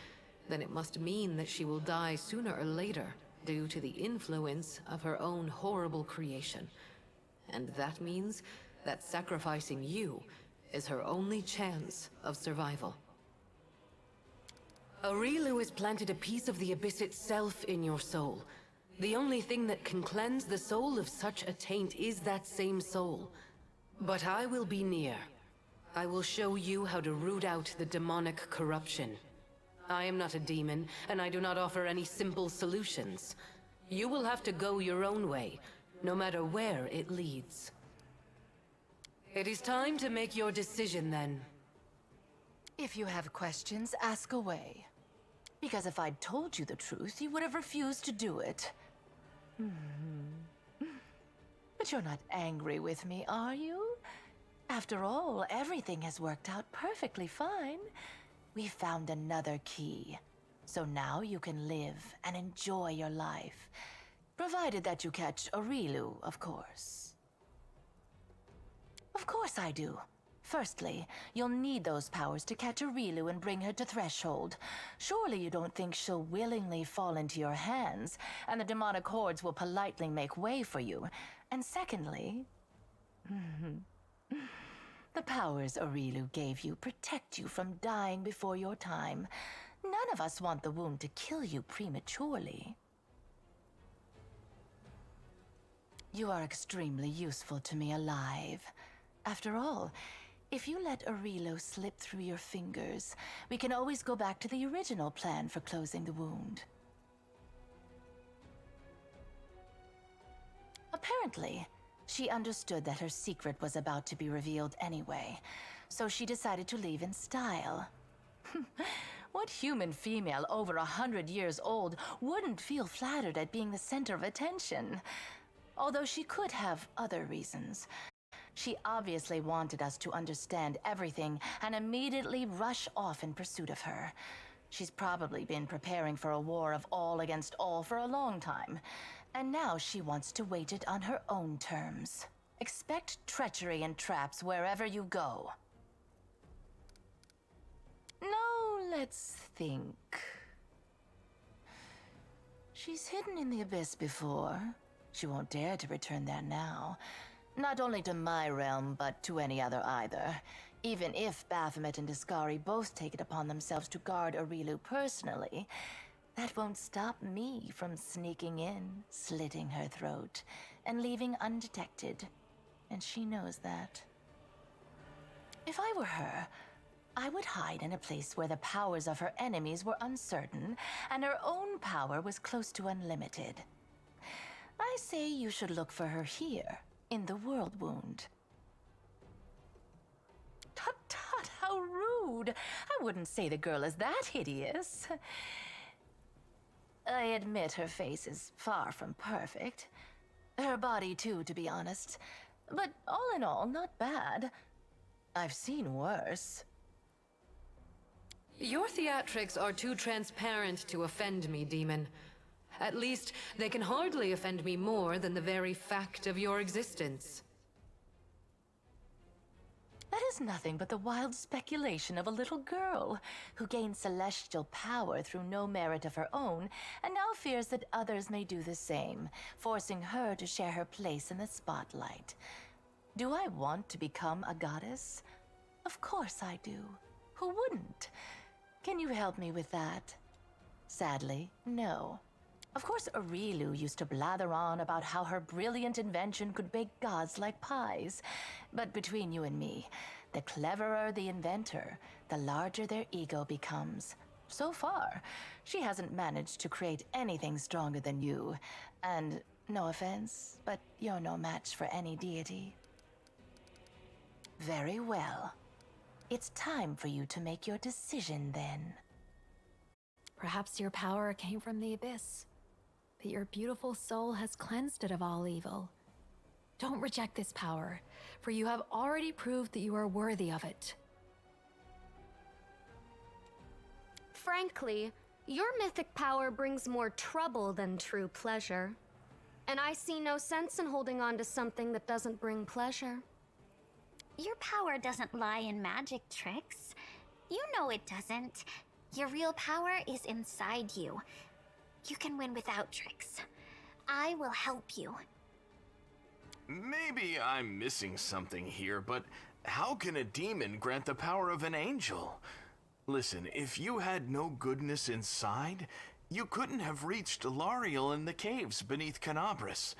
then it must mean that she will die sooner or later due to the influence of her own horrible creation. And that means that sacrificing you is her only chance of survival. Aurilu has planted a piece of the abyss itself in your soul. The only thing that can cleanse the soul of such a taint is that same soul. But I will be near. I will show you how to root out the demonic corruption. I am not a demon, and I do not offer any simple solutions. You will have to go your own way, no matter where it leads. It is time to make your decision, then. If you have questions, ask away. Because if I'd told you the truth, you would have refused to do it. But you're not angry with me, are you? After all, everything has worked out perfectly fine. We found another key. So now you can live and enjoy your life. Provided that you catch Aurilu, of course. Of course I do. Firstly, you'll need those powers to catch Aurilu and bring her to Threshold. Surely you don't think she'll willingly fall into your hands, and the demonic hordes will politely make way for you. And secondly, the powers Aurilu gave you protect you from dying before your time. None of us want the wound to kill you prematurely. You are extremely useful to me alive. After all, if you let Aurilu slip through your fingers, we can always go back to the original plan for closing the wound. Apparently, she understood that her secret was about to be revealed anyway, so she decided to leave in style. What human female over 100 years old wouldn't feel flattered at being the center of attention? Although she could have other reasons. She obviously wanted us to understand everything and immediately rush off in pursuit of her. She's probably been preparing for a war of all against all for a long time, and now she wants to wage it on her own terms. Expect treachery and traps wherever you go. Now, let's think. She's hidden in the abyss before. She won't dare to return there now. Not only to my realm, but to any other either. Even if Baphomet and Discari both take it upon themselves to guard Aurilu personally, that won't stop me from sneaking in, slitting her throat, and leaving undetected. And she knows that. If I were her, I would hide in a place where the powers of her enemies were uncertain, and her own power was close to unlimited. I say you should look for her here, in the World Wound. Tut tut, how rude! I wouldn't say the girl is that hideous. I admit her face is far from perfect. Her body too, to be honest. But all in all, not bad. I've seen worse. Your theatrics are too transparent to offend me, demon. At least, they can hardly offend me more than the very fact of your existence. That is nothing but the wild speculation of a little girl who gained celestial power through no merit of her own and now fears that others may do the same, forcing her to share her place in the spotlight. Do I want to become a goddess? Of course I do. Who wouldn't? Can you help me with that? Sadly, no. Of course, Aurilu used to blather on about how her brilliant invention could bake gods like pies. But between you and me, the cleverer the inventor, the larger their ego becomes. So far, she hasn't managed to create anything stronger than you. And no offense, but you're no match for any deity. Very well. It's time for you to make your decision then. Perhaps your power came from the abyss, but your beautiful soul has cleansed it of all evil. Don't reject this power, for you have already proved that you are worthy of it. Frankly, your mythic power brings more trouble than true pleasure. And I see no sense in holding on to something that doesn't bring pleasure. Your power doesn't lie in magic tricks. You know it doesn't. Your real power is inside you. You can win without tricks. I will help you. Maybe I'm missing something here, but how can a demon grant the power of an angel? Listen, if you had no goodness inside, you couldn't have reached Lariel in the caves beneath Canabras.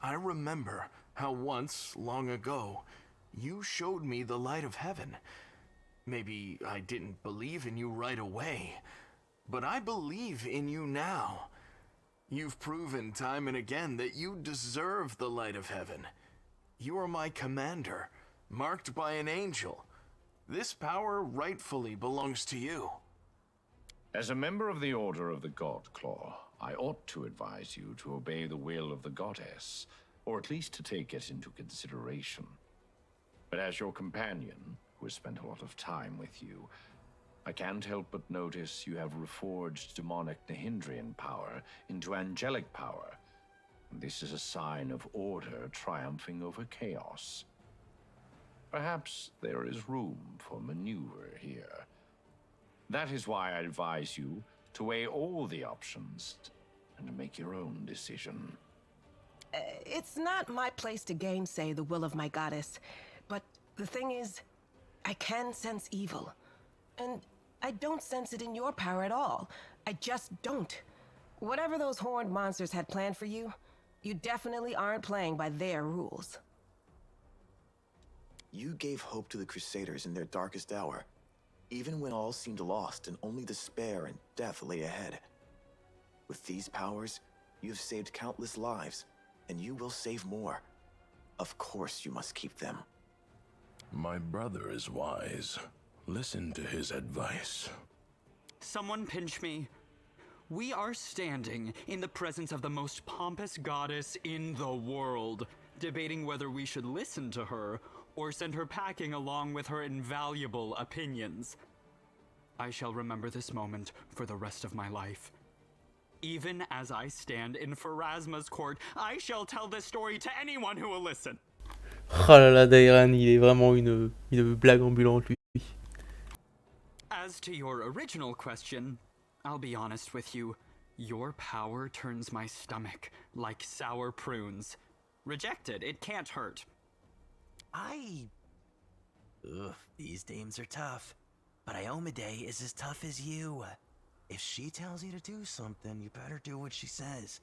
I remember how once, long ago, you showed me the light of heaven. Maybe I didn't believe in you right away, but I believe in you now. You've proven time and again that you deserve the light of heaven. You are my commander, marked by an angel. This power rightfully belongs to you. As a member of the Order of the God Claw, I ought to advise you to obey the will of the goddess, or at least to take it into consideration. But as your companion, who has spent a lot of time with you, I can't help but notice you have reforged demonic Nahindrian power into angelic power. This is a sign of order triumphing over chaos. Perhaps there is room for maneuver here. That is why I advise you to weigh all the options and make your own decision. It's not my place to gainsay the will of my goddess, but the thing is, I can sense evil. And I don't sense it in your power at all. I just don't. Whatever those horned monsters had planned for you, you definitely aren't playing by their rules. You gave hope to the Crusaders in their darkest hour, even when all seemed lost and only despair and death lay ahead. With these powers, you have saved countless lives, and you will save more. Of course you must keep them. My brother is wise. Listen to his advice. Someone pinch me. We are standing in the presence of the most pompous goddess in the world. debating whether we should listen to her or send her packing along with her invaluable opinions. I shall remember this moment for the rest of my life. Even as I stand in Pharasma's court, I shall tell this story to anyone who will listen. Oh là là, Dairan, il est vraiment une blague ambulante, lui. As to your original question, I'll be honest with you. Your power turns my stomach like sour prunes. Reject it, it can't hurt. Ugh, these dames are tough. But Iomade is as tough as you. If she tells you to do something, you better do what she says.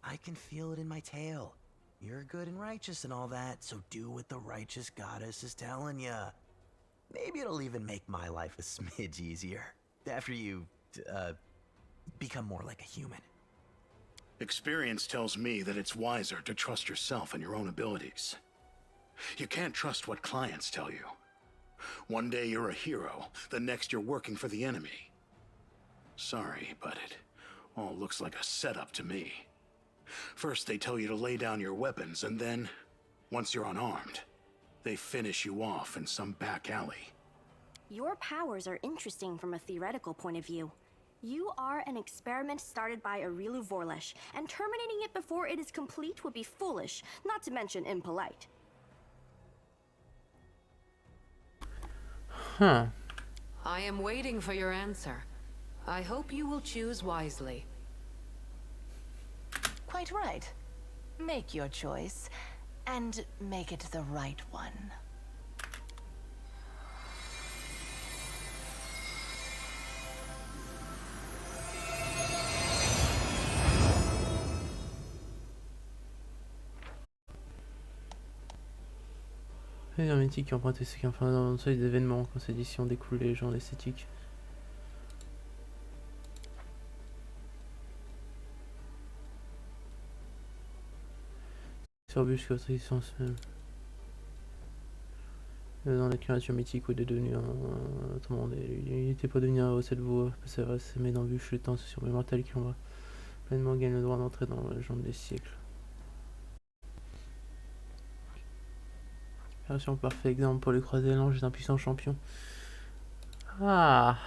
I can feel it in my tail. You're good and righteous and all that, so do what the righteous goddess is telling you. Maybe it'll even make my life a smidge easier. After you, become more like a human. Experience tells me that it's wiser to trust yourself and your own abilities. You can't trust what clients tell you. One day you're a hero, the next you're working for the enemy. Sorry, but it all looks like a setup to me. First they tell you to lay down your weapons, and then, once you're unarmed, they finish you off in some back alley. Your powers are interesting from a theoretical point of view. You are an experiment started by Arilu Vorlesh, and terminating it before it is complete would be foolish, not to mention impolite. Huh. I am waiting for your answer. I hope you will choose wisely. Quite right. Make your choice, and make it the right one. Les hermétiques qui empruntent ce qui enfin dans le seuil d'événements quand cette édition découle les légendes esthétiques. Sorbus que votre existence même. Dans la créature mythique ou de devenir un autre monde. Il n'était pas devenu un héros cette voie. C'est vrai, c'est mes d'embûches, le temps, c'est sur mes mortels qui ont pleinement gagné le droit d'entrer dans la légende des siècles. Version parfait exemple pour les croisés l'ange d'un puissant champion. Ah.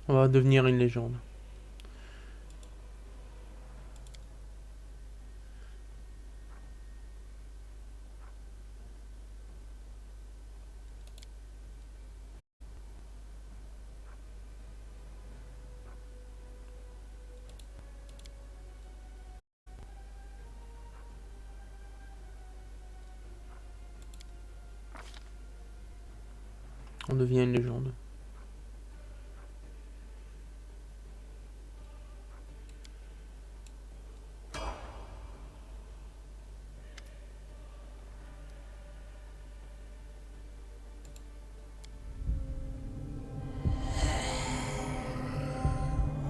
On va devenir une légende. On devient une légende.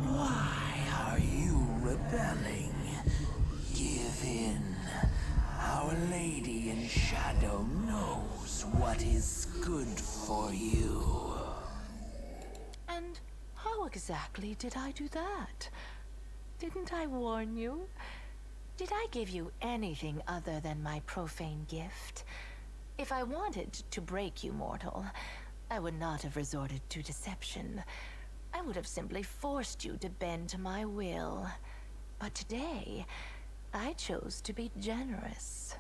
Why are you rebelling? Give in. Our Lady in Shadow knows what is good for you. And how exactly did I do that? Didn't I warn you? Did I give you anything other than my profane gift? If I wanted to break you, mortal, I would not have resorted to deception. I would have simply forced you to bend to my will. But today, I chose to be generous.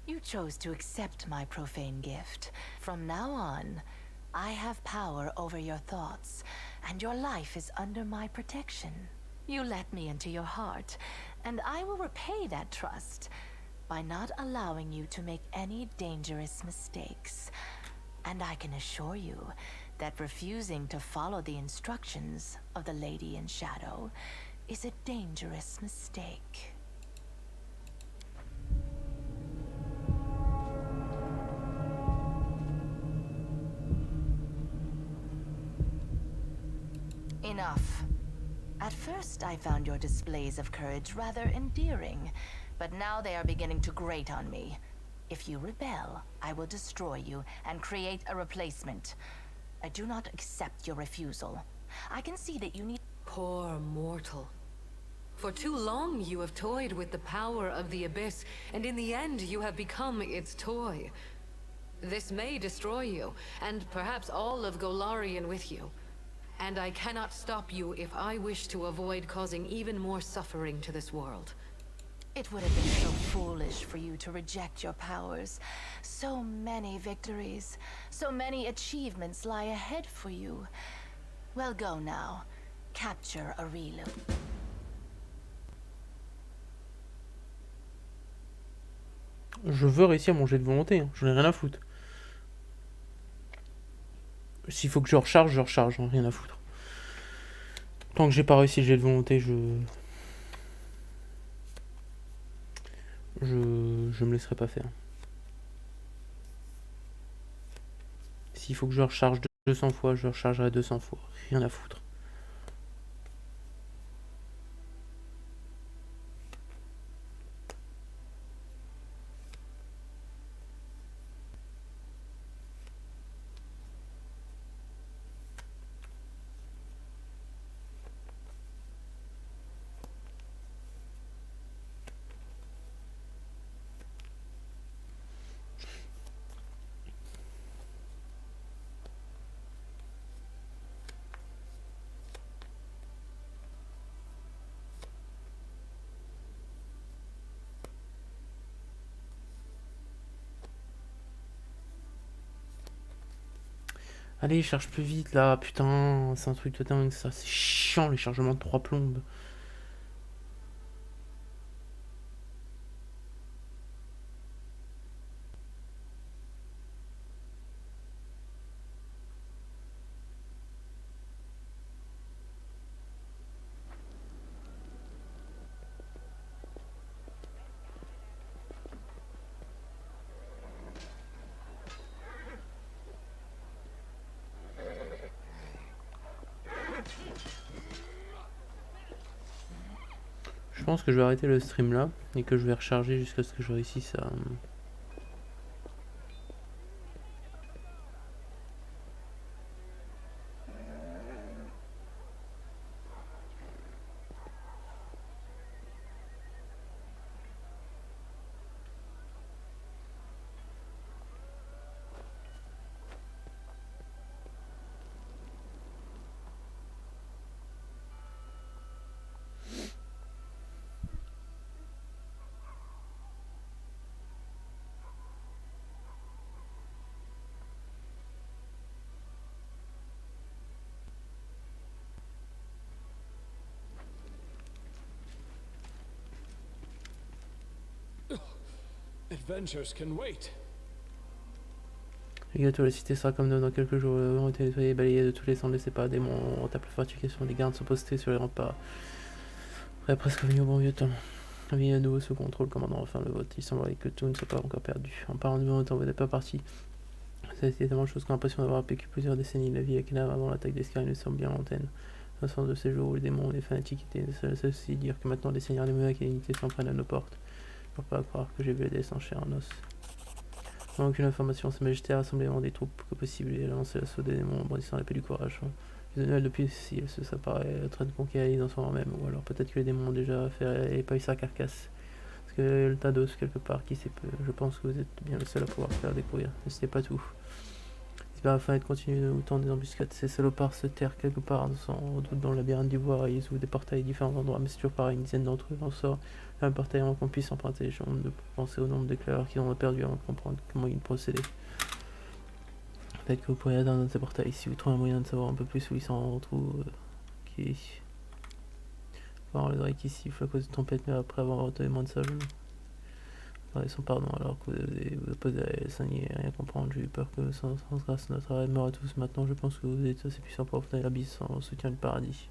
You chose to accept my profane gift. From now on, I have power over your thoughts, and your life is under my protection. You let me into your heart, and I will repay that trust by not allowing you to make any dangerous mistakes. And I can assure you that refusing to follow the instructions of the Lady in Shadow is a dangerous mistake. Enough. At first, I found your displays of courage rather endearing, but now they are beginning to grate on me. If you rebel, I will destroy you and create a replacement. I do not accept your refusal. I can see that you need— Poor mortal. For too long you have toyed with the power of the Abyss, and in the end you have become its toy. This may destroy you, and perhaps all of Golarion with you. And I cannot stop you if I wish to avoid causing even more suffering to this world. It would have been so foolish for you to reject your powers. So many victories, so many achievements lie ahead for you. Well, go now. Capture Arilu. Je veux réussir mon jet de volonté, hein. J'en ai rien à foutre. S'il faut que je recharge, j'en ai rien à foutre. Tant que j'ai pas réussi le jet de volonté, je me laisserai pas faire. S'il faut que je recharge 200 fois, je rechargerai 200 fois. Rien à foutre. Allez, charge plus vite là, putain, c'est un truc de dingue ça, c'est chiant les chargements de 3 plombes. Je pense que je vais arrêter le stream là et que je vais recharger jusqu'à ce que je réussisse à... Adventures can wait. Les gâteaux, la cité sera comme nous dans quelques jours. Le vent été nettoyé et balayé de tous les sens. Ne laissez pas des démons. On tape la fortification. Les gardes sont postés sur les remparts. Après, presque venu au bon vieux temps. Vient à nouveau sous contrôle, commandant enfin le vote. Il semblerait que tout ne soit pas encore perdu. En parlant de vote, vous n'êtes pas parti. C'est tellement de choses qu'on a l'impression d'avoir vécu plusieurs décennies. La vie à Kenam avant l'attaque des Skyrim nous semble bien lointaine. Au sens de ces jours où les démons et les fanatiques étaient ceci dire que maintenant les seigneurs des Monacs et les unités s'en prennent à nos portes. Je ne peux pas croire que j'ai vu les dés sans chair en os. Sans aucune information, Sa Majesté a rassemblé des troupes que possible et elle a lancé l'assaut des démons en brandissant l'épée du courage. Les Noël depuis si elle se s'apparaît en train de conquérir dans son même, ou alors peut-être que les démons ont déjà fait et pas eu sa carcasse. Parce que le Tados quelque part, qui sait peu. Je pense que vous êtes bien le seul à pouvoir faire découvrir. Mais ce n'est pas tout. N'hésitez pas afin de continuer de vous tendre des embuscades. Ces salopards se terrent quelque part, sans doute dans le labyrinthe du bois, et ils ouvrent des portails à différents endroits, mais c'est toujours pareil, une dizaine d'entre eux en sort. Un portail avant qu'on puisse emprunter. J'ai honte de penser au nombre d'éclairs qu'ils ont perdu avant de comprendre comment ils procédaient. Peut-être que vous pourriez atteindre un de ces portails si vous trouvez un moyen de savoir un peu plus où ils s'en retrouvent. Qui voir les oreilles qui sifflent à cause de tempête, mais après avoir retenu moins de ça, je son pardon alors que vous opposez à saigner et rien comprendre. J'ai eu peur que sans grâce notre arrêt meurt à tous. Maintenant je pense que vous êtes assez puissant pour obtenir l'abysse sans soutien du paradis.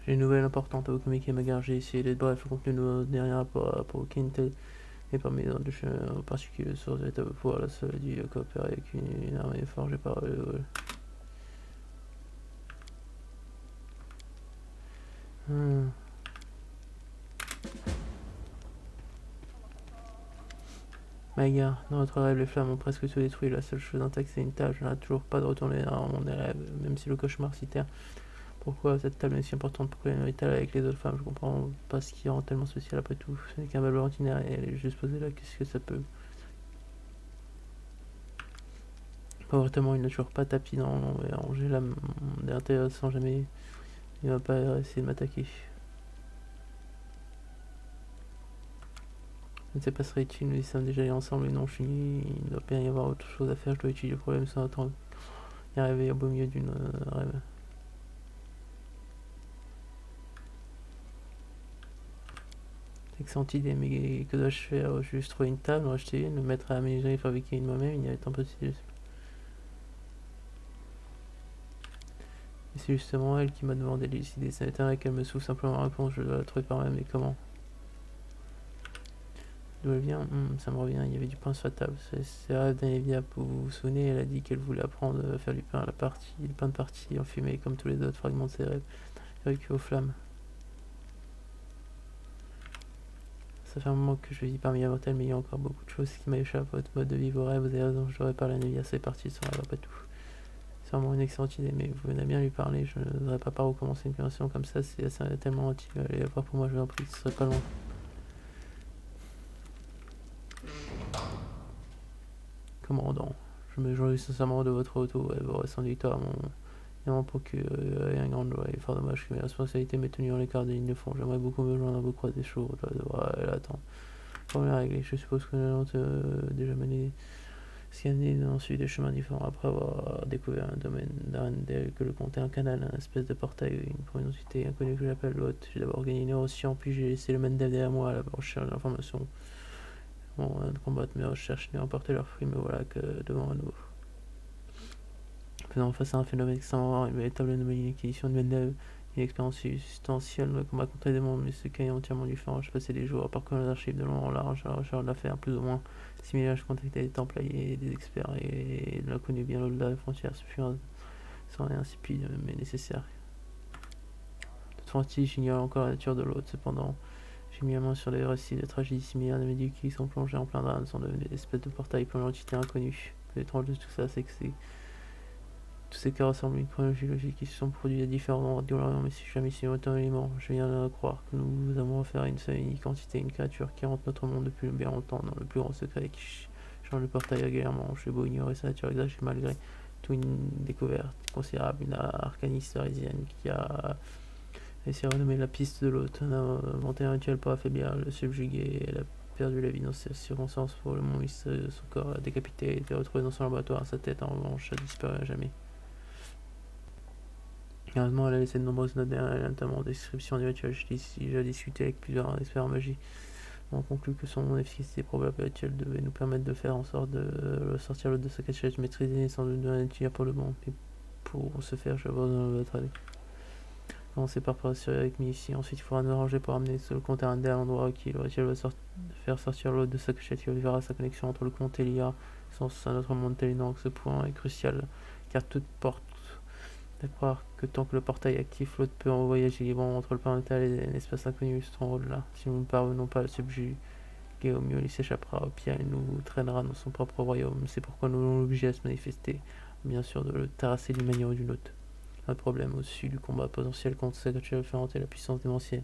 J'ai une nouvelle importante à vous communiquer, ma gare. J'ai essayé d'être bref. Le contenu de notre dernier rapport pour Quintel et parmi les autres, en particulier sur l'état de pouvoir, la seule dû coopérer avec une armée forgée par Ma gare, dans notre rêve, les flammes ont presque tout détruit. La seule chose intacte, c'est une table. Je n'arrête toujours pas de retourner dans mon rêve, même si le cauchemar s'y terre. Pourquoi cette table est si importante? Pourquoi elle est avec les autres femmes? Je comprends pas ce qui rend tellement spécial après tout. Ce n'est qu'un meuble ordinaire et elle est juste posée là. Qu'est-ce que ça peut? Pas vraiment, il n'a toujours pas tapis dans l'ombre et rangé l'intérieur sans jamais. Il va pas essayer de m'attaquer. Je ne sais pas si serait-il, nous y sommes déjà allés ensemble et non, il doit bien y avoir autre chose à faire. Je dois étudier le problème sans attendre. Y arriver au beau milieu d'une rêve. Excellente idée, mais que dois-je faire? Juste trouver une table, en acheter une, le mettre à aménager et fabriquer une moi-même, il y a tant possible. Et c'est justement elle qui m'a demandé de décider. Ça m'étonnerait qu'elle me souffle simplement la réponse, je dois la trouver par moi-même, mais comment? D'où elle vient? Ça me revient, il y avait du pain sur la table. C'est rêve d'Anevia, vous vous souvenez, elle a dit qu'elle voulait apprendre à faire du pain à la partie, du pain de partie enfumé comme tous les autres fragments de ses rêves, avec aux flammes. Ça fait un moment que je vis parmi les mortels, mais il y a encore beaucoup de choses qui m'échappent. Votre mode de vie, vos rêves, vous avez raison, je devrais parler à Nevia, c'est parti, ça ne va pas tout. C'est vraiment une excellente idée, mais vous venez bien lui parler, je ne voudrais pas par où commencer une conversation comme ça, c'est tellement intime. Allez voir pour moi, je vous en prie, ce serait pas loin. Commandant, je me réjouis sincèrement de votre retour et vos récents victoires. Mon procure un grand joie et fort dommage que mes responsabilités m'aient tenu en l'écart des lignes de fond. J'aimerais beaucoup me joindre à vos croix des chevaux. Je dois devoir attendre. Première règle, je suppose que nous avons déjà mené scanner ensuite des chemins différents après avoir découvert un domaine d'Arendelle que le comté un canal, un espèce de portail, une promiscuité inconnue que j'appelle l'hôte. J'ai d'abord gagné une érosion, puis j'ai laissé le Mendev derrière moi à la recherche d'informations. Bon, de combattre mes recherches n'ayant porté leurs fruits, me voilà que devant un nouveau. Faisant face à un phénomène extrêmement rare, une véritable anomalie, l'acquisition de Mendev, une expérience substantielle me combat contre des mondes, mais ce cas est entièrement différent. Je passais des jours à parcourir les archives de long en large à la recherche d'affaires plus ou moins similaires. Je contactais des templiers, des experts et de l'inconnu bien au-delà des frontières. Ce fut sans rien insipide, mais nécessaire. Toutefois, j'ignore encore la nature de l'autre. Cependant, j'ai mis la main sur les récits de tragédies similaires des médics qui sont plongés en plein drame, sont devenus des espèces de portails pour l'entité inconnue. L'étrange de tout ça, c'est que tous ces cas ressemblent à une chronologie logique qui se sont produits à différents endroits de l'Orient, mais si jamais simultanément, je viens de croire que nous avons affaire à une seule et unique entité, une créature qui hante notre monde depuis bien longtemps, dans le plus grand secret, qui Change le portail régulièrement. J'ai beau ignorer sa nature exacte, j'ai malgré tout une découverte considérable. Une arcaniste parisienne qui a essayé de renommer la piste de l'autre. Elle a inventé un rituel pour affaiblir, le subjuguer. Elle a perdu la vie dans ces circonstances pour le moment mystérieux. Son corps a décapité et été retrouvé dans son laboratoire. Sa tête, en revanche, a disparu à jamais. Heureusement, elle a laissé de nombreuses notes derrière elle, notamment des descriptions du rituel. J'ai discuté avec plusieurs experts en magie. On conclut que son efficacité probable actuelle devait nous permettre de faire en sorte de sortir l'autre de sa cachette maîtrisée et sans doute de l'utiliser pour le bon. Mais pour ce faire, je vais avoir besoin de votre aide. Commencez par rassurer avec moi ici. Ensuite, il faudra nous arranger pour amener le compte à l'endroit qui le rituel va faire sortir l'autre de sa cachette. Il verra sa connexion entre le compte et l'IA. Sans un autre monde tel que ce point est crucial, car toute porte à croire que tant que le portail est actif, l'autre peut en voyager librement entre le plan mental et l'espace inconnu. C'est son rôle là. Si nous ne parvenons pas à le subjuguer, au mieux il s'échappera, au pire il nous traînera dans son propre royaume. C'est pourquoi nous l'avons obligé à se manifester, bien sûr de le terrasser d'une manière ou d'une autre. Un problème au-dessus du combat potentiel contre cette créature différente et la puissance démentielle.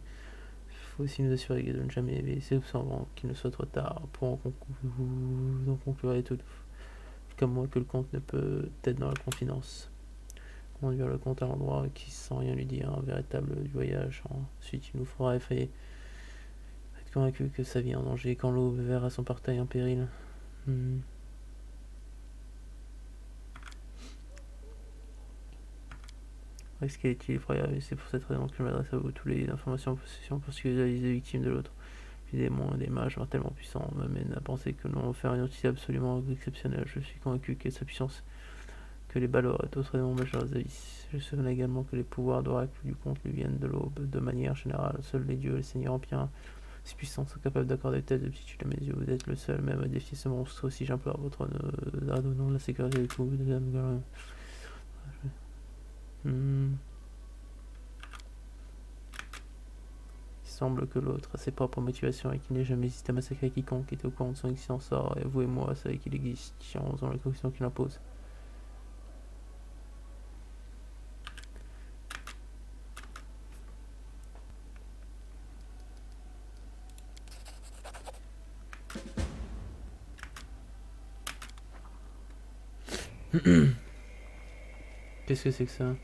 Il faut aussi nous assurer de ne jamais laisser avant qu'il ne soit trop tard pour en conclure tout comme moi que le comte ne peut être dans la confidence. Conduire le comte à l'endroit qui, sans rien lui dire, un véritable du voyage. Ensuite, il nous fera effrayer. Être convaincu que sa vie est en danger quand l'aube verra son portail en péril. Risquer est-il effroyable, et c'est pour cette raison que je m'adresse à vous. Toutes les informations en possession pour sécuriser les victimes de l'autre. Puis des démons et des mages mortellement puissants m'amènent à penser que nous allons faire une outil absolument exceptionnelle. Je suis convaincu que sa puissance que les balors et d'autres démons majeurs avis. Je sais également que les pouvoirs d'oracle du comte lui viennent de l'aube. De manière générale, seuls les dieux et les seigneurs empires si puissants sont capables d'accorder telle aptitude à mes yeux. Vous êtes le seul même à défier ce monstre. Aussi j'implore votre nom de la sécurité de tous les âmes. Il semble que l'autre a ses propres motivations et qu'il n'ait jamais hésité à massacrer quiconque était au courant de son existence. Or, et vous et moi savez qu'il existe, dans la condition qu'il impose. Qu'est-ce que c'est que ça?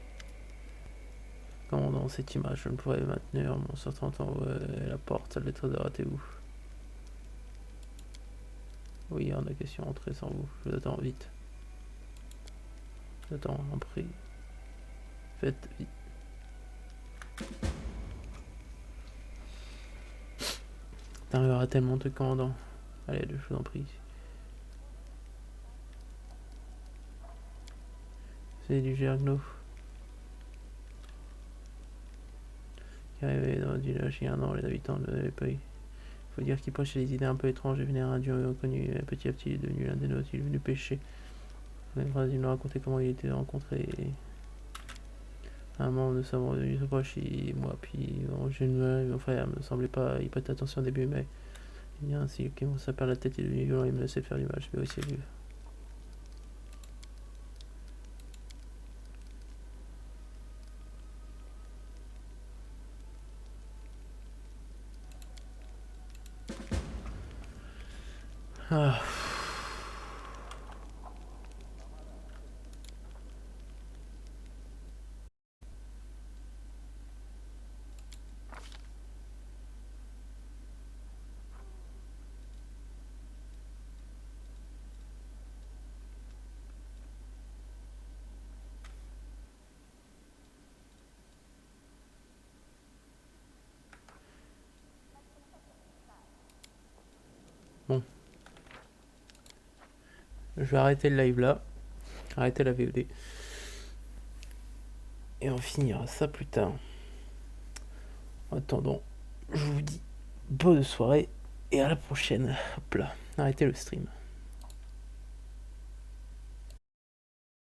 Comment dans cette image je ne pourrais maintenir mon certain temps la porte, salle des trésors, était où? Oui, on a question, entrez sans vous, je vous attends vite. J'attends, en prie. Faites vite. Putain, il y aura tellement de commandants. Allez, je vous en prie. C'est du Gergno. Qui arrivait dans le village il y a un an, les habitants ne l'avaient pas eu. Faut dire qu'il prêchait des idées un peu étranges et vénérait un dieu inconnu. Et petit à petit, il est devenu l'un des nôtres, il est venu pêcher. Il nous racontait comment il était rencontré un membre de sa bande devenu proche, et moi, puis mon frère me semblait pas y prêter attention au début, mais il y a ainsi qu'il commence à perdre la tête, il est devenu violent, il me laissait faire du mal, je vais aussi vivre. Ah. Bon. Je vais arrêter le live là. Arrêter la VOD. Et on finira ça plus tard. En attendant, je vous dis bonne soirée et à la prochaine. Hop là, arrêtez le stream.